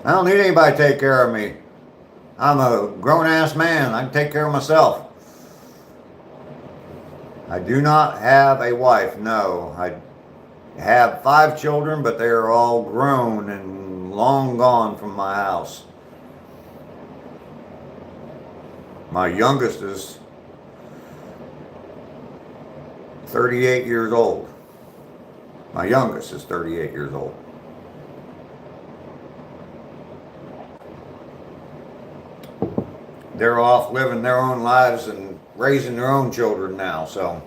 I don't need anybody to take care of me. I'm a grown-ass man. I can take care of myself. I do not have a wife, no. I have 5 children, but they are all grown and long gone from my house. My youngest is 38 years old. My youngest is 38 years old. They're off living their own lives and raising their own children now, so.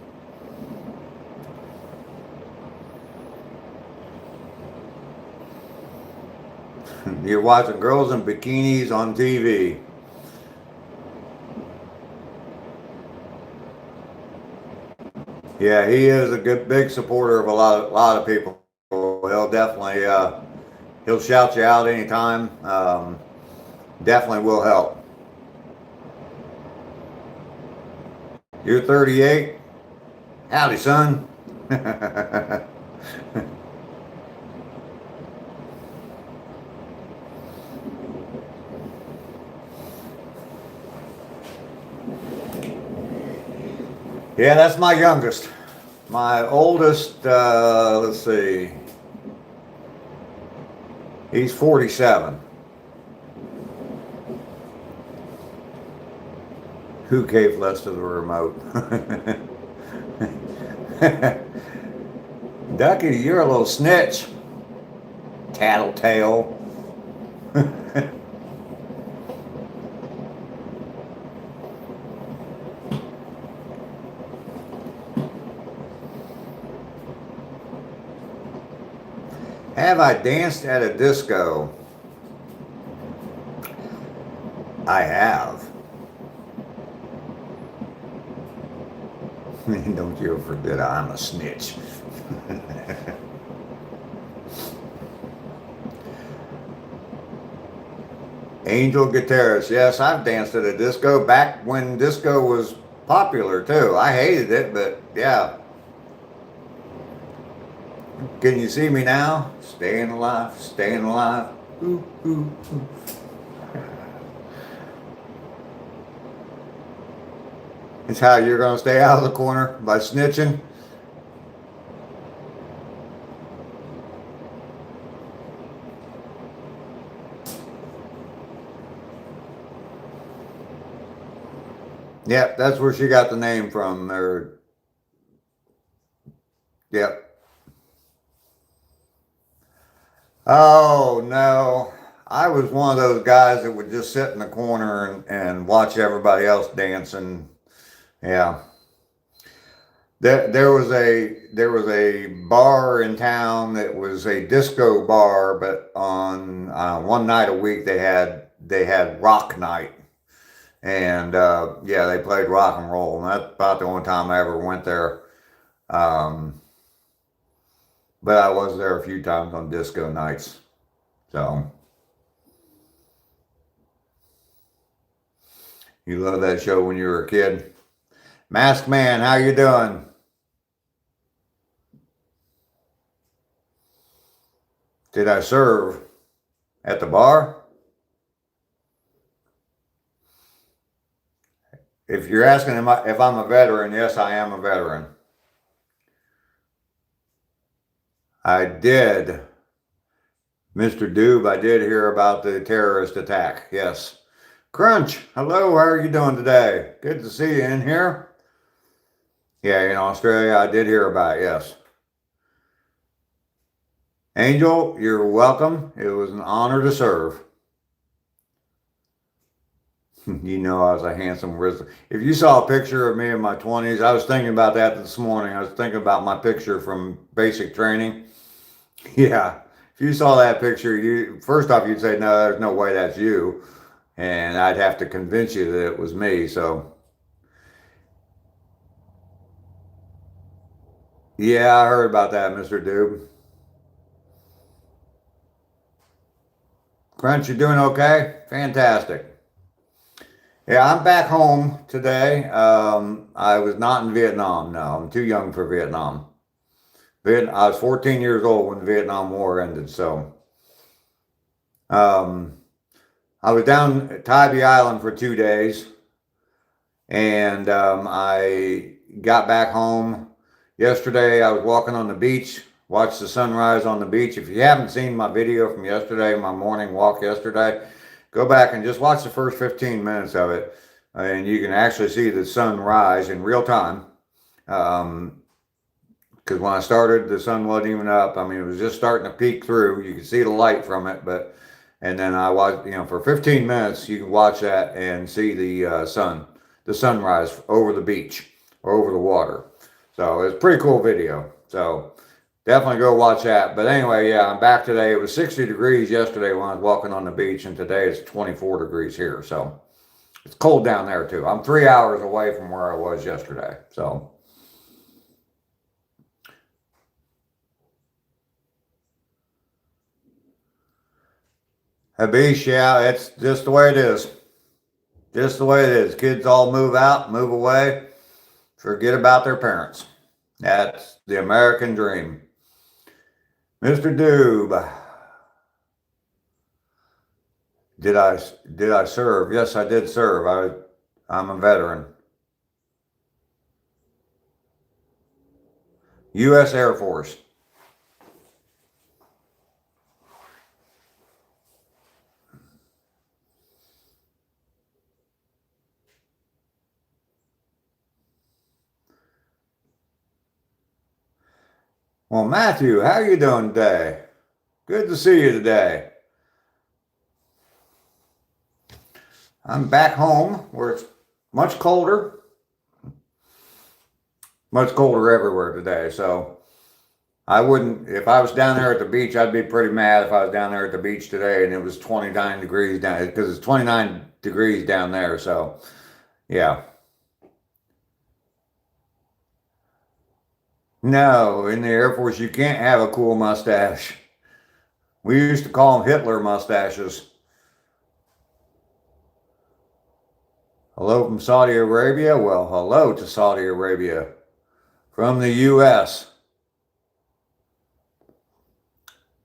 You're watching girls in bikinis on TV. Yeah, he is a good, big supporter of a lot of people. He'll definitely, he'll shout you out anytime. Definitely will help. You're 38? Howdy, son. Yeah, that's my youngest. My oldest, let's see, he's 47. Who gave less to the remote? Ducky, you're a little snitch. Tattletale. Have I danced at a disco? I have. Don't you ever forget I'm a snitch. Angel Guterres. Yes, I've danced at a disco back when disco was popular too. I hated it, but yeah. Can you see me now? Staying alive, staying alive. Ooh, ooh, ooh. It's how you're going to stay out of the corner, by snitching. Yep, that's where she got the name from. Yep. Oh, no. I was one of those guys that would just sit in the corner and watch everybody else dancing. Yeah. There was a bar in town that was a disco bar, but on one night a week they had rock night. And yeah, they played rock and roll, and that's about the only time I ever went there. But I was there a few times on disco nights. So you loved that show when you were a kid. Masked Man, how you doing? Did I serve at the bar? If you're asking if I'm a veteran, yes, I am a veteran. I did, Mr. Doob, I did hear about the terrorist attack, yes. Crunch, hello, how are you doing today? Good to see you in here. Yeah, in Australia, I did hear about it, yes. Angel, you're welcome. It was an honor to serve. You know I was a handsome grizzly. If you saw a picture of me in my 20s, I was thinking about that this morning. I was thinking about my picture from basic training. Yeah, if you saw that picture, first off, you'd say, no, there's no way that's you. And I'd have to convince you that it was me, so. Yeah, I heard about that, Mr. Doob. Crunch, you doing okay? Fantastic. Yeah, I'm back home today. I was not in Vietnam. No, I'm too young for Vietnam. I was 14 years old when the Vietnam War ended, so. I was down at Tybee Island for 2 days, and I got back home yesterday. I was walking on the beach, watched the sunrise on the beach. If you haven't seen my video from yesterday, my morning walk yesterday, go back and just watch the first 15 minutes of it, and you can actually see the sun rise in real time. Because when I started, the sun wasn't even up. I mean, it was just starting to peek through. You could see the light from it, but and then I watched, for 15 minutes, you can watch that and see the sunrise over the beach or over the water. So it's a pretty cool video. So definitely go watch that. But anyway, yeah, I'm back today. It was 60 degrees yesterday when I was walking on the beach, and today it's 24 degrees here. So it's cold down there too. I'm 3 hours away from where I was yesterday. So. A beach, yeah, it's just the way it is. Just the way it is. Kids all move out, move away, forget about their parents. That's the American dream. Mr. Doob, did I serve? Yes, I did serve. I'm a veteran. U.S. Air Force. Well, Matthew, how are you doing today? Good to see you today. I'm back home where it's much colder. Much colder everywhere today, so I wouldn't, if I was down there at the beach, I'd be pretty mad if I was down there at the beach today and it was 29 degrees down, because it's 29 degrees down there, so yeah. No, in the Air Force, you can't have a cool mustache. We used to call them Hitler mustaches. Hello from Saudi Arabia? Well, hello to Saudi Arabia from the U.S.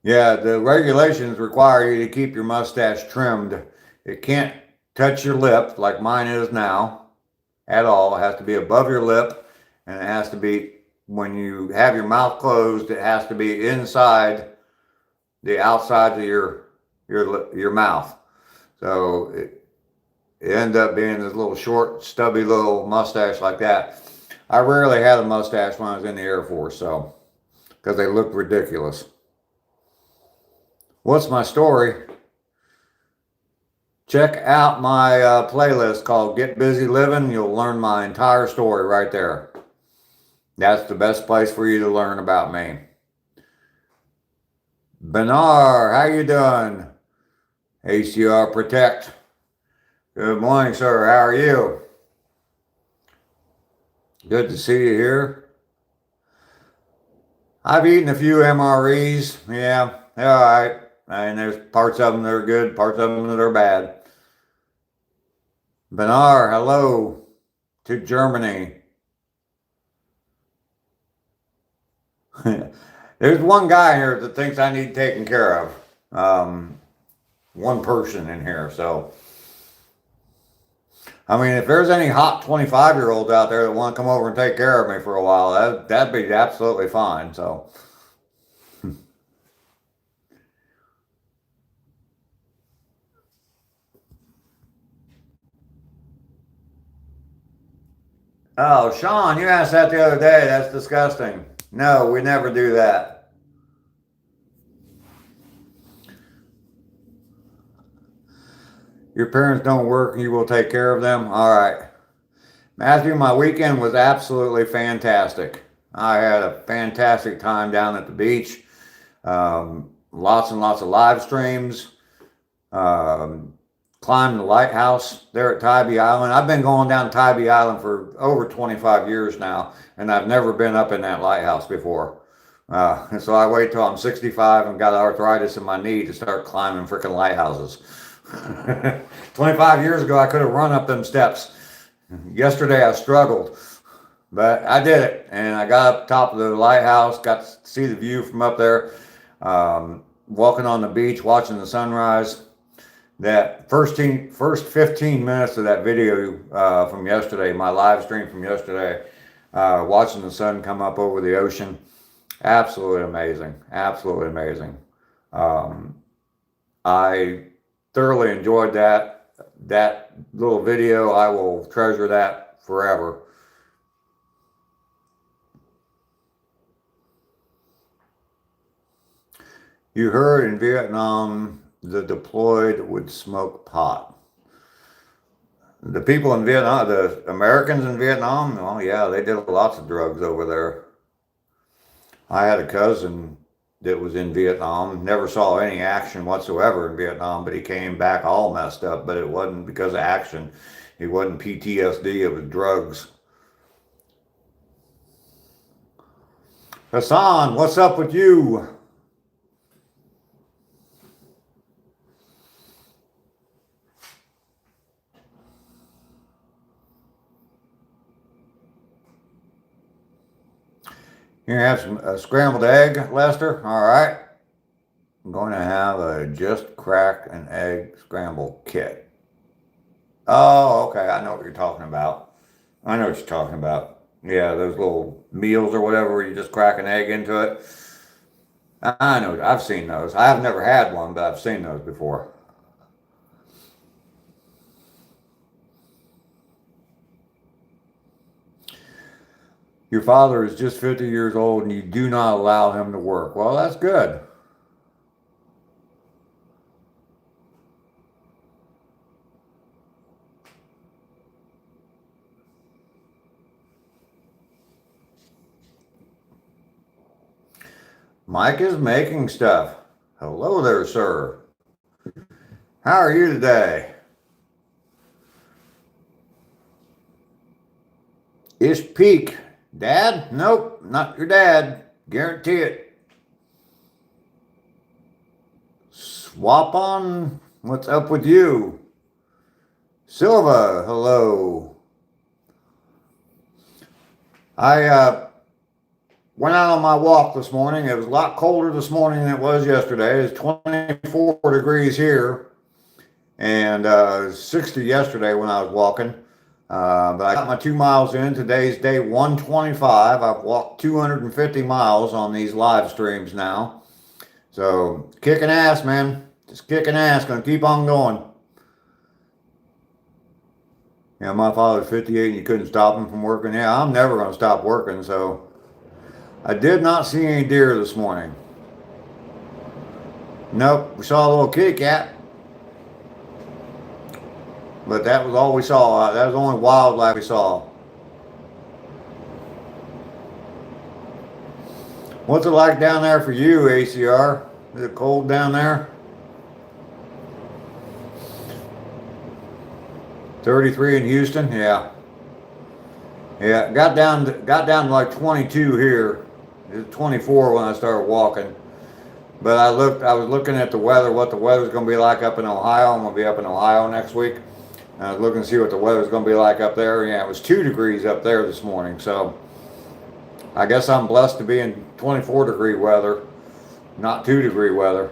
Yeah, the regulations require you to keep your mustache trimmed. It can't touch your lip like mine is now at all. It has to be above your lip, and it has to be, when you have your mouth closed, it has to be inside the outside of your mouth. So it ended up being this little short, stubby little mustache like that. I rarely had a mustache when I was in the Air Force, so, because they looked ridiculous. What's my story? Check out my playlist called Get Busy Living. You'll learn my entire story right there. That's the best place for you to learn about me. Benar, how you doing? ACR Protect. Good morning, sir. How are you? Good to see you here. I've eaten a few MREs. Yeah, they're all right. And there's parts of them that are good, parts of them that are bad. Benar, hello to Germany. There's one guy here that thinks I need taken care of. One person in here, so. I mean, if there's any hot 25-year-olds out there that want to come over and take care of me for a while, that'd be absolutely fine, so. Oh, Sean, you asked that the other day. That's disgusting. No, we never do that. Your parents don't work and you will take care of them? All right. Matthew, my weekend was absolutely fantastic. I had a fantastic time down at the beach. Lots and lots of live streams. Climbed the lighthouse there at Tybee Island. I've been going down Tybee Island for over 25 years now, and I've never been up in that lighthouse before. And so I wait till I'm 65 and got arthritis in my knee to start climbing freaking lighthouses. 25 years ago, I could have run up them steps. Yesterday, I struggled, but I did it, and I got up top of the lighthouse, got to see the view from up there. walking on the beach, watching the sunrise. That first 15 minutes of that video from yesterday, my live stream from yesterday, watching the sun come up over the ocean, absolutely amazing, absolutely amazing. I thoroughly enjoyed that little video. I will treasure that forever. You heard in Vietnam, the deployed would smoke pot. The people in Vietnam, the Americans in Vietnam, oh yeah, they did lots of drugs over there. I had a cousin that was in Vietnam, never saw any action whatsoever in Vietnam, but he came back all messed up, but it wasn't because of action. It wasn't PTSD, it was drugs. Hassan, what's up with you? Here, have some scrambled egg, Lester. All right. I'm going to have a just crack an egg scramble kit. Oh, okay. I know what you're talking about. I know what you're talking about. Yeah, those little meals or whatever where you just crack an egg into it. I know. I've seen those. I've never had one, but I've seen those before. Your father is just 50 years old and you do not allow him to work. Well, that's good. Mike is making stuff. Hello there, sir. How are you today? Ish Peak. Dad? Nope, not your dad. Guarantee it. Swap on. What's up with you? Silva, hello. I went out on my walk this morning. It was a lot colder this morning than it was yesterday. It's 24 degrees here and 60 yesterday when I was walking. But I got my 2 miles in. Today's day 125. I've walked 250 miles on these live streams now. So kicking ass, man. Just kicking ass. Gonna keep on going. Yeah, my father's 58 and you couldn't stop him from working. Yeah, I'm never gonna stop working. So I did not see any deer this morning. Nope, we saw a little kitty cat. But that was all we saw. That was the only wildlife we saw. What's it like down there for you, ACR? Is it cold down there? 33 in Houston? Yeah. Yeah, got down to like 22 here. It was 24 when I started walking. But I was looking at the weather, what the weather's going to be like up in Ohio. I'm going to be up in Ohio next week. I was looking to see what the weather's going to be like up there. Yeah, it was 2 degrees up there this morning. So I guess I'm blessed to be in 24 degree weather, not 2 degree weather.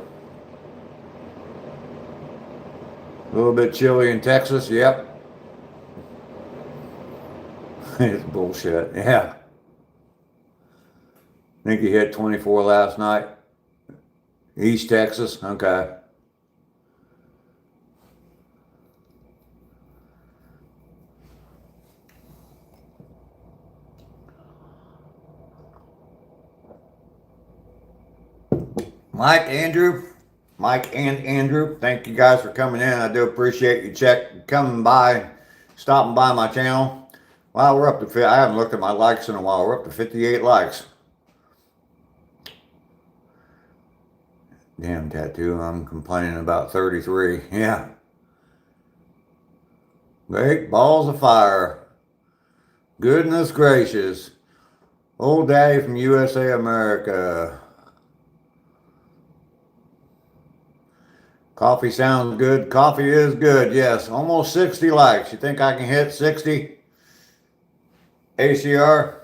A little bit chilly in Texas, yep. It's bullshit, yeah. I think you hit 24 last night. East Texas, okay. Mike and Andrew, thank you guys for coming in. I do appreciate you coming by, stopping by my channel. Wow, we're up to, I haven't looked at my likes in a while. We're up to 58 likes. Damn tattoo, I'm complaining about 33. Yeah. Great balls of fire. Goodness gracious. Old daddy from USA America. Coffee sounds good. Coffee is good, yes. Almost 60 likes. You think I can hit 60? ACR?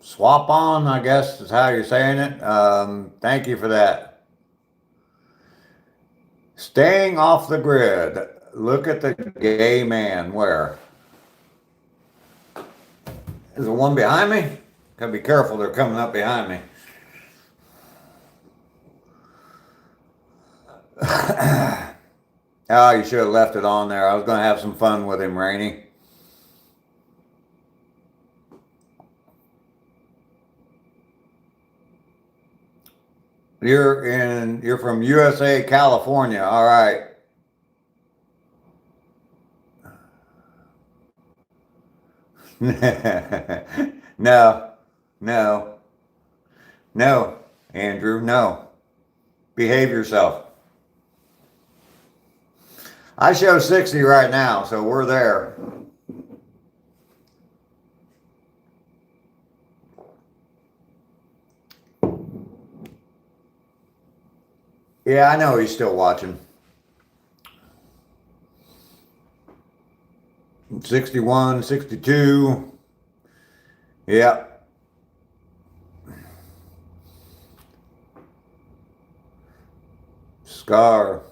Swap on, I guess is how you're saying it. Thank you for that. Staying off the grid. Look at the gay man. Where? Is there one behind me? Gotta be careful, they're coming up behind me. Oh, you should have left it on there. I was gonna have some fun with him, Rainey. You're from USA, California. All right. No, no, no, Andrew, no. Behave yourself. I show 60 right now, so we're there. Yeah, I know he's still watching. 61, 62. Yep. Scar.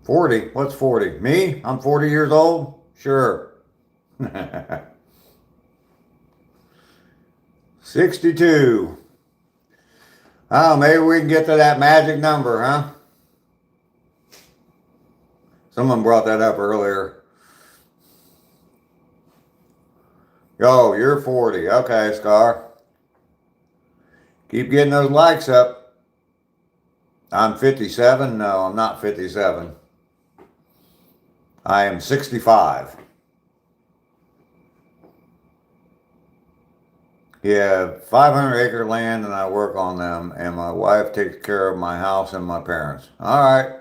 40. What's 40? Me? I'm 40 years old? Sure. 62. Oh, maybe we can get to that magic number, huh? Someone brought that up earlier. Oh, you're 40. Okay, Scar. Keep getting those likes up. I'm 57. No, I'm not 57. I am 65. Yeah, 500-acre land, and I work on them, and my wife takes care of my house and my parents. All right.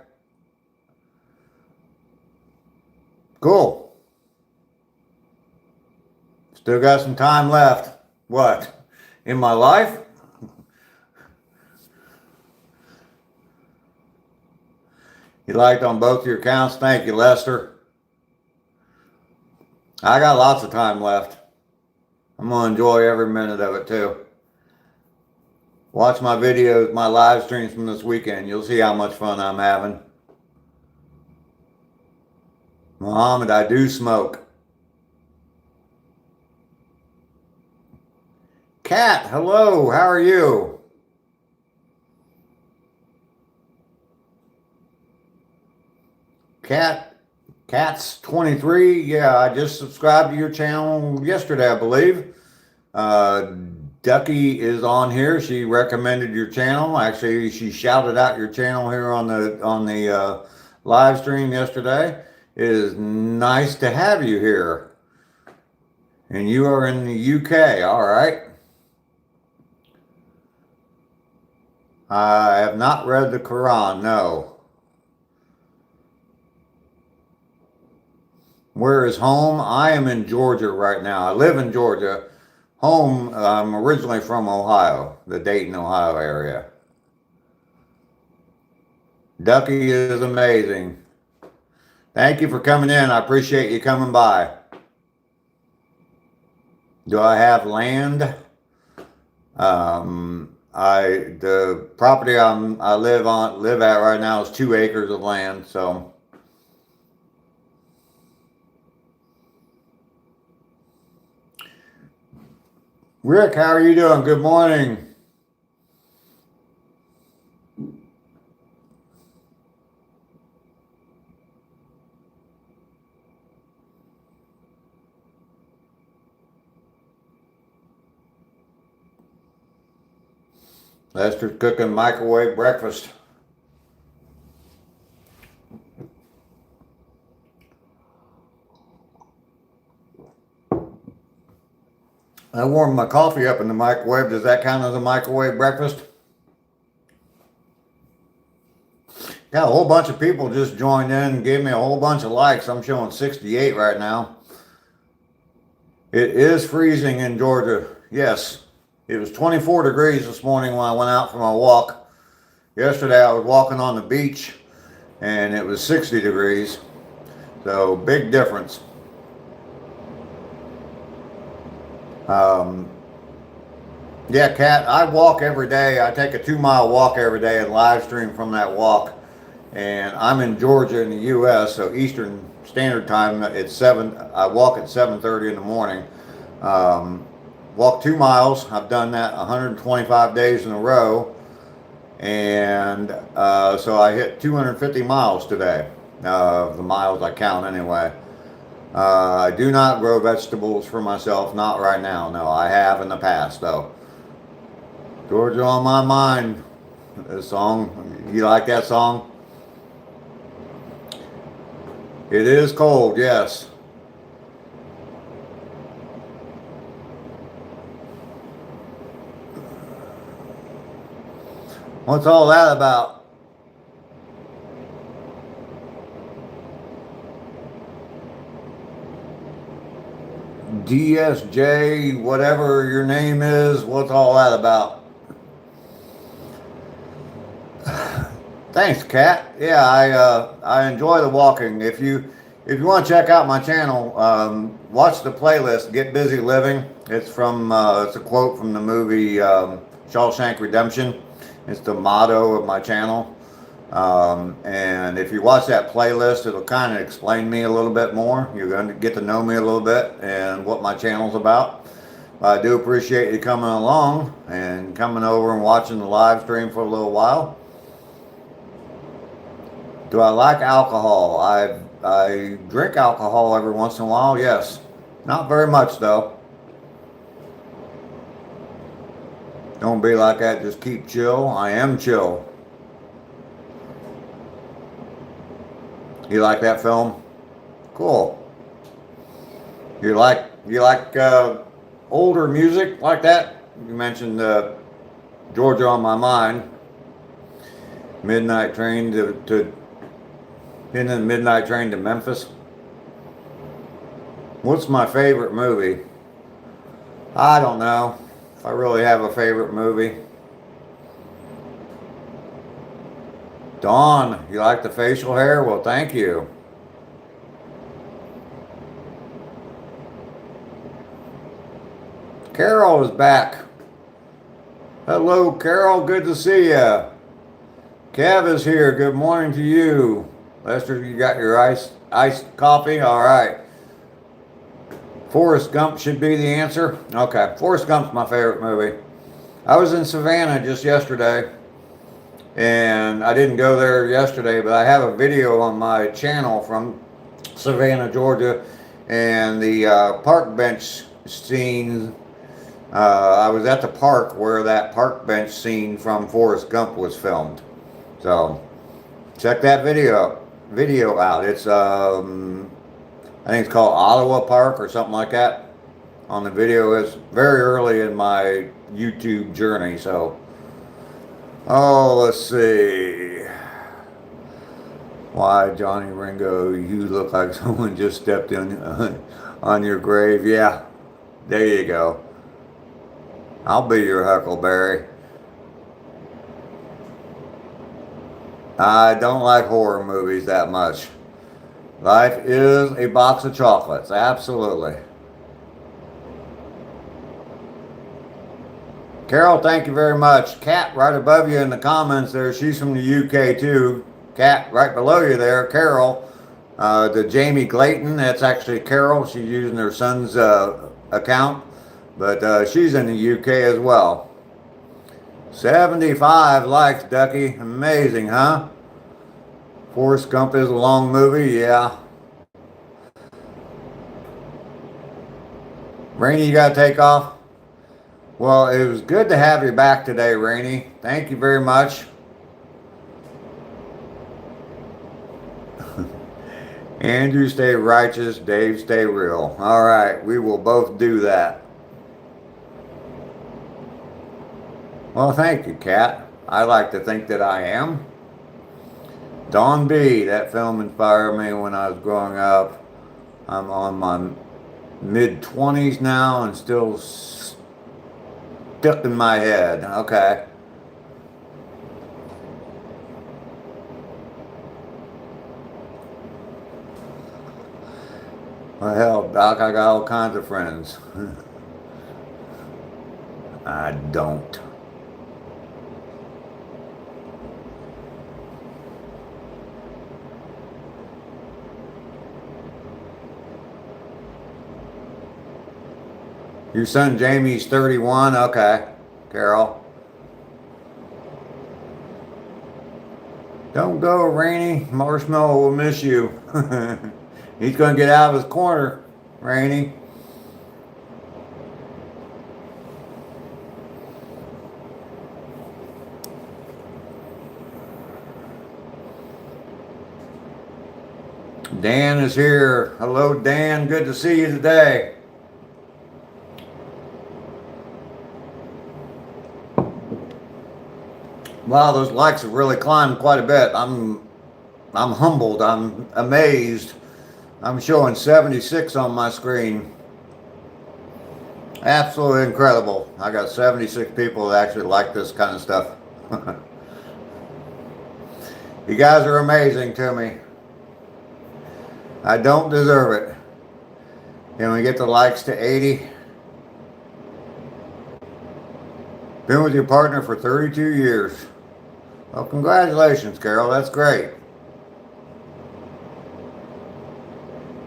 Cool. Still got some time left. What? In my life? You liked on both your accounts? Thank you, Lester. I got lots of time left. I'm going to enjoy every minute of it, too. Watch my videos, my live streams from this weekend. You'll see how much fun I'm having. Muhammad, I do smoke. Kat, hello. How are you? Cat's 23. Yeah, I just subscribed to your channel yesterday, I believe. Ducky is on here. She recommended your channel. Actually, she shouted out your channel here on the live stream yesterday. It is nice to have you here. And you are in the UK, all right. I have not read the Quran, no. Where is home? I am in Georgia right now. I live in Georgia. Home, I'm originally from Ohio, the Dayton, Ohio area. Ducky is amazing. Thank you for coming in. I appreciate you coming by. Do I have land? The property I live at right now is 2 acres of land, so. Rick, how are you doing? Good morning. Lester's cooking microwave breakfast. I warmed my coffee up in the microwave. Does that count as a microwave breakfast? Got a whole bunch of people just joined in and gave me a whole bunch of likes. I'm showing 68 right now. It is freezing in Georgia. Yes, it was 24 degrees this morning when I went out for my walk. Yesterday I was walking on the beach and it was 60 degrees. So big difference. Yeah, Kat, I walk every day. I take a 2 mile walk every day and live stream from that walk. And I'm in Georgia in the U.S., so Eastern Standard Time. It's 7. I walk at 7:30 in the morning. Um, Walk 2 miles. I've done that 125 days in a row, and so I hit 250 miles today. The miles I count anyway. I do not grow vegetables for myself, not right now. No, I have in the past though. Georgia on my mind. This song, you like that song? It is cold, yes. What's all that about? DSJ, whatever your name is, what's all that about? Thanks, Kat. Yeah, I enjoy the walking. If you want to check out my channel, watch the playlist "Get Busy Living." It's a quote from the movie Shawshank Redemption. It's the motto of my channel. And if you watch that playlist, it'll kind of explain me a little bit more. You're going to get to know me a little bit and what my channel's about. I do appreciate you coming along and coming over and watching the live stream for a little while. Do I like alcohol? I drink alcohol every once in a while, yes. Not very much though. Don't be like that, just keep chill. I am chill. You like that film? Cool. You like older music like that? You mentioned Georgia on My Mind. Midnight Train to in the Midnight Train to Memphis. What's my favorite movie? I don't know if I really have a favorite movie. Dawn, you like the facial hair? Well, thank you. Carol is back. Hello, Carol. Good to see ya. Kev is here. Good morning to you. Lester, you got your iced coffee? All right. Forrest Gump should be the answer. Okay. Forrest Gump's my favorite movie. I was in Savannah just yesterday, and I didn't go there yesterday, but I have a video on my channel from Savannah, Georgia, and the park bench scene. I was at the park where that park bench scene from Forrest Gump was filmed. So check that video out. It's I think it's called Ottawa Park or something like that. On the video, it's very early in my YouTube journey. So, oh, let's see. Why, Johnny Ringo, you look like someone just stepped in on your grave. Yeah, there you go. I'll be your Huckleberry. I don't like horror movies that much. Life is a box of chocolates, absolutely. Carol, thank you very much. Kat, right above you in the comments there, she's from the UK too. Kat, right below you there, Carol. The Jamie Glayton, that's actually Carol. She's using her son's account, but she's in the UK as well. 75 likes, Ducky. Amazing, huh? Forrest Gump is a long movie, yeah. Rainy, you got to take off? Well, it was good to have you back today, Rainy. Thank you very much. Andrew, stay righteous. Dave, stay real. All right, we will both do that. Well, thank you, Kat. I like to think that I am. Don B, that film inspired me when I was growing up. I'm on my mid-20s now and still stuck in my head. Okay. Well, hell, Doc, I got all kinds of friends. I don't. Your son Jamie's 31? Okay, Carol. Don't go, Rainy. Marshmallow will miss you. He's going to get out of his corner, Rainy. Dan is here. Hello, Dan. Good to see you today. Wow, those likes have really climbed quite a bit. I'm humbled. I'm amazed. I'm showing 76 on my screen. Absolutely incredible. I got 76 people that actually like this kind of stuff. You guys are amazing to me. I don't deserve it. Can we get the likes to 80? Been with your partner for 32 years. Well, congratulations, Carol. That's great.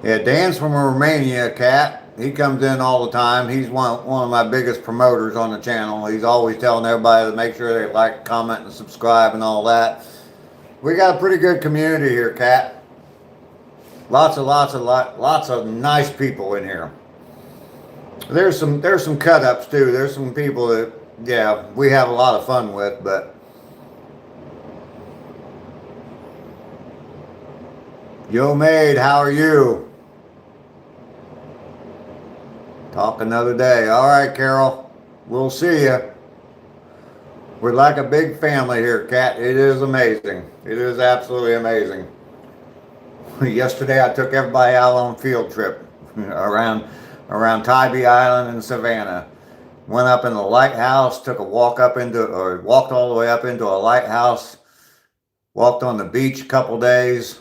Yeah, Dan's from Romania, Kat. He comes in all the time. He's one of my biggest promoters on the channel. He's always telling everybody to make sure they like, comment, and subscribe and all that. We got a pretty good community here, Kat. Lots of nice people in here. There's some cut-ups too. There's some people that, yeah, we have a lot of fun with, but Yo Maid, how are you? Talk another day. All right, Carol. We'll see you. We're like a big family here, Kat. It is amazing. It is absolutely amazing. Yesterday, I took everybody out on a field trip around Tybee Island and Savannah. Went up in the lighthouse, took a walk up into, or walked all the way up into a lighthouse. Walked on the beach a couple days.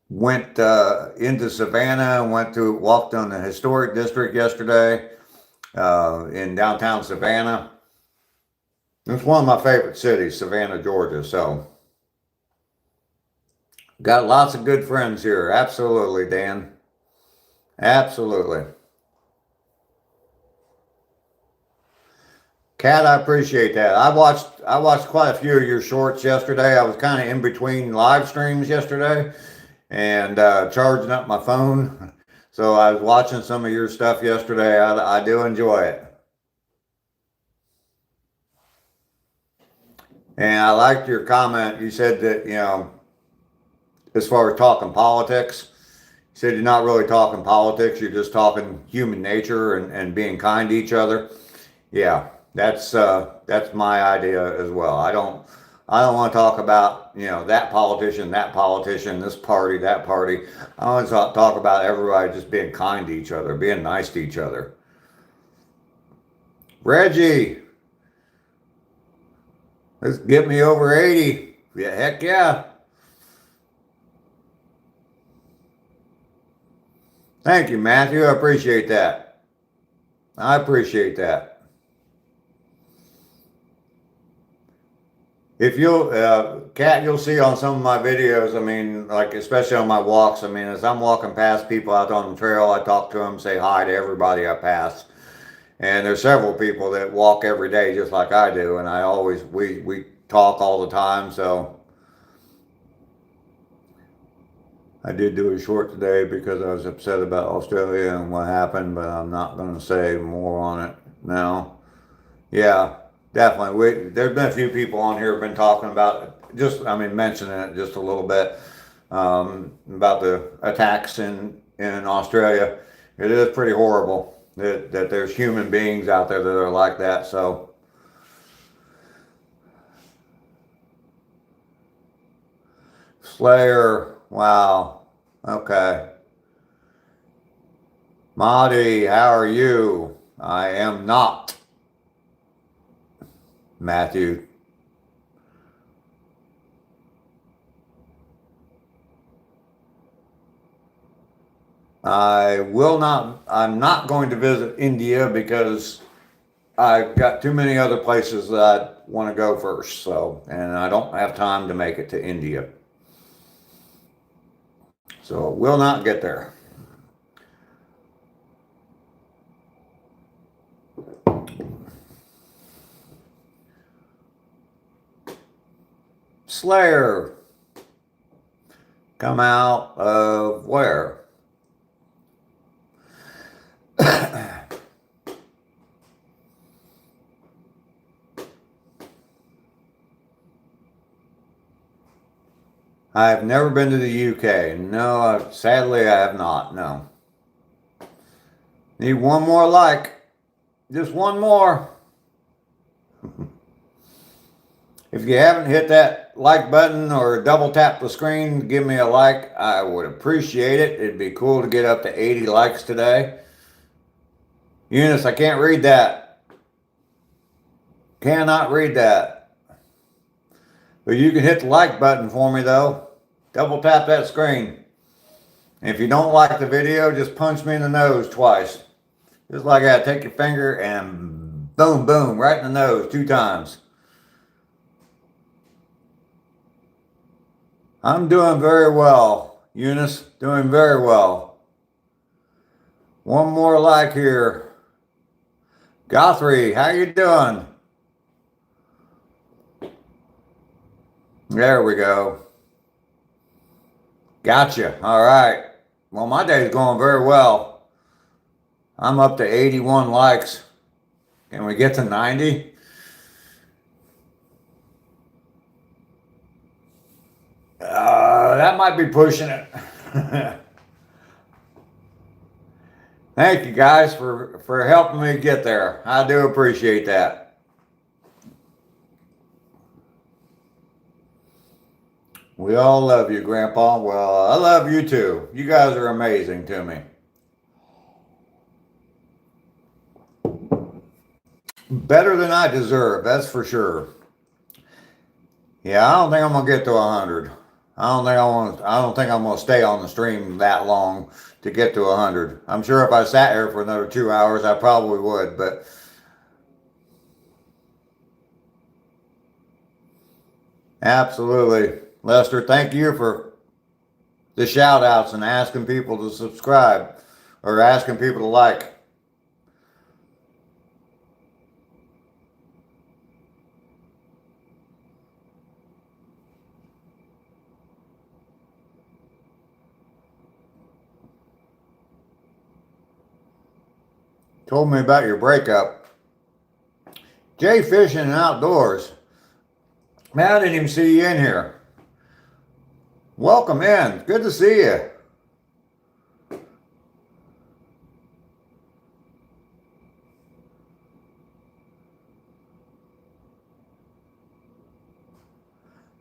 Went into Savannah, walked on the historic district yesterday in downtown Savannah. It's one of my favorite cities, Savannah, Georgia. So, got lots of good friends here. Absolutely, Dan. Absolutely. Kat, I appreciate that. I watched quite a few of your shorts yesterday. I was kind of in between live streams yesterday and charging up my phone. So I was watching some of your stuff yesterday. I do enjoy it. And I liked your comment. You said that, you know, as far as talking politics, you said you're not really talking politics. You're just talking human nature and being kind to each other. Yeah, that's my idea as well. I don't want to talk about, you know, that politician, this party, that party. I want to talk about everybody just being kind to each other, being nice to each other. Reggie, let's get me over 80. Yeah, heck yeah. Thank you, Matthew. I appreciate that. I appreciate that. If you'll, Kat, you'll see on some of my videos, I mean, like, especially on my walks, I mean, as I'm walking past people out on the trail, I talk to them, say hi to everybody I pass. And there's several people that walk every day just like I do, and I always, we talk all the time, so. I did do a short today because I was upset about Australia and what happened, but I'm not going to say more on it now. Yeah, definitely. There's been a few people on here who've been talking about it, mentioning it just a little bit about the attacks in Australia. It is pretty horrible that there's human beings out there that are like that. So. Slayer, wow, okay. Mahdi, how are you? I am not. Matthew. I'm not going to visit India because I've got too many other places that I want to go first. So, and I don't have time to make it to India. So, will not get there. Slayer. Come out of where? I've never been to the UK. No, sadly I have not. No. Need one more like. Just one more. If you haven't hit that like button or double tap the screen, give me a like. I would appreciate it. It'd be cool to get up to 80 likes today. Eunice, I can't read that. Cannot read that. But you can hit the like button for me though. Double tap that screen. And if you don't like the video, just punch me in the nose twice. Just like that. Take your finger and boom, boom, right in the nose 2 times. I'm doing very well, Eunice. Doing very well. One more like here. Guthrie, how you doing? There we go. Gotcha. All right. Well, my day's going very well. I'm up to 81 likes. Can we get to 90? That might be pushing it. Thank you guys for helping me get there. I do appreciate that. We all love you, Grandpa. Well, I love you too. You guys are amazing to me. Better than I deserve, that's for sure. Yeah, I don't think I'm gonna get to 100. I don't think I'm gonna stay on the stream that long to get to 100. I'm sure if I sat here for another 2 hours, I probably would, but absolutely. Lester, thank you for the shout outs and asking people to subscribe or asking people to like. Told me about your breakup. Jay Fishing and Outdoors. Man, I didn't even see you in here. Welcome in. Good to see you.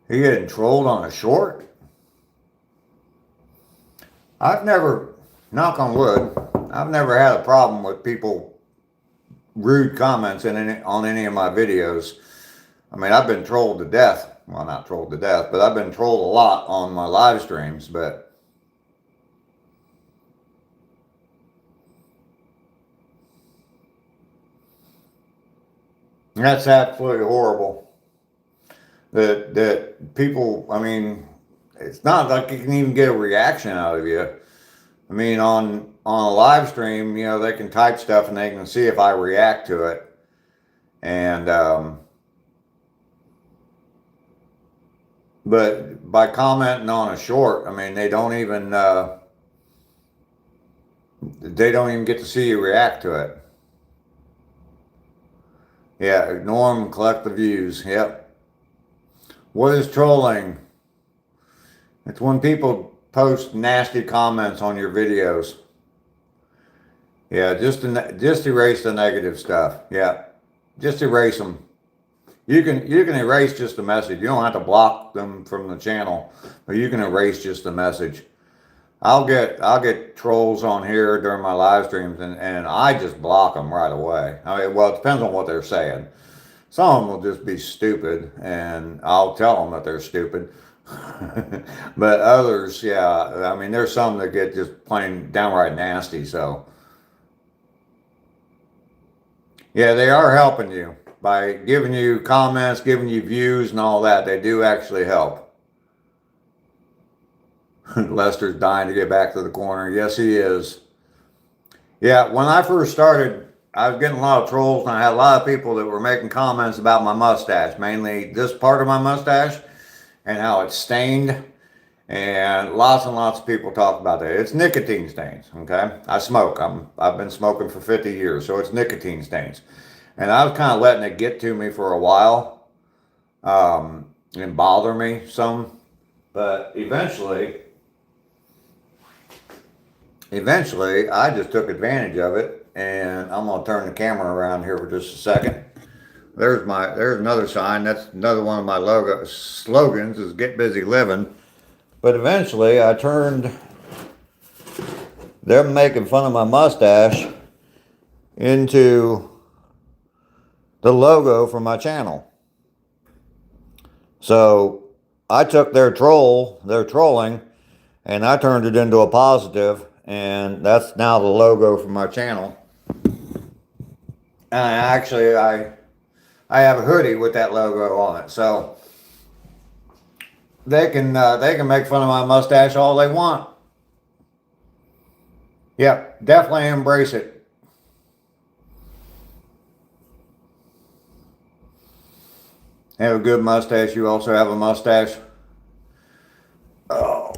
He getting trolled on a short? I've never, knock on wood, I've never had a problem with people rude comments on any of my videos. I mean, I've been trolled to death. Well, not trolled to death, but I've been trolled a lot on my live streams, but that's absolutely horrible. That people, I mean, it's not like you can even get a reaction out of you. I mean, on a live stream, you know, they can type stuff and they can see if I react to it. And, but by commenting on a short, I mean, they don't even get to see you react to it. Yeah, ignore them and collect the views. Yep. What is trolling? It's when people post nasty comments on your videos. Yeah, just erase the negative stuff. Yeah, just erase them. You can erase just the message. You don't have to block them from the channel, but you can erase just the message. I'll get trolls on here during my live streams, and I just block them right away. I mean, well, it depends on what they're saying. Some of them will just be stupid, and I'll tell them that they're stupid. But others, yeah, I mean, there's some that get just plain downright nasty. So, yeah, they are helping you by giving you comments, giving you views, and all that. They do actually help. Lester's dying to get back to the corner. Yes, he is. Yeah, when I first started, I was getting a lot of trolls, and I had a lot of people that were making comments about my mustache, mainly this part of my mustache and how it's stained. And lots of people talk about that. It's nicotine stains, okay? I smoke. I've been smoking for 50 years, so it's nicotine stains. And I was kind of letting it get to me for a while, and bother me some. But eventually, I just took advantage of it. And I'm gonna turn the camera around here for just a second. There's another sign. That's another one of my slogans is "Get Busy Living." But eventually, I turned them making fun of my mustache into the logo for my channel. So I took their trolling, and I turned it into a positive, and that's now the logo for my channel. And I have a hoodie with that logo on it, so they can make fun of my mustache all they want. Yep, definitely embrace it. Have a good mustache. You also have a mustache. Oh.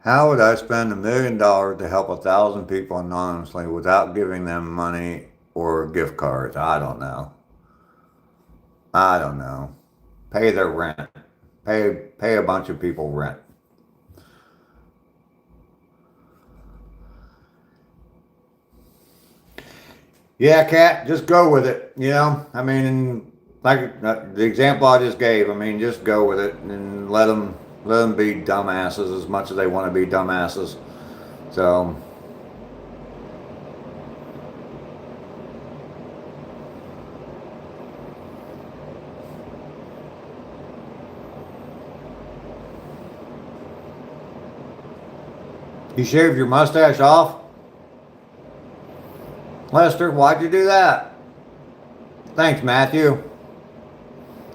How would I spend $1 million to help 1,000 people anonymously without giving them money or gift cards? I don't know. Pay their rent. Pay a bunch of people rent. Yeah, Kat, just go with it. You know, I mean, like the example I just gave. I mean, just go with it and let them be dumbasses as much as they want to be dumbasses. So. You shaved your mustache off? Lester, why'd you do that? Thanks, Matthew.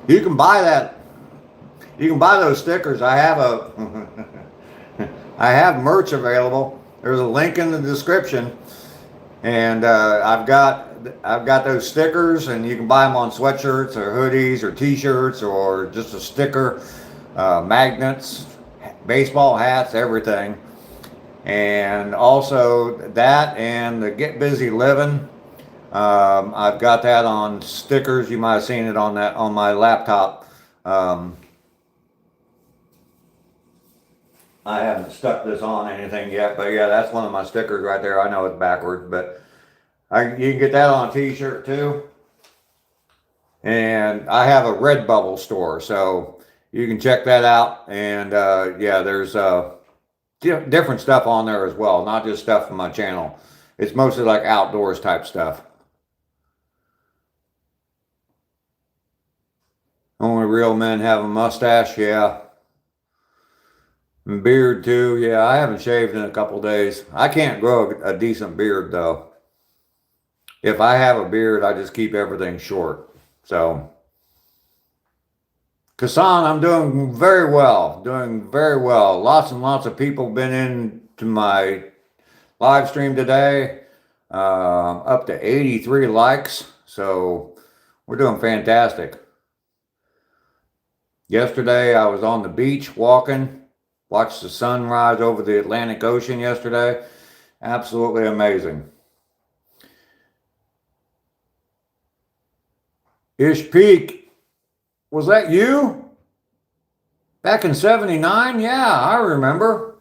You can buy that. You can buy those stickers. I have I have merch available. There's a link in the description, and I've got those stickers, and you can buy them on sweatshirts or hoodies or T-shirts or just a sticker, magnets, baseball hats, everything. And also that and the Get Busy Living. I've got that on stickers. You might have seen it on my laptop. I haven't stuck this on anything yet, but yeah, that's one of my stickers right there. I know it's backwards, but you can get that on a T-shirt too. And I have a Redbubble store, so you can check that out. And yeah, there's different stuff on there as well, not just stuff from my channel. It's mostly like outdoors type stuff. Only real men have a mustache, yeah. And beard too, yeah. I haven't shaved in a couple days. I can't grow a decent beard though. If I have a beard, I just keep everything short. So, Kassan, I'm doing very well. Doing very well. Lots and lots of people been into my live stream today. Up to 83 likes. So we're doing fantastic. Yesterday I was on the beach walking. Watched the sunrise over the Atlantic Ocean yesterday. Absolutely amazing. Ish Peak. Was that you? Back in 79? Yeah, I remember.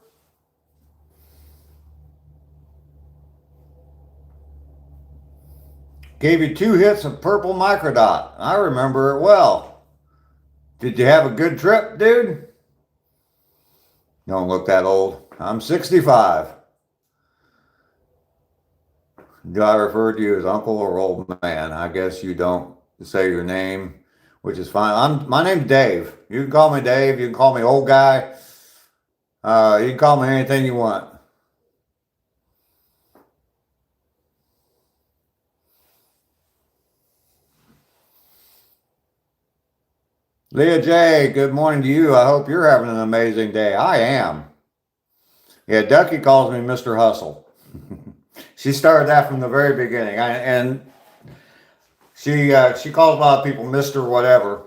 Gave you 2 hits of purple microdot. I remember it well. Did you have a good trip, dude? Don't look that old. I'm 65. Do I refer to you as uncle or old man? I guess you don't say your name, which is fine. My name's Dave. You can call me Dave. You can call me old guy. You can call me anything you want. Leah J, good morning to you. I hope you're having an amazing day. I am. Yeah, Ducky calls me Mr. Hustle. She started that from the very beginning, and she calls a lot of people Mr. Whatever,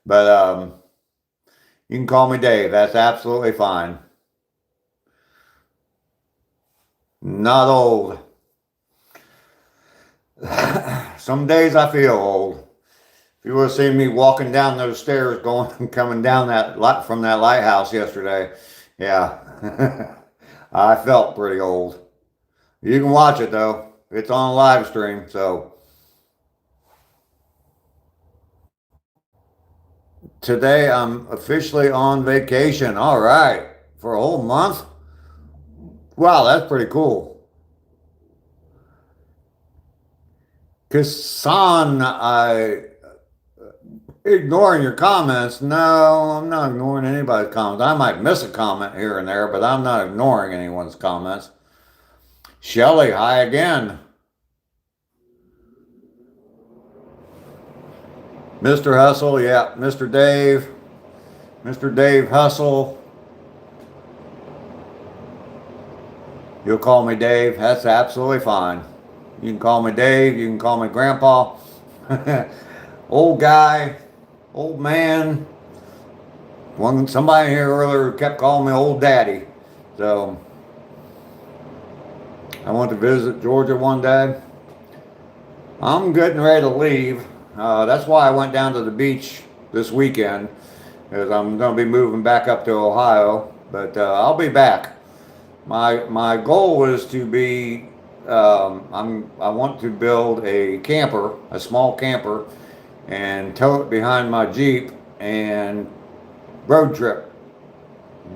but you can call me Dave. That's absolutely fine. Not old. Some days I feel old. If you would have seen me walking down those stairs, going coming down that from that lighthouse yesterday, yeah, I felt pretty old. You can watch it though. It's on a live stream, so today I'm officially on vacation. All right, for a whole month. Wow, that's pretty cool. Kasan, I ignoring your comments. No, I'm not ignoring anybody's comments. I might miss a comment here and there, but I'm not ignoring anyone's comments. Shelly, hi again. Mr. Hustle, yeah, Mr. Dave. Mr. Dave Hustle. You'll call me Dave. That's absolutely fine. You can call me Dave. You can call me Grandpa. Old guy. Old man. Somebody here earlier kept calling me Old Daddy. So I went to visit Georgia one day. I'm getting ready to leave. That's why I went down to the beach this weekend, because I'm going to be moving back up to Ohio. But I'll be back. My goal is to be. I want to build a camper, a small camper, and tow it behind my Jeep and road trip.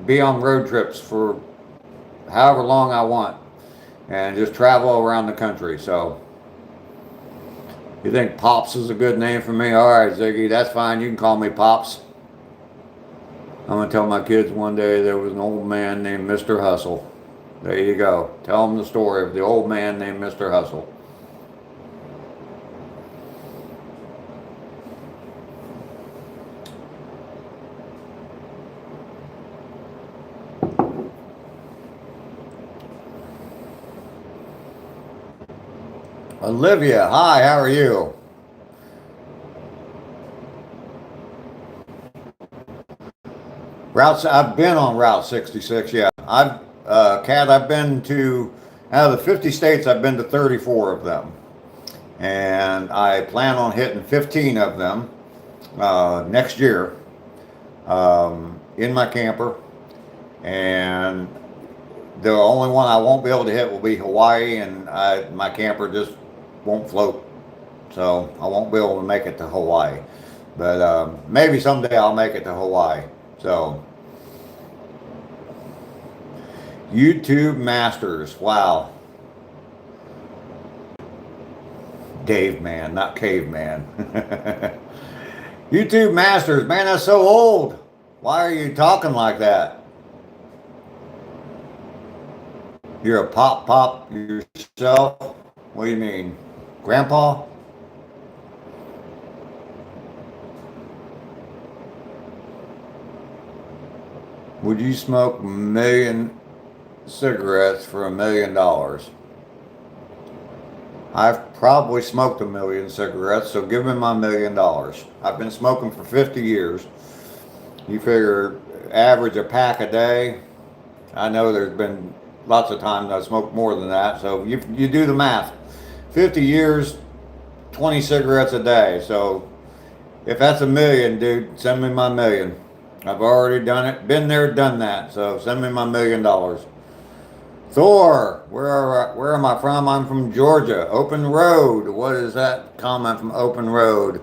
Be on road trips for however long I want, and just travel around the country. So. You think Pops is a good name for me? All right, Ziggy, that's fine. You can call me Pops. I'm going to tell my kids one day there was an old man named Mr. Hustle. There you go. Tell them the story of the old man named Mr. Hustle. Olivia, hi, how are you? I've been on Route 66, yeah. I've been to, out of the 50 states, I've been to 34 of them. And I plan on hitting 15 of them next year in my camper. And the only one I won't be able to hit will be Hawaii, and my camper just won't float. So I won't be able to make it to Hawaii. But maybe someday I'll make it to Hawaii. So, YouTube Masters, wow. Dave man, not caveman. YouTube Masters, man, that's so old. Why are you talking like that? You're a pop yourself? What do you mean? Grandpa? Would you smoke a million cigarettes for $1 million? I've probably smoked a million cigarettes, so give me my $1 million. I've been smoking for 50 years. You figure average a pack a day. I know there's been lots of times I smoked more than that, so you do the math. 50 years, 20 cigarettes a day. So if that's $1 million, dude, send me my $1 million. I've already done it, been there, done that. So send me my $1 million. Thor, where am I from? I'm from Georgia. Open Road. What is that comment from Open Road?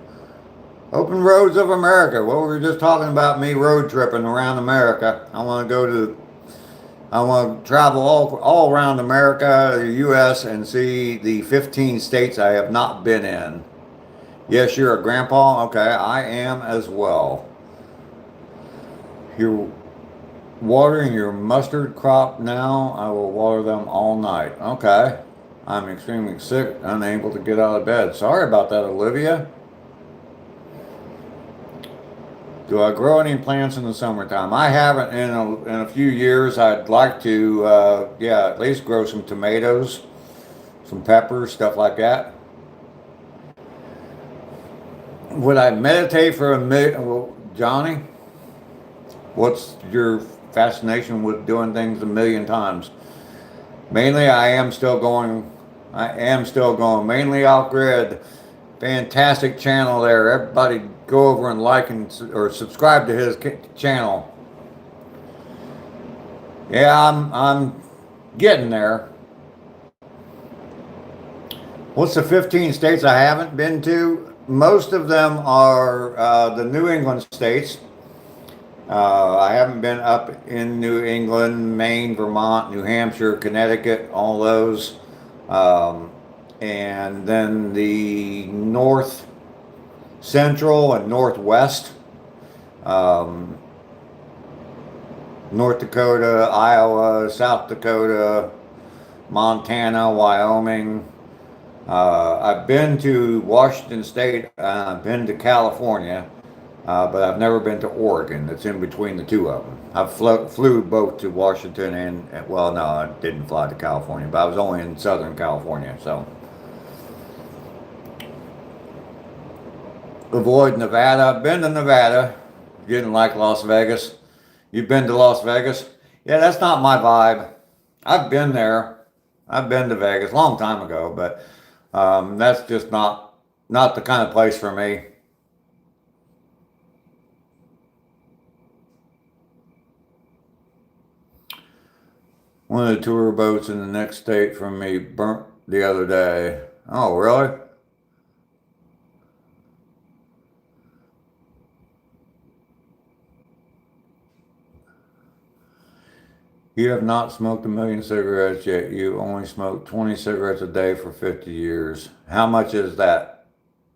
Open roads of America. Well, we were just talking about me road tripping around America. I want to travel all around America, the U.S., and see the 15 states I have not been in. Yes, you're a grandpa? Okay, I am as well. You're watering your mustard crop now. I will water them all night. Okay. I'm extremely sick, unable to get out of bed. Sorry about that, Olivia. Do I grow any plants in the summertime? I haven't in a few years. I'd like to, yeah, at least grow some tomatoes, some peppers, stuff like that. Would I meditate for a minute? Well, Johnny, what's your fascination with doing things a million times? Mainly, I am still going. I am still going. Mainly off grid. Fantastic channel there. Everybody go over and like and or subscribe to his channel. Yeah, I'm getting there. What's the 15 states I haven't been to? Most of them are the New England states. I haven't been up in New England, Maine, Vermont, New Hampshire, Connecticut, all those. And then the north central and northwest, North Dakota, Iowa, South Dakota, Montana, Wyoming. I've been to Washington State. I've been to California, but I've never been to Oregon. It's in between the two of them. I flew both to Washington and well, no, I didn't fly to California, but I was only in Southern California, so. Avoid Nevada. I've been to Nevada. Didn't like Las Vegas. You've been to Las Vegas? Yeah, that's not my vibe. I've been there. I've been to Vegas a long time ago, but that's just not the kind of place for me. One of the tour boats in the next state from me burnt the other day. Oh, really? You have not smoked a million cigarettes yet. You only smoked 20 cigarettes a day for 50 years. How much is that?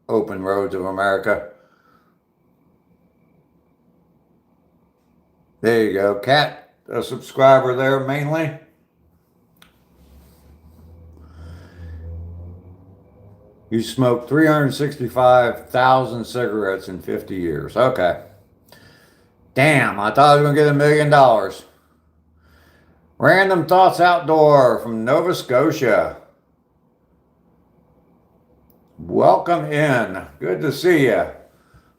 Open Roads of America. There you go. Cat, a subscriber there mainly. You smoked 365,000 cigarettes in 50 years. Okay. Damn, I thought I was going to get $1 million. Random Thoughts Outdoor from Nova Scotia. Welcome in. Good to see you.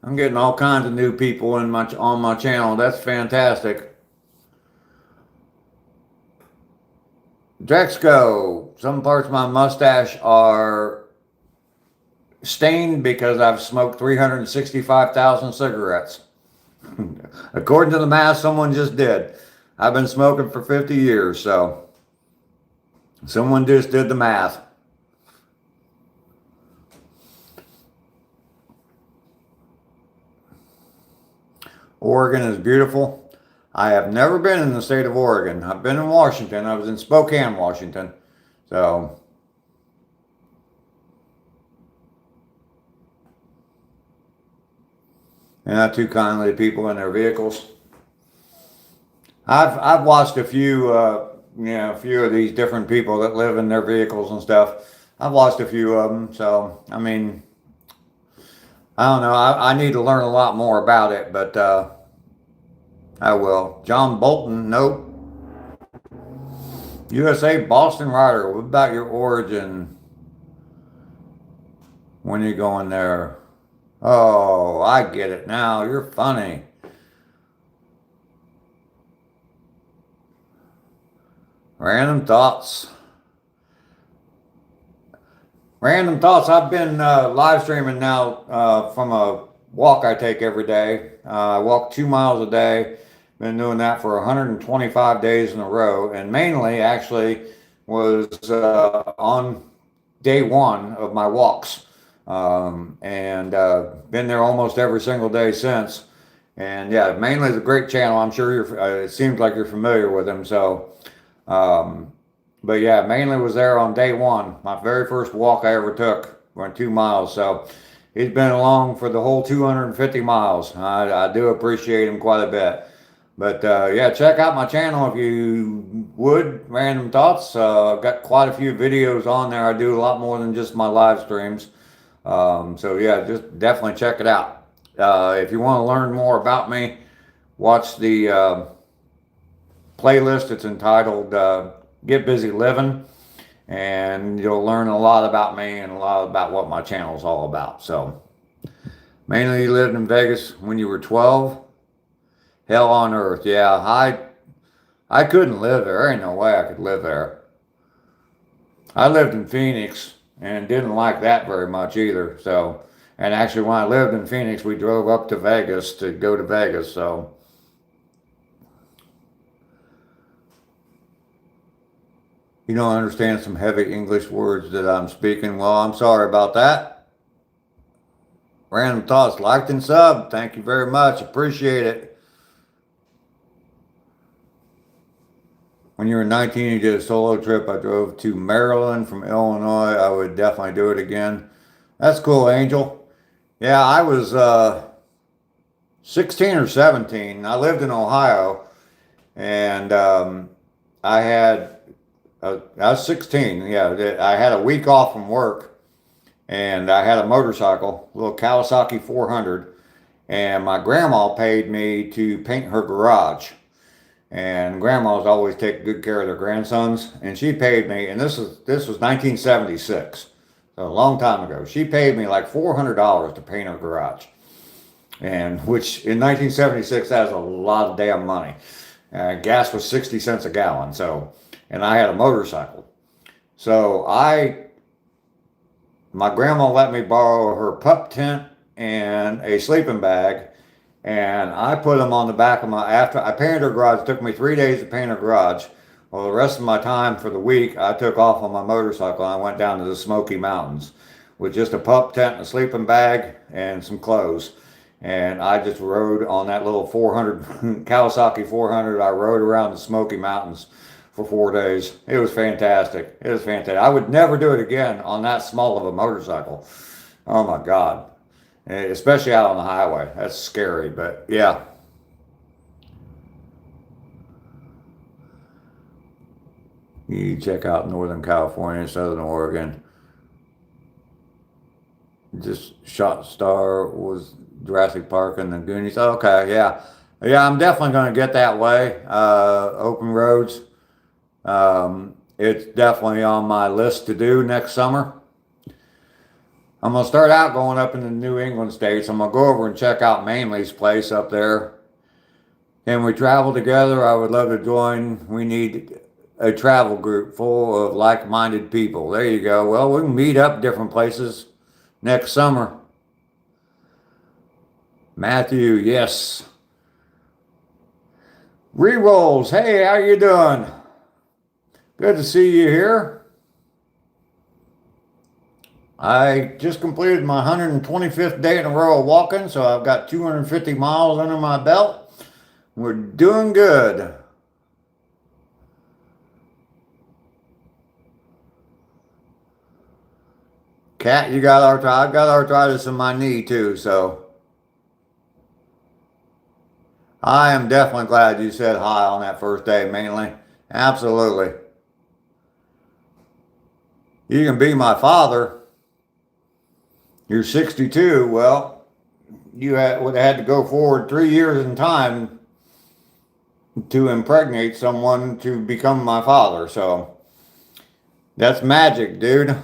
I'm getting all kinds of new people on my channel. That's fantastic. Drexco. Some parts of my mustache are stained because I've smoked 365,000 cigarettes. According to the math someone just did. I've been smoking for 50 years, so someone just did the math. Oregon is beautiful. I have never been in the state of Oregon. I've been in Washington. I was in Spokane, Washington. So, and not too kindly to people in their vehicles. I've watched a few a few of these different people that live in their vehicles and stuff. I've watched a few of them. So, I mean, I don't know. I need to learn a lot more about it, but I will. John Bolton, nope. USA Boston Rider, what about your origin? When are you going there? Oh, I get it now. You're funny. Random Thoughts. Random Thoughts. I've been live streaming now from a walk I take every day. I walk 2 miles a day. Been doing that for 125 days in a row, and mainly actually was on day one of my walks. and been there almost every single day since. And yeah, mainly is a great channel. I'm sure you're. It seems like you're familiar with him. So, um, but yeah, mainly was there on day one. My very first walk I ever took, went 2 miles. So he's been along for the whole 250 miles. I do appreciate him quite a bit. But yeah, check out my channel if you would. Random Thoughts. I've got quite a few videos on there. I do a lot more than just my live streams. So yeah, just definitely check it out. If you want to learn more about me, watch the playlist. It's entitled Get Busy Living, and you'll learn a lot about me and a lot about what my channel is all about. So mainly you lived in Vegas when you were 12. Hell on earth. Yeah, I couldn't live there. There ain't no way I could live there. I lived in Phoenix and didn't like that very much either. So, and actually when I lived in Phoenix, we drove up to Vegas to go to Vegas. So, you don't understand some heavy English words that I'm speaking. Well, I'm sorry about that. Random Thoughts, liked and subbed. Thank you very much. Appreciate it. When you were 19, you did a solo trip. I drove to Maryland from Illinois. I would definitely do it again. That's cool, Angel. Yeah, I was 16 or 17. I lived in Ohio, and I had, I was 16. Yeah, I had a week off from work, and I had a motorcycle, a little Kawasaki 400, and my grandma paid me to paint her garage. And grandmas always take good care of their grandsons, and she paid me, and this was 1976, so a long time ago. She paid me like $400 to paint her garage, and which in 1976 that was a lot of damn money. Gas was 60 cents a gallon, so, and I had a motorcycle, so my grandma let me borrow her pup tent and a sleeping bag. And I put them on the back of after I painted her garage. It took me 3 days to paint her garage. Well, the rest of my time for the week, I took off on my motorcycle and I went down to the Smoky Mountains with just a pup tent, a sleeping bag, and some clothes. And I just rode on that little 400, Kawasaki 400. I rode around the Smoky Mountains for 4 days. It was fantastic. It was fantastic. I would never do it again on that small of a motorcycle. Oh my God. Especially out on the highway. That's scary, but yeah. You check out Northern California, Southern Oregon. Just shot star was Jurassic Park and the Goonies. Okay, yeah. Yeah, I'm definitely going to get that way. Open roads. It's definitely on my list to do next summer. I'm going to start out going up in the New England states. I'm going to go over and check out Manley's place up there. Can we travel together? I would love to join. We need a travel group full of like-minded people. There you go. Well, we can meet up different places next summer. Matthew, yes. Rerolls, hey, how you doing? Good to see you here. I just completed my 125th day in a row of walking, so I've got 250 miles under my belt. We're doing good. Cat, you got arthritis? I've got arthritis in my knee too, so. I am definitely glad you said hi on that first day, mainly. Absolutely. You can be my father. You're 62. Well, you would have had to go forward 3 years in time to impregnate someone to become my father. So that's magic, dude.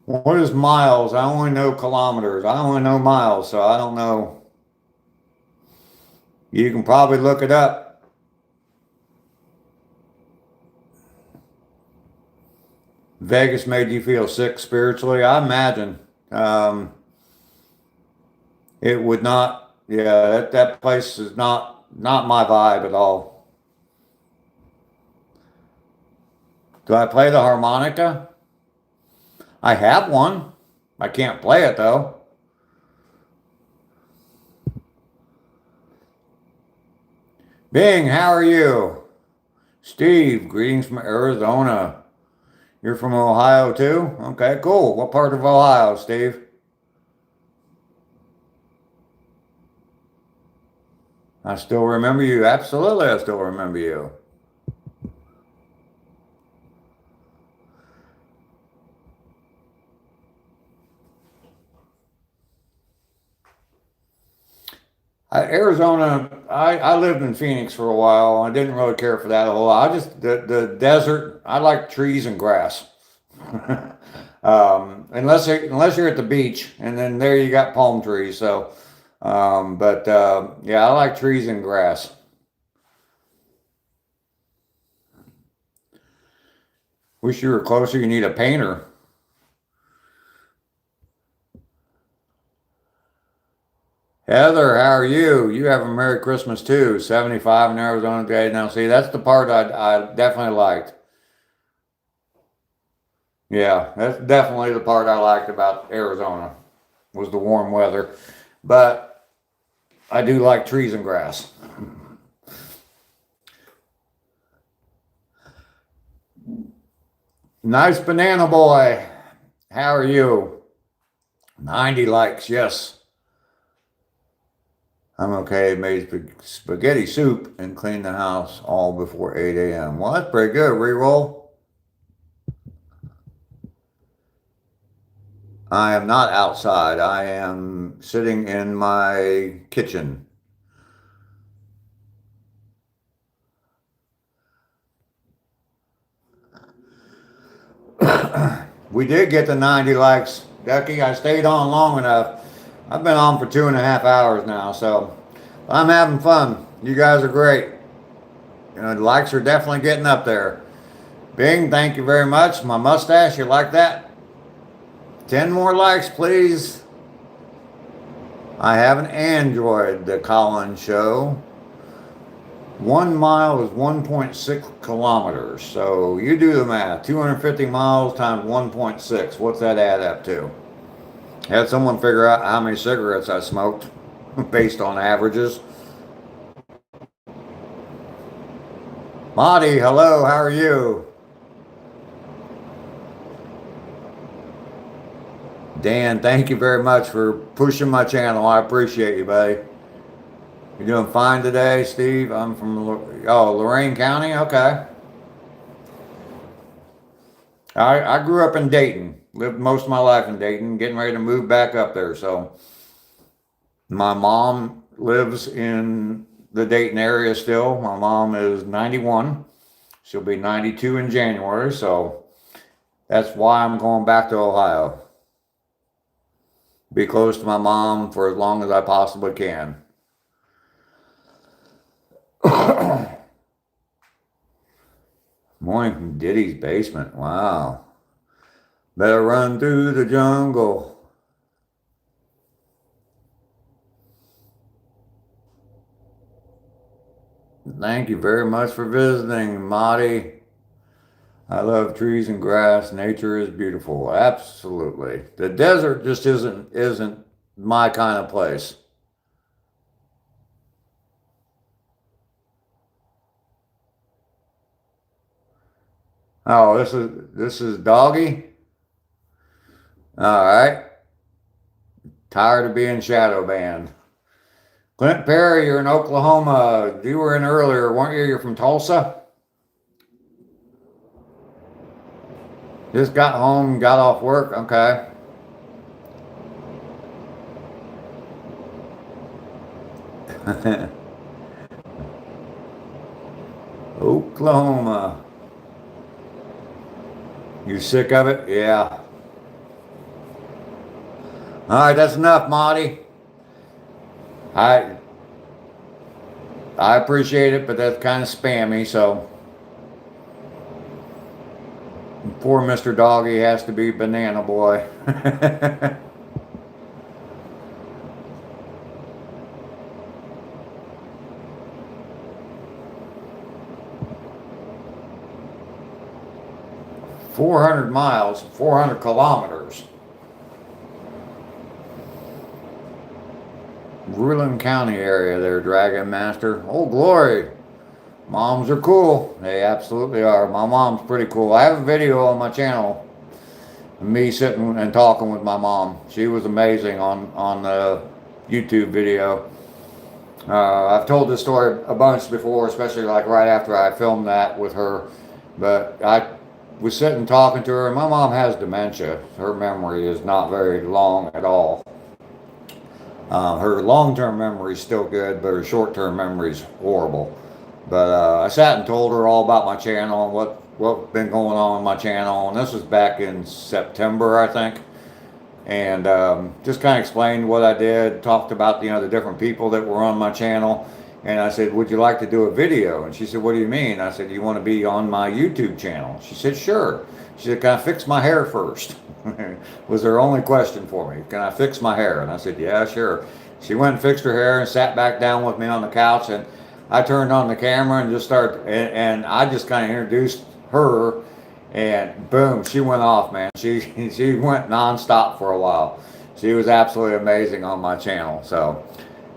What is miles? I only know kilometers. I only know miles, so I don't know. You can probably look it up. Vegas made you feel sick spiritually? I imagine. It would not Yeah, that place is not my vibe at all. Do I play the harmonica? I have one. I can't play it though. Bing, how are you? Steve, greetings from Arizona. You're from Ohio too? Okay, cool. What part of Ohio, Steve? I still remember you. Absolutely, I still remember you. Arizona, I lived in Phoenix for a while. I didn't really care for that a whole lot. I just, the desert, I like trees and grass. Unless you're at the beach, and then there you got palm trees. So, yeah, I like trees and grass. Wish you were closer. You need a painter. Heather, how are you? You have a Merry Christmas too. 75 in Arizona today. Now, see, that's the part I definitely liked. Yeah, that's definitely the part I liked about Arizona was the warm weather. But I do like trees and grass. Nice banana boy. How are you? 90 likes, yes. I'm okay. Made spaghetti soup and cleaned the house all before 8 a.m. Well, that's pretty good. Reroll. I am not outside. I am sitting in my kitchen. We did get the 90 likes, Ducky. I stayed on long enough. I've been on for 2.5 hours now, so I'm having fun. You guys are great. You know, the likes are definitely getting up there. Bing, thank you very much. My mustache, you like that? 10 more likes, please. I have an Android, the Colin Show. 1 mile is 1.6 kilometers. So you do the math. 250 miles times 1.6. What's that add up to? Had someone figure out how many cigarettes I smoked based on averages. Marty, hello, how are you? Dan, thank you very much for pushing my channel. I appreciate you, buddy. You doing fine today, Steve? I'm from Lorain County. Okay. I grew up in Dayton. Lived most of my life in Dayton. Getting ready to move back up there. So my mom lives in the Dayton area still. My mom is 91. She'll be 92 in January. So that's why I'm going back to Ohio. Be close to my mom for as long as I possibly can. Morning from Diddy's basement. Wow. Better run through the jungle. Thank you very much for visiting, Marty. I love trees and grass. Nature is beautiful. Absolutely. The desert just isn't my kind of place. Oh, this is Doggy. All right. Tired of being shadow banned. Clint Perry, you're in Oklahoma. You were in earlier, weren't you? You're from Tulsa? Just got home, got off work. Okay. Oklahoma. You sick of it? Yeah. All right, that's enough, Marty. I I appreciate it, but that's kind of spammy, so poor Mr. Doggy has to be Banana Boy. 400 miles, 400 kilometers. Ruland County area there, Dragon Master. Oh, glory. Moms are cool. They absolutely are. My mom's pretty cool. I have a video on my channel. Me sitting and talking with my mom. She was amazing on the YouTube video. I've told this story a bunch before, especially like right after I filmed that with her. But I was sitting talking to her, and my mom has dementia. Her memory is not very long at all. Her long-term memory is still good, but her short-term memory is horrible. But I sat and told her all about my channel and what's been going on with my channel. And this was back in September, I think. And just kind of explained what I did, talked about, you know, the different people that were on my channel. And I said, would you like to do a video? And she said, what do you mean? I said, you want to be on my YouTube channel? She said, sure. She said, can I fix my hair first? Was her only question for me. Can I fix my hair? And I said, yeah, sure. She went and fixed her hair and sat back down with me on the couch. And I turned on the camera and just started, and I just kind of introduced her. And boom, she went off, man. She went nonstop for a while. She was absolutely amazing on my channel. So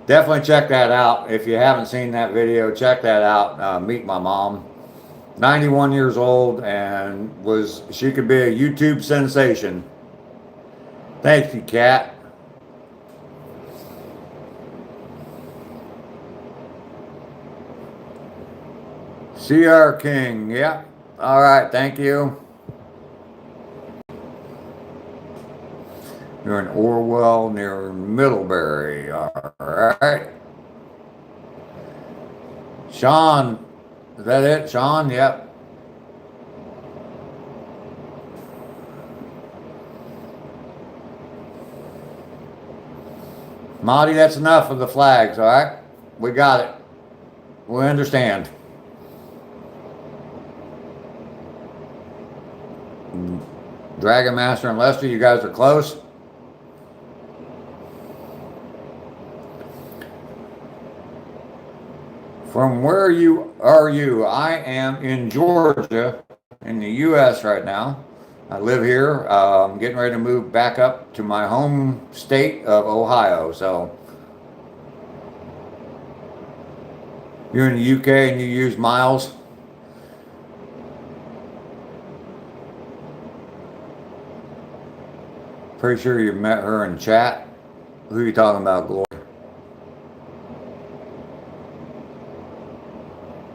definitely check that out. If you haven't seen that video, check that out. Meet my mom. 91 years old, and she could be a YouTube sensation. Thank you, Kat. CR King, yeah. All right, thank you. You're in Orwell near Middlebury. All right. Sean, is that it, Sean? Yep. Monty, that's enough of the flags, all right? We got it. We understand. Dragon Master and Lester, you guys are close. From where are you? I am in Georgia, in the U.S. right now. I live here. I'm getting ready to move back up to my home state of Ohio. So you're in the UK and you use miles? Pretty sure you met her in chat. Who are you talking about, Glory?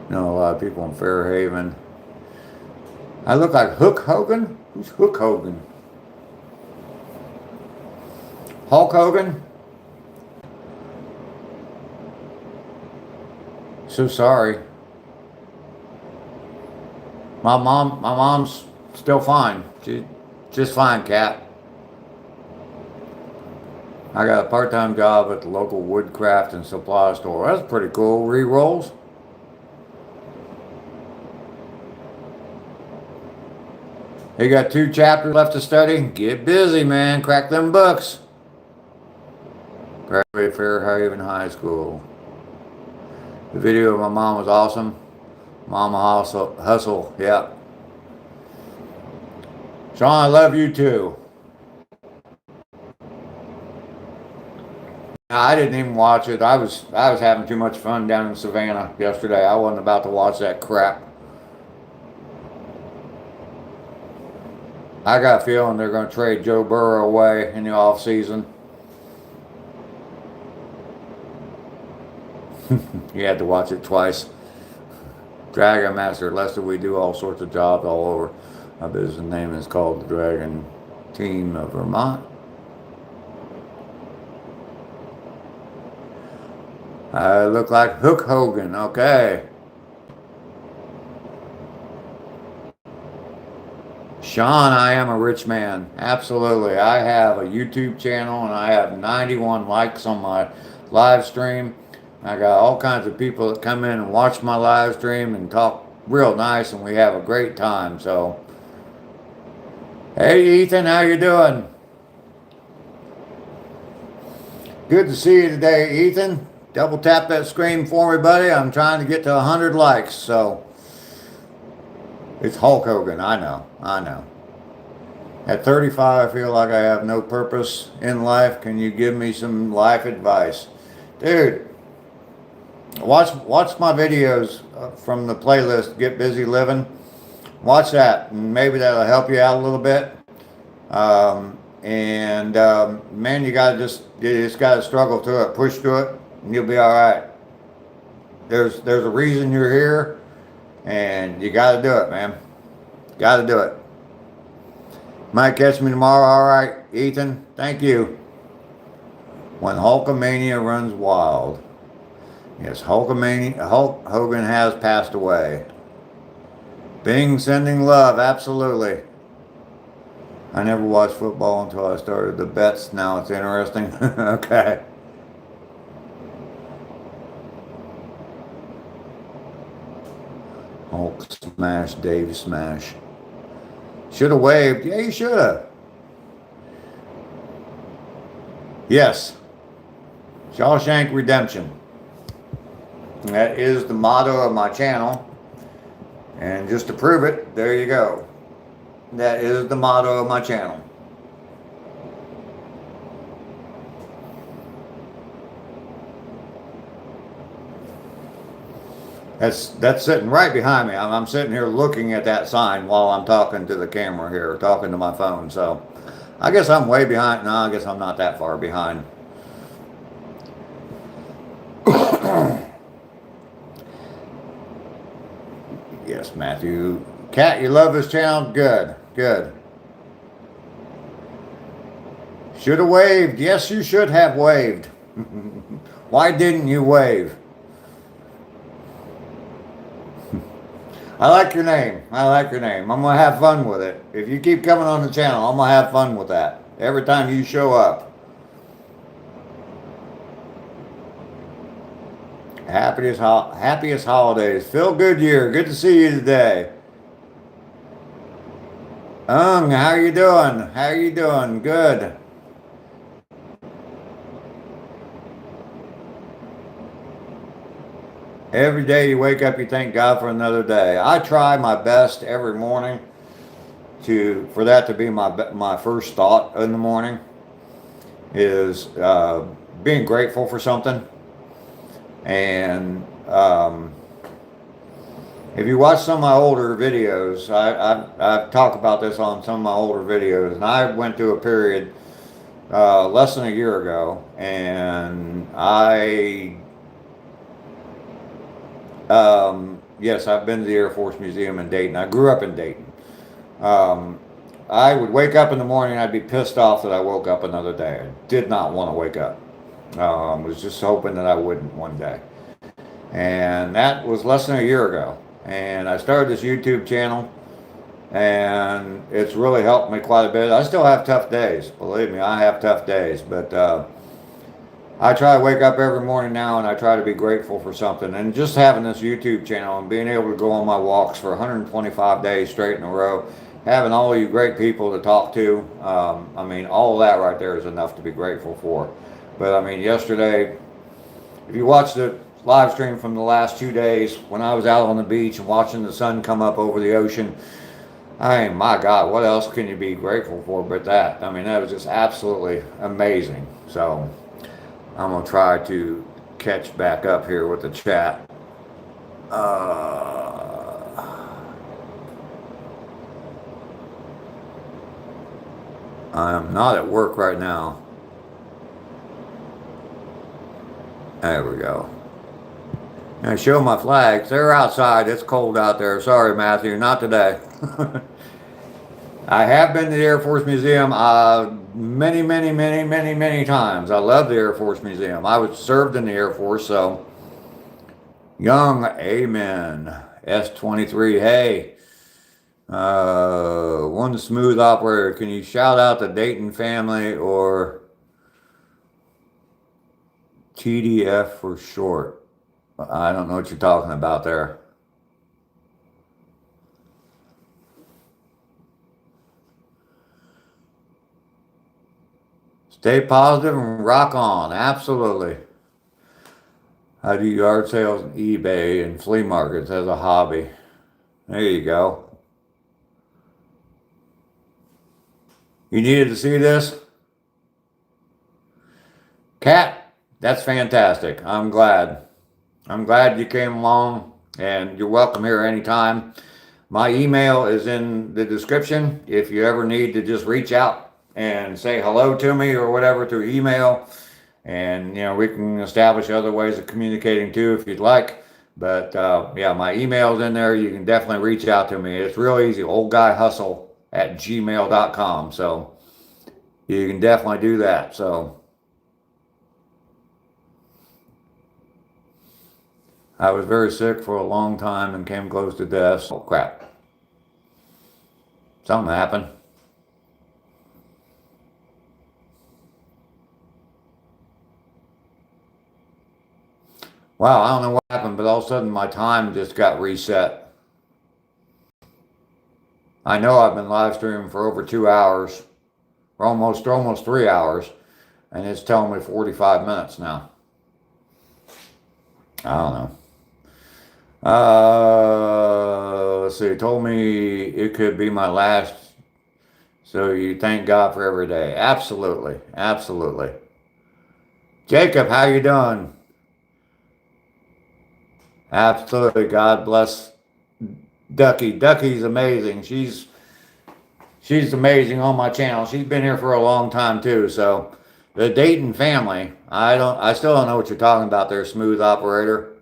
Know a lot of people in Fairhaven. I look like Hook Hogan? Who's Hook Hogan? Hulk Hogan? So sorry. My mom's still fine. She's just fine, Cat. I got a part-time job at the local woodcraft and supply store. That's pretty cool. Re-rolls. You got 2 chapters left to study? Get busy, man. Crack them books. Graduated Fairhaven High School. The video of my mom was awesome. Mama hustle. Yep. Sean, I love you too. I didn't even watch it. I was having too much fun down in Savannah yesterday. I wasn't about to watch that crap. I got a feeling they're going to trade Joe Burrow away in the off season. You had to watch it twice. Dragon Master, Lester, we do all sorts of jobs all over. My business name is called the Dragon Team of Vermont. I look like Hook Hogan, okay. Sean, I am a rich man. Absolutely. I have a YouTube channel and I have 91 likes on my live stream. I got all kinds of people that come in and watch my live stream and talk real nice, and we have a great time. So, hey Ethan, how you doing? Good to see you today, Ethan. Double tap that screen for me, buddy. I'm trying to get to 100 likes, so it's Hulk Hogan. I know. At 35, I feel like I have no purpose in life. Can you give me some life advice? Dude, watch my videos from the playlist Get Busy Living. Watch that, and maybe that'll help you out a little bit. Man, you just gotta struggle through it, push through it, and you'll be all right. There's a reason you're here, and you gotta do it, man. Gotta do it. Might catch me tomorrow. All right, Ethan. Thank you. When Hulkamania runs wild. Yes, Hulk Hogan has passed away. Bing sending love, absolutely. I never watched football until I started the bets. Now it's interesting. Okay. Hulk smash, Dave smash. Should have waved. Yeah, you should have. Yes. Shawshank Redemption. That is the motto of my channel. And just to prove it, there you go. That is the motto of my channel. That's sitting right behind me. I'm sitting here looking at that sign while I'm talking to the camera here, talking to my phone. So I guess I'm way behind. No, I guess I'm not that far behind. Yes, Matthew. Kat, you love this channel? Good, good. Should have waved. Yes, you should have waved. Why didn't you wave? I like your name. I like your name. I'm going to have fun with it. If you keep coming on the channel, I'm going to have fun with that. Every time you show up. Happiest holidays. Phil Goodyear, good to see you today. How you doing? How you doing? Good. Every day you wake up, you thank God for another day. I try my best every morning for that to be my first thought in the morning is being grateful for something. And if you watch some of my older videos, I've talked about this on some of my older videos, and I went through a period less than a year ago, and yes, I've been to the Air Force Museum in Dayton. I grew up in Dayton. I would wake up in the morning, I'd be pissed off that I woke up another day. I did not want to wake up. Was just hoping that I wouldn't one day. And that was less than a year ago. And I started this YouTube channel, and it's really helped me quite a bit. I still have tough days. Believe me, I have tough days. But I try to wake up every morning now, and I try to be grateful for something. And just having this YouTube channel and being able to go on my walks for 125 days straight in a row, having all you great people to talk to, I mean, all of that right there is enough to be grateful for. But I mean, yesterday, if you watch the live stream from the last 2 days, when I was out on the beach and watching the sun come up over the ocean, I mean, my God, what else can you be grateful for but that? I mean, that was just absolutely amazing. So I'm going to try to catch back up here with the chat. I'm not at work right now. There we go. I show my flags. They're outside. It's cold out there. Sorry, Matthew. Not today. I have been to the Air Force Museum many times. I love the Air Force Museum. I was served in the Air Force, so. Young, amen. S23, hey. One smooth operator. Can you shout out the Dayton family or TDF for short? I don't know what you're talking about there. Stay positive and rock on. Absolutely. I do yard sales on eBay and flea markets as a hobby. There you go. You needed to see this? Cat, that's fantastic. I'm glad. I'm glad you came along, and you're welcome here anytime. My email is in the description. If you ever need to just reach out and say hello to me or whatever through email, and we can establish other ways of communicating too if you'd like. But yeah, my email's in there. You can definitely reach out to me. It's real easy. oldguyhustle@gmail.com. So you can definitely do that. So I was very sick for a long time and came close to death. Oh crap. Something happened. Wow, I don't know what happened, but all of a sudden my time just got reset. I know I've been live streaming for over 2 hours, or almost 3 hours, and it's telling me 45 minutes now. I don't know. Let's see. It told me it could be my last. So you thank God for every day. Absolutely, absolutely. Jacob, how you doing? Absolutely. God bless Ducky. Ducky's amazing. She's amazing on my channel. She's been here for a long time too. So the Dayton family. I still don't know what you're talking about there, smooth operator.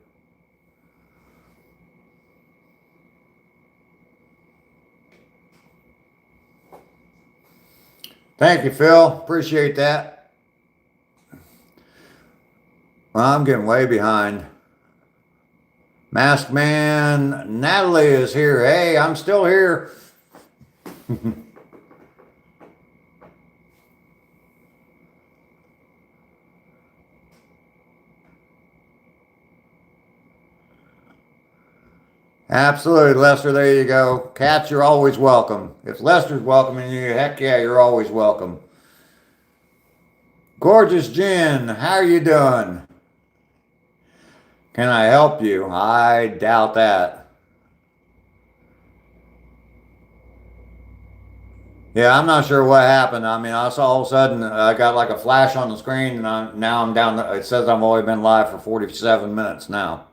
Thank you, Phil. Appreciate that. Well, I'm getting way behind. Masked Man, Natalie is here. Hey, I'm still here. Absolutely, Lester. There you go. Cats, you're always welcome. If Lester's welcoming you, heck yeah, you're always welcome. Gorgeous Jen, how are you doing? Can I help you? I doubt that. Yeah, I'm not sure what happened. I mean, I saw all of a sudden I got like a flash on the screen, and now I'm down. It says I've only been live for 47 minutes now.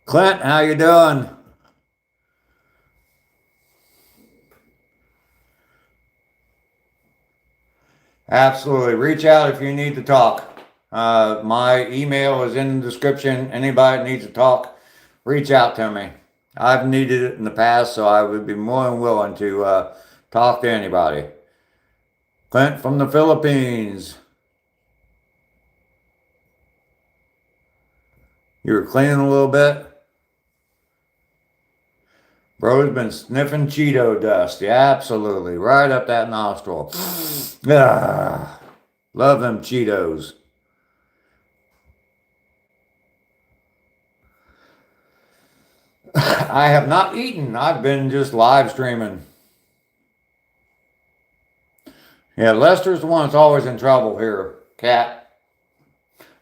Clint, how you doing? Absolutely. Reach out if you need to talk. My email is in the description. Anybody that needs to talk, reach out to me. I've needed it in the past, so I would be more than willing to talk to anybody. Clint from the Philippines. You were cleaning a little bit? Bro's been sniffing Cheeto dust. Yeah, absolutely. Right up that nostril. Ah, love them Cheetos. I have not eaten. I've been just live streaming. Yeah, Lester's the one that's always in trouble here, Cat.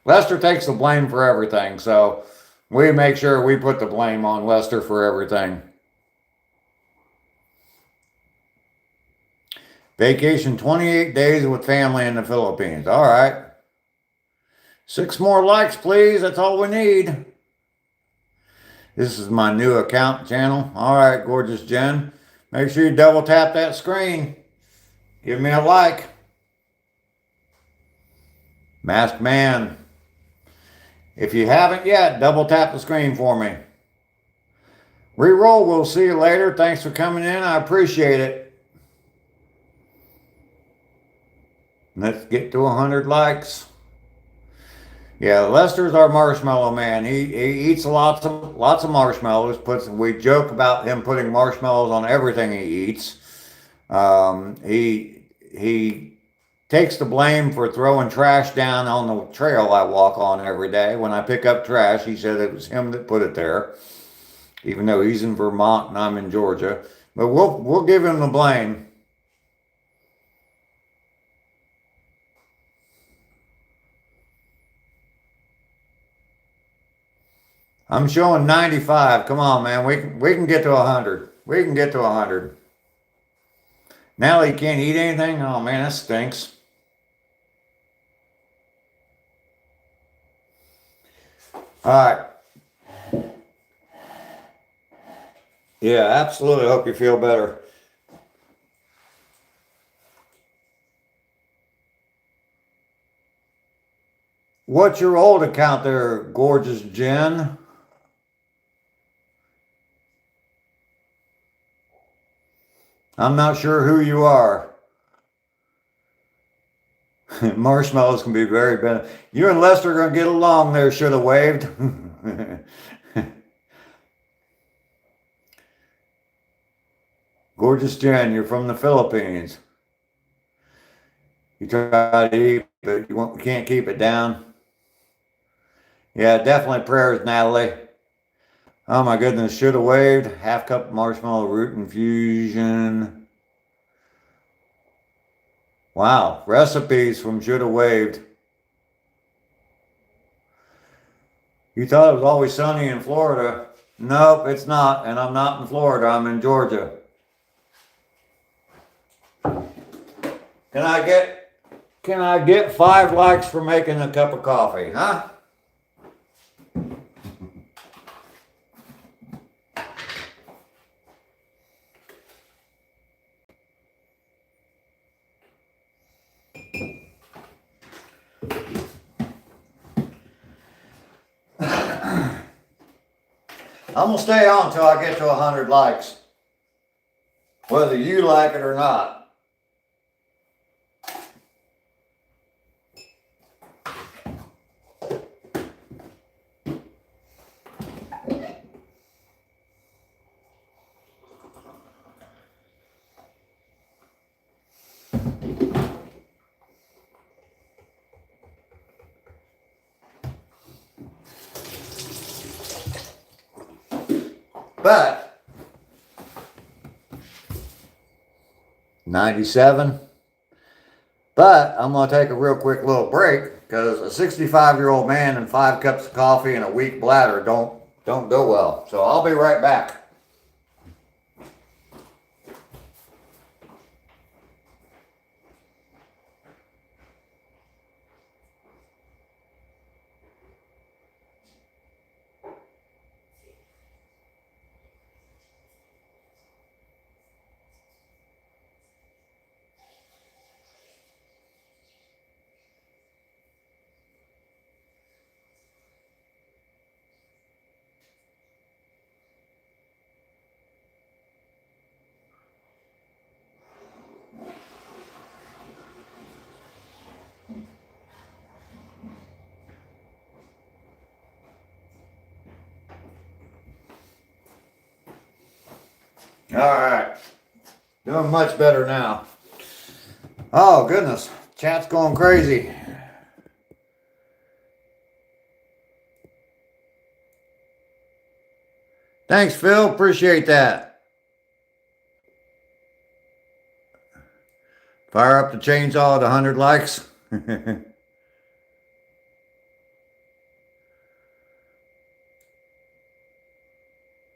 Lester takes the blame for everything, so we make sure we put the blame on Lester for everything. Vacation 28 days with family in the Philippines. All right. 6 more likes, please. That's all we need. This is my new account channel. All right, gorgeous Jen. Make sure you double tap that screen. Give me a like. Masked Man. If you haven't yet, double tap the screen for me. Reroll, we'll see you later. Thanks for coming in. I appreciate it. Let's get to 100 likes. Yeah, Lester's our marshmallow man. He eats lots of marshmallows. We joke about him putting marshmallows on everything he eats. He takes the blame for throwing trash down on the trail I walk on every day. When I pick up trash, he said it was him that put it there, even though he's in Vermont and I'm in Georgia. But we'll give him the blame. I'm showing 95. Come on, man. We can get to 100. We can get to 100. Now he can't eat anything? Oh man, that stinks. Alright. Yeah, absolutely. Hope you feel better. What's your old account there, gorgeous Jen? I'm not sure who you are. Marshmallows can be very bad. You and Lester are going to get along there, should have waved. Gorgeous Jen, you're from the Philippines. You try to eat, but you can't keep it down. Yeah, definitely prayers, Natalie. Oh my goodness, should have waved. Half cup marshmallow root infusion. Wow, recipes from should have waved. You thought it was always sunny in Florida. Nope, it's not, and I'm not in Florida, I'm in Georgia. Can I get 5 likes for making a cup of coffee, huh? I'm gonna stay on until I get to 100 likes, whether you like it or not. But 97. But I'm going to take a real quick little break because a 65-year-old man and 5 cups of coffee and a weak bladder don't go well. So I'll be right back. All right, doing much better now. Oh goodness, chat's going crazy. Thanks, Phil, appreciate that. Fire up the chainsaw at 100 likes.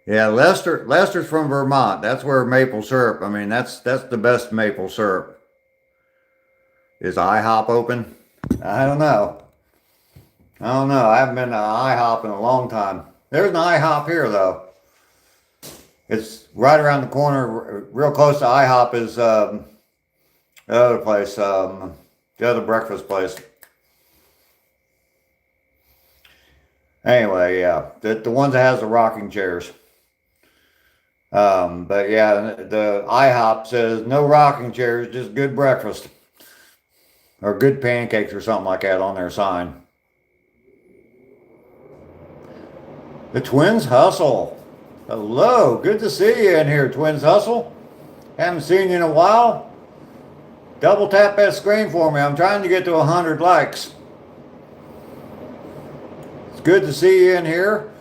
Yeah, Lester's from Vermont. That's where maple syrup. I mean, that's the best maple syrup. Is IHOP open? I don't know. I haven't been to IHOP in a long time. There's an IHOP here though. It's right around the corner, real close to IHOP is the other place, the other breakfast place. Anyway, yeah, the ones that has the rocking chairs. But yeah, the IHOP says no rocking chairs, just good breakfast. Or good pancakes or something like that on their sign. The Twins Hustle. Hello, good to see you in here, Twins Hustle. Haven't seen you in a while. Double tap that screen for me. I'm trying to get to 100 likes. It's good to see you in here.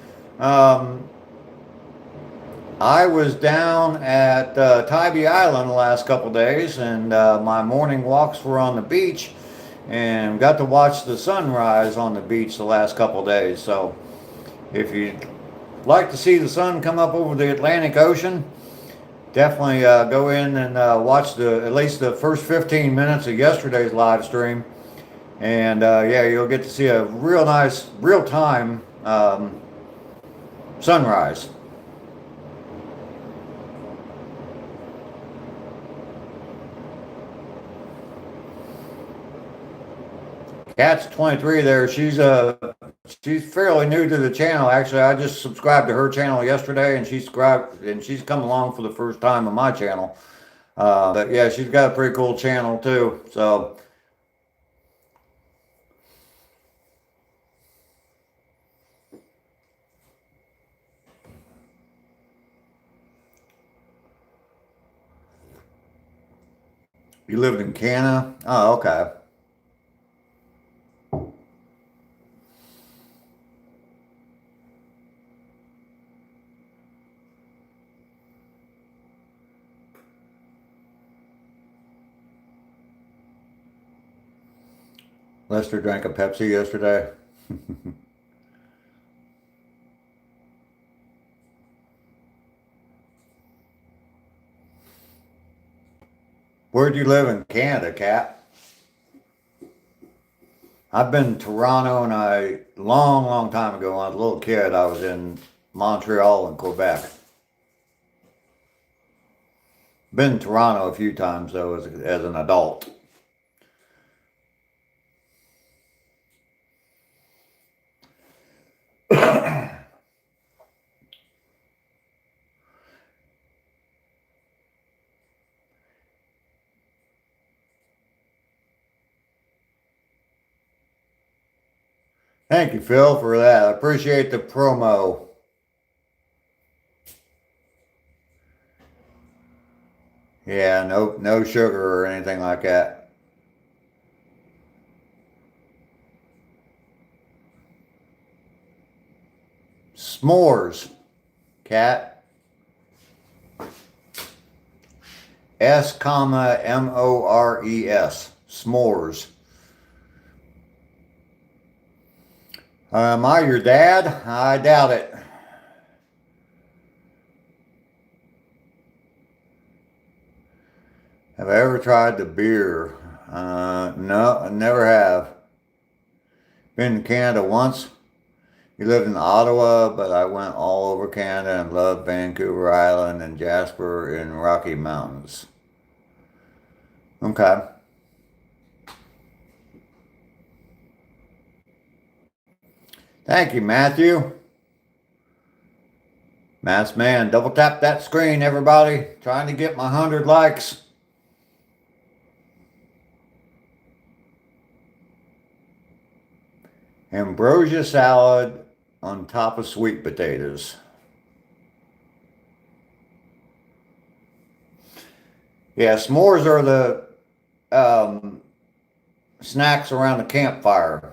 I was down at Tybee Island the last couple days, and my morning walks were on the beach, and got to watch the sunrise on the beach the last couple days. So if you'd like to see the sun come up over the Atlantic Ocean, definitely go in and watch at least the first 15 minutes of yesterday's live stream. And yeah, you'll get to see a real nice, real time sunrise. Cat's 23 there. She's fairly new to the channel. Actually, I just subscribed to her channel yesterday, and she's come along for the first time on my channel. But yeah, she's got a pretty cool channel too. So you lived in Canada? Oh, okay. Lester drank a Pepsi yesterday. Where'd you live in Canada, Cat? I've been to Toronto, and long time ago, when I was a little kid, I was in Montreal and Quebec. Been to Toronto a few times though as an adult. Thank you, Phil, for that. I appreciate the promo. Yeah, no sugar or anything like that. S'mores, Cat. S, S'mores. Am I your dad? I doubt it. Have I ever tried the beer? No, I never have. Been to Canada once. You lived in Ottawa, but I went all over Canada and loved Vancouver Island and Jasper in Rocky Mountains. Okay. Thank you, Matthew. Matt's man, double tap that screen, everybody. Trying to get my 100 likes. Ambrosia salad on top of sweet potatoes. Yeah, s'mores are the snacks around the campfire.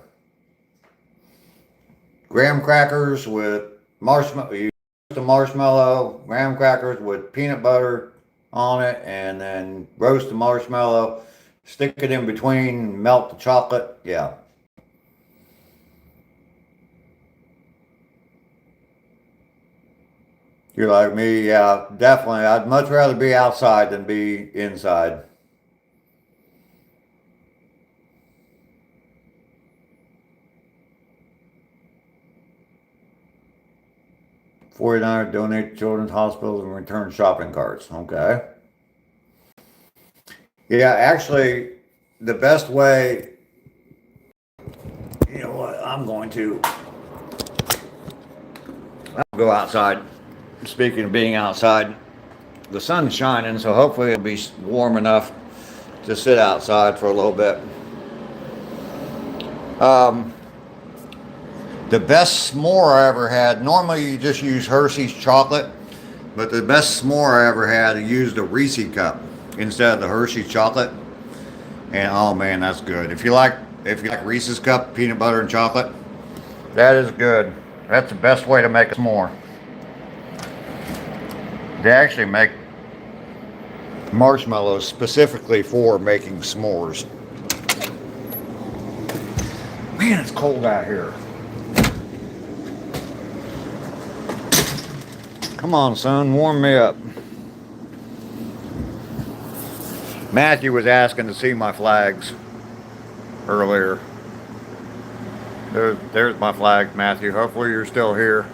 Graham crackers with marshmallow. You roast the marshmallow, graham crackers with peanut butter on it, and then roast the marshmallow, stick it in between, melt the chocolate. Yeah. You're like me, yeah, definitely. I'd much rather be outside than be inside. 49 donate to children's hospitals and return shopping carts. Okay. Yeah, actually, the best way, you know what, I'll go outside. Speaking of being outside, the sun's shining, so hopefully it'll be warm enough to sit outside for a little bit. The best s'more I ever had, normally you just use Hershey's chocolate, but the best s'more I ever had, I used a Reese cup instead of the Hershey's chocolate. And oh man, that's good. If you like Reese's cup, peanut butter and chocolate, that is good. That's the best way to make a s'more. They actually make marshmallows specifically for making s'mores. Man, it's cold out here. Come on, son, warm me up. Matthew was asking to see my flags earlier. There's my flag, Matthew. Hopefully you're still here.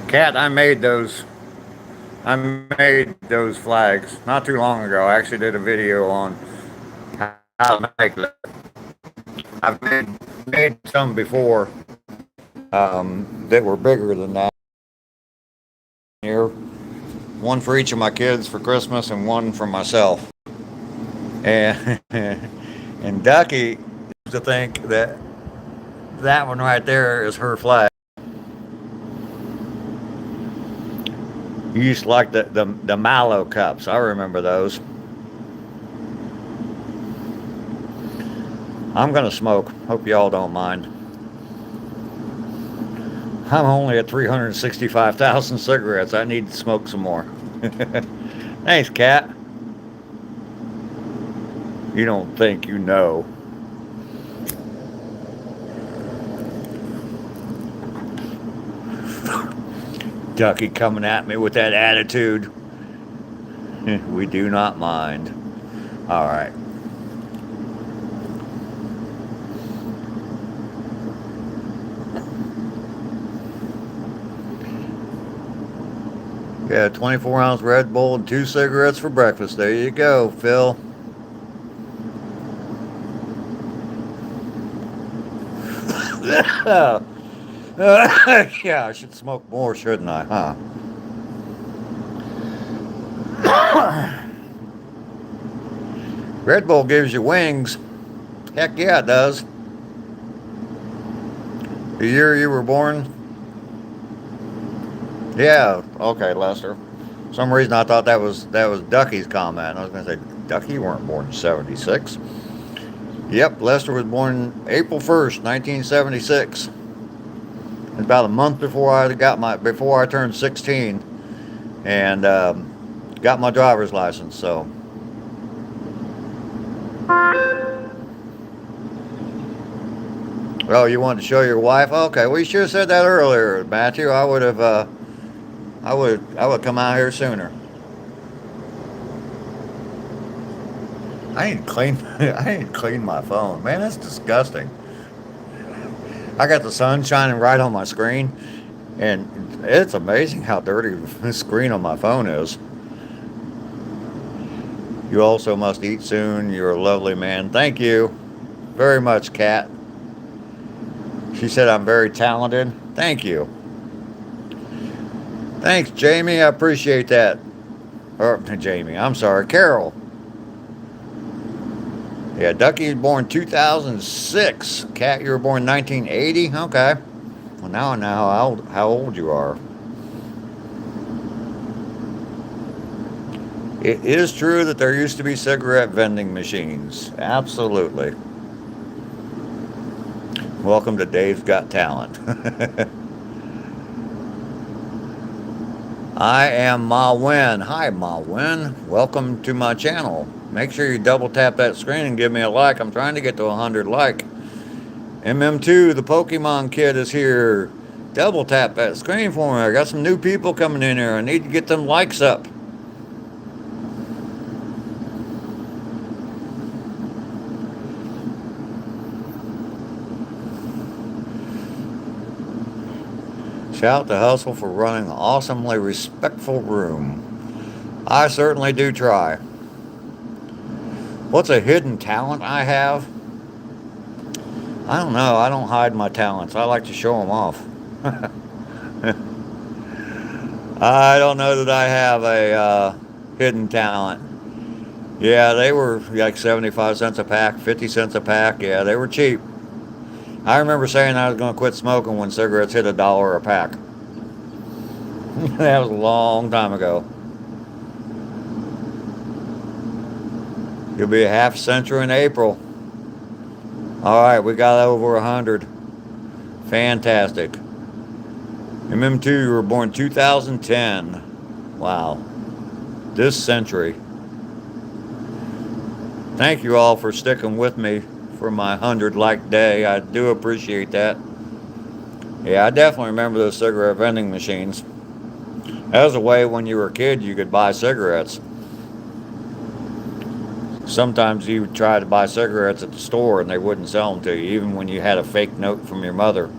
Cat, I made those flags not too long ago. I actually did a video on how to make them. I've made some before that were bigger than that. Here, one for each of my kids for Christmas and one for myself. And and Ducky used to think that that one right there is her flag. You used to like the Mallow cups. I remember those. I'm gonna smoke. Hope y'all don't mind. I'm only at 365,000 cigarettes. I need to smoke some more. Thanks, Cat. You don't think you know. Ducky coming at me with that attitude. We do not mind. All right. Yeah, 24-ounce Red Bull and 2 cigarettes for breakfast. There you go, Phil. Yeah, I should smoke more, shouldn't I, huh? Red Bull gives you wings. Heck yeah, it does. The year you were born? Yeah, okay, Lester. For some reason I thought that was Ducky's comment. I was going to say, Ducky, you weren't born in 76. Yep, Lester was born April 1st, 1976. About a month before I turned 16 and got my driver's license. So oh, you wanted to show your wife? Okay, well, you should have said that earlier, Matthew. I would come out here sooner. I ain't clean my phone, man. That's disgusting. I got the sun shining right on my screen, and it's amazing how dirty the screen on my phone is. You also must eat soon. You're a lovely man. Thank you very much, Kat. She said I'm very talented. Thank you. Thanks, Jamie. I appreciate that. Or Jamie, I'm sorry, Carol. Yeah, Ducky was born 2006. Kat, you were born 1980? Okay. Well, now I know how old you are. It is true that there used to be cigarette vending machines. Absolutely. Welcome to Dave's Got Talent. I am Ma Wen. Hi, Ma Wen. Welcome to my channel. Make sure you double tap that screen and give me a like. I'm trying to get to 100 like. MM2, the Pokemon kid, is here. Double tap that screen for me. I got some new people coming in here. I need to get them likes up. Shout to Hustle for running an awesomely respectful room. I certainly do try. What's a hidden talent I have? I don't know. I don't hide my talents. I like to show them off. I don't know that I have a hidden talent. Yeah, they were like 75 cents a pack, 50 cents a pack. Yeah, they were cheap. I remember saying I was going to quit smoking when cigarettes hit $1 a pack. That was a long time ago. You'll be a half century in April. All right, we got over 100. Fantastic. MM2, you were born 2010. Wow. This century. Thank you all for sticking with me for my 100 like day. I do appreciate that. Yeah, I definitely remember those cigarette vending machines. That was a way when you were a kid you could buy cigarettes. Sometimes you would try to buy cigarettes at the store and they wouldn't sell them to you, even when you had a fake note from your mother.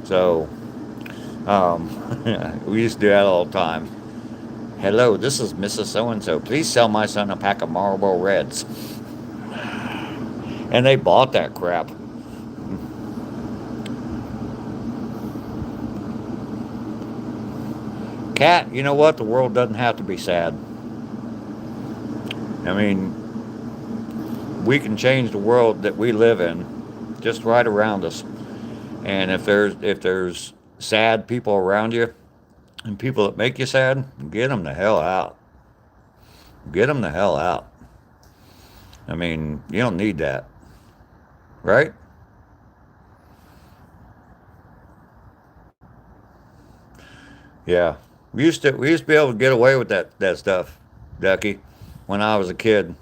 So, we used to do that all the time. Hello, this is Mrs. So and so. Please sell my son a pack of Marlboro Reds. And they bought that crap. Cat, you know what? The world doesn't have to be sad. I mean, we can change the world that we live in just right around us. And if there's sad people around you and people that make you sad, get them the hell out. Get them the hell out. I mean, you don't need that, right? Yeah. We used to be able to get away with that stuff, Ducky, when I was a kid.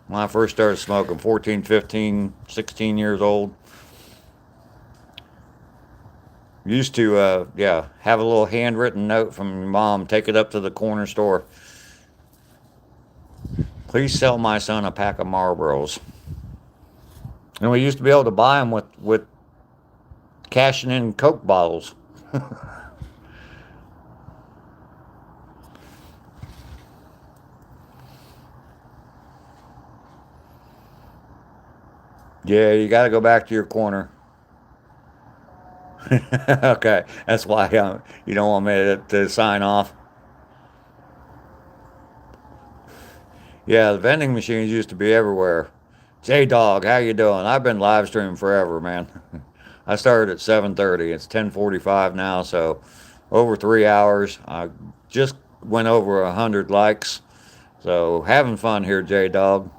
When I first started smoking, 14, 15, 16 years old. Used to, yeah, have a little handwritten note from your mom, take it up to the corner store. Please sell my son a pack of Marlboros. And we used to be able to buy them with cashing in Coke bottles. Yeah, you got to go back to your corner. Okay, that's why you don't want me to sign off. Yeah, the vending machines used to be everywhere. J Dog, how you doing? I've been live streaming forever, man. I started at 7:30. It's 10:45 now, so over 3 hours. I just went over 100 likes. So having fun here, J Dog.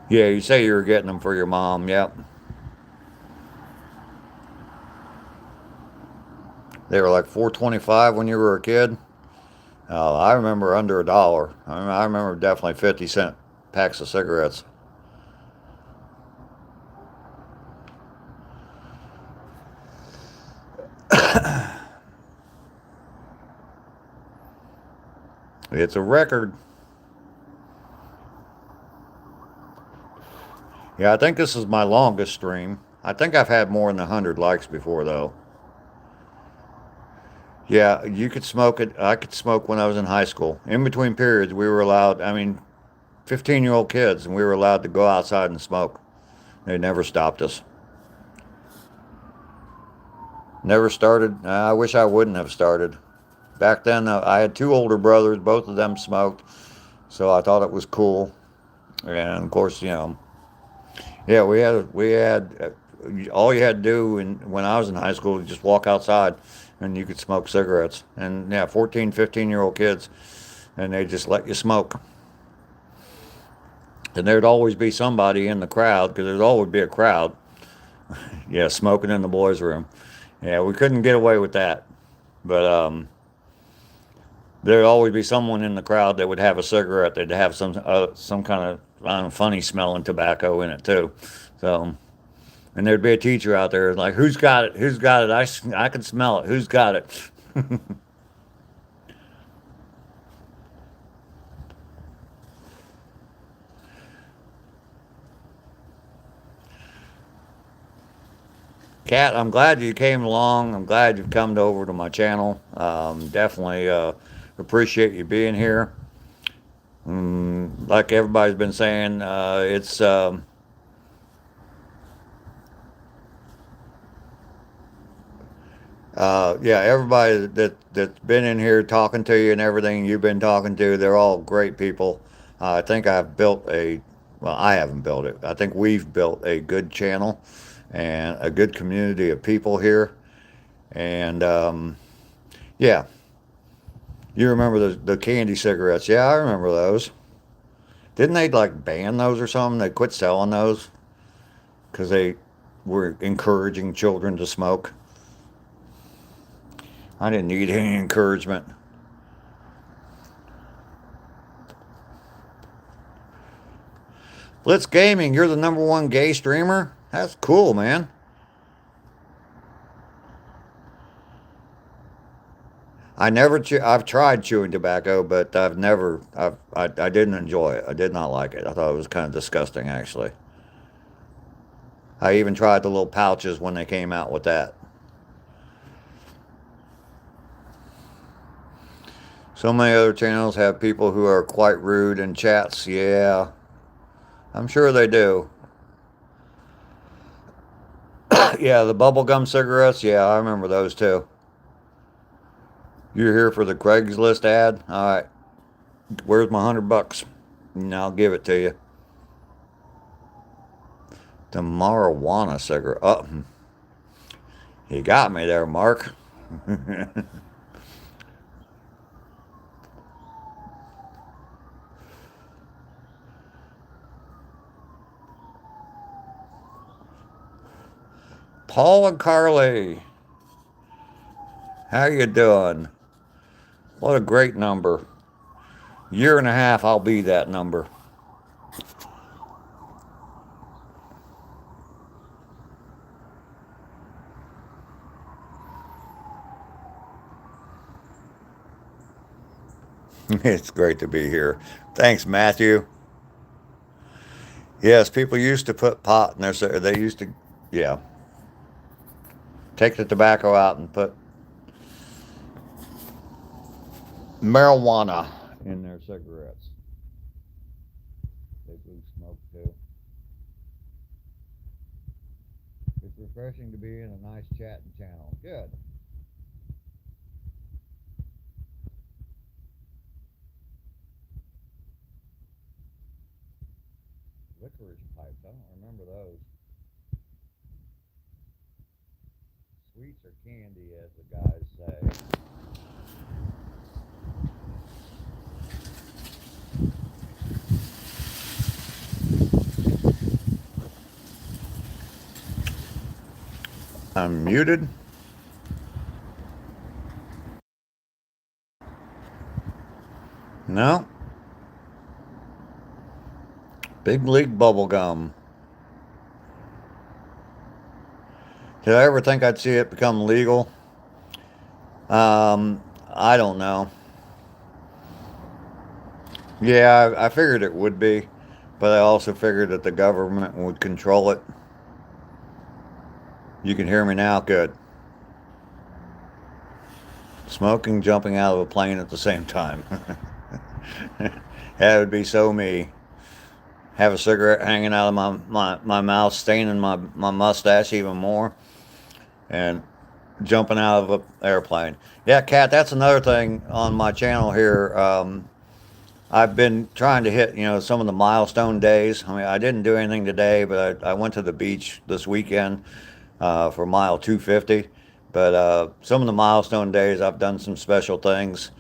Yeah, you say you were getting them for your mom. Yep. They were like 4.25 when you were a kid. I remember under a dollar. I remember definitely 50 cent packs of cigarettes. It's a record. Yeah, I think this is my longest stream. I think I've had more than 100 likes before, though. Yeah, you could smoke it. I could smoke when I was in high school. In between periods, we were allowed, 15-year-old kids, and we were allowed to go outside and smoke. They never stopped us. Never started. I wish I wouldn't have started. Back then, I had two older brothers. Both of them smoked, so I thought it was cool. And of course, yeah, all you had to do when I was in high school was just walk outside, and you could smoke cigarettes. And yeah, 14, 15-year-old kids, and they just let you smoke. And there'd always be somebody in the crowd because there'd always be a crowd. Yeah, smoking in the boys' room. Yeah, we couldn't get away with that, but there'd always be someone in the crowd that would have a cigarette. They'd have some kind of funny smelling tobacco in it too. So, and there'd be a teacher out there like, "Who's got it? Who's got it? I can smell it. Who's got it?" Kat, I'm glad you came along. I'm glad you've come over to my channel. Definitely appreciate you being here. Like everybody's been saying, it's yeah, everybody that's been in here talking to you and everything you've been talking to, they're all great people. I think well, I haven't built it. I think we've built a good channel and a good community of people here. And yeah, you remember the candy cigarettes? Yeah, I remember those. Didn't they like ban those or something? They quit selling those because they were encouraging children to smoke. I didn't need any encouragement. Blitz Gaming, you're the #1 gay streamer? That's cool, man. I've tried chewing tobacco, but I didn't enjoy it. I did not like it. I thought it was kind of disgusting, actually. I even tried the little pouches when they came out with that. So many other channels have people who are quite rude in chats. Yeah, I'm sure they do. Yeah, the bubblegum cigarettes. Yeah, I remember those too. You're here for the Craigslist ad? All right. Where's my $100? And I'll give it to you. The marijuana cigarette. Oh, you got me there, Mark. Paul and Carly, how you doing? What a great number. Year and a half, I'll be that number. It's great to be here. Thanks, Matthew. Yes, people used to put pot in their. They used to, yeah, take the tobacco out and put marijuana in their cigarettes. They blew smoke too. It's refreshing to be in a nice chatting channel. Good. Licorice pipes. I don't remember those. Sweets or candy, as the guys say. I'm muted. No. Big League Bubblegum. Did I ever think I'd see it become legal? I don't know. Yeah, I figured it would be, but I also figured that the government would control it. You can hear me now? Good. Smoking, jumping out of a plane at the same time. That would be so me. Have a cigarette hanging out of my mouth, staining my mustache even more, and jumping out of an airplane. Yeah, Kat, that's another thing on my channel here. I've been trying to hit, some of the milestone days. I mean, I didn't do anything today, but I went to the beach this weekend for mile 250. But some of the milestone days, I've done some special things.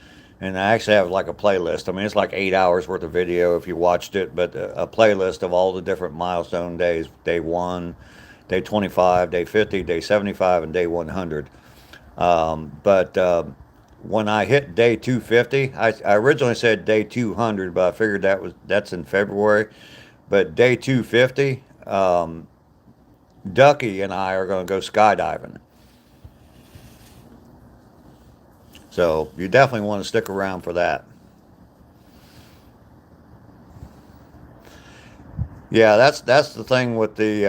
And I actually have like a playlist. I mean, it's like 8 hours worth of video if you watched it, but a playlist of all the different milestone days: day 1, day 25, day 50, day 75, and day 100. But when I hit day 250, I originally said day 200, but I figured that's in February. But day 250, Ducky and I are going to go skydiving. So you definitely want to stick around for that. Yeah, that's the thing with the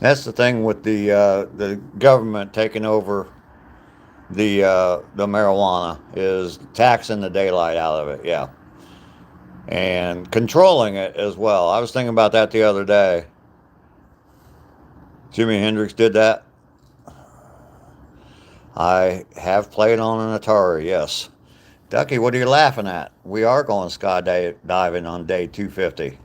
the government taking over the marijuana, is taxing the daylight out of it. Yeah, and controlling it as well. I was thinking about that the other day. Jimi Hendrix did that. I have played on an Atari, yes. Ducky, what are you laughing at? We are going skydiving on day 250.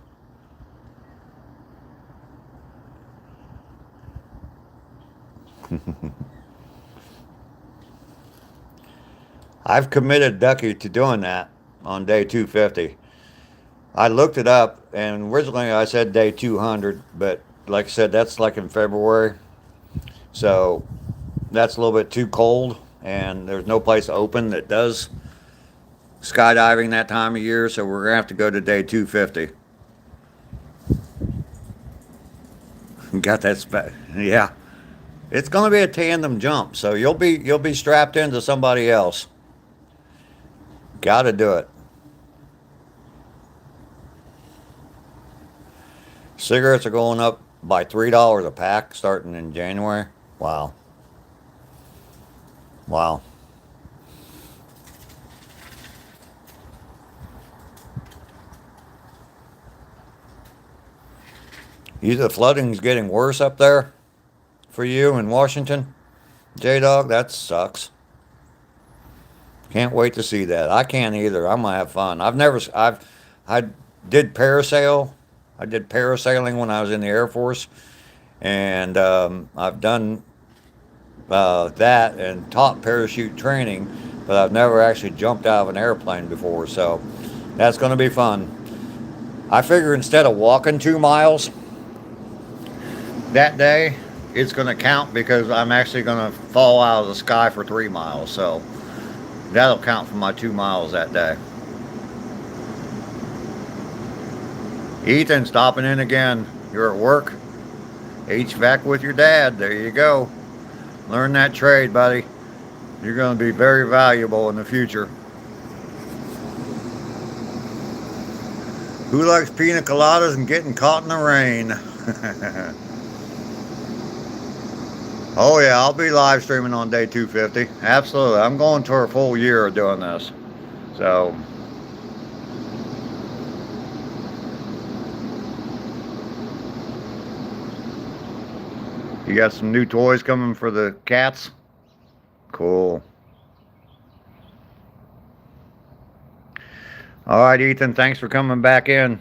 I've committed Ducky to doing that on day 250. I looked it up, and originally I said day 200, but like I said, that's like in February. So that's a little bit too cold, and there's no place open that does skydiving that time of year, so we're going to have to go to day 250. Got that yeah. It's going to be a tandem jump, so you'll be strapped into somebody else. Got to do it. Cigarettes are going up by $3 a pack starting in January. Wow. Wow. The flooding's getting worse up there for you in Washington, J-Dog. That sucks. Can't wait to see that. I can't either. I'm gonna have fun. I did parasail. I did parasailing when I was in the Air Force, and I've done that and taught parachute training, but I've never actually jumped out of an airplane before. So that's gonna be fun. I figure instead of walking 2 miles that day, it's gonna count because I'm actually gonna fall out of the sky for 3 miles. So that'll count for my 2 miles that day. Ethan, stopping in again. You're at work. HVAC with your dad. There you go. Learn that trade, buddy. You're going to be very valuable in the future. Who likes pina coladas and getting caught in the rain? Oh yeah, I'll be live streaming on day 250. Absolutely. I'm going to a full year of doing this. So you got some new toys coming for the cats? Cool. All right, Ethan, thanks for coming back in.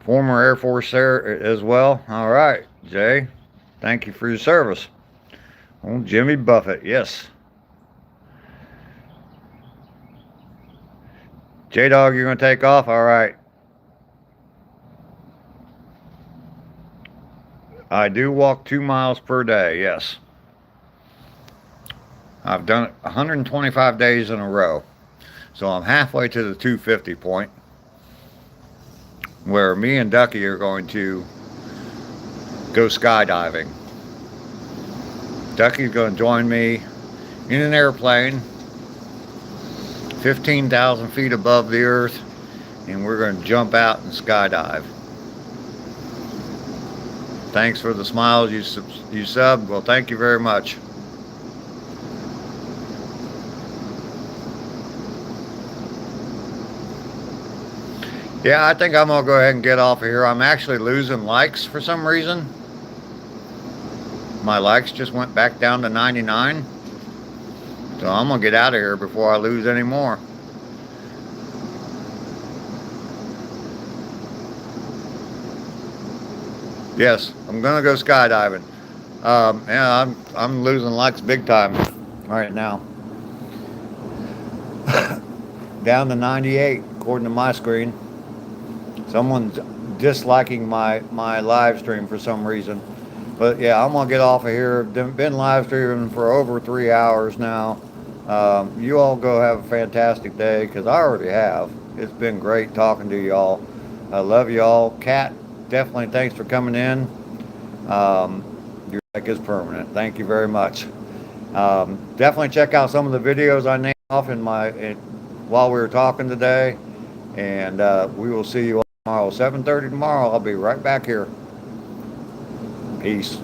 Former Air Force there as well. All right, Jay, thank you for your service. Oh, Jimmy Buffett, yes. J-Dog, you're going to take off? All right. I do walk 2 miles per day, yes. I've done it 125 days in a row. So I'm halfway to the 250 point where me and Ducky are going to go skydiving. Ducky's going to join me in an airplane 15,000 feet above the earth, and we're going to jump out and skydive. Thanks for the smiles. You subbed. Well, thank you very much. Yeah, I think I'm going to go ahead and get off of here. I'm actually losing likes for some reason. My likes just went back down to 99. So I'm going to get out of here before I lose any more. Yes, I'm going to go skydiving. Yeah, I'm losing likes big time right now. Down to 98 according to my screen. Someone's disliking my live stream for some reason. But yeah, I'm gonna get off of here. Been live streaming for over 3 hours now. You all go have a fantastic day, because I already have. It's been great talking to y'all. I love y'all. Kat, definitely thanks for coming in. Your like is permanent. Thank you very much. Definitely check out some of the videos I named off while we were talking today. And we will see you all tomorrow, 7:30 tomorrow. I'll be right back here. Peace.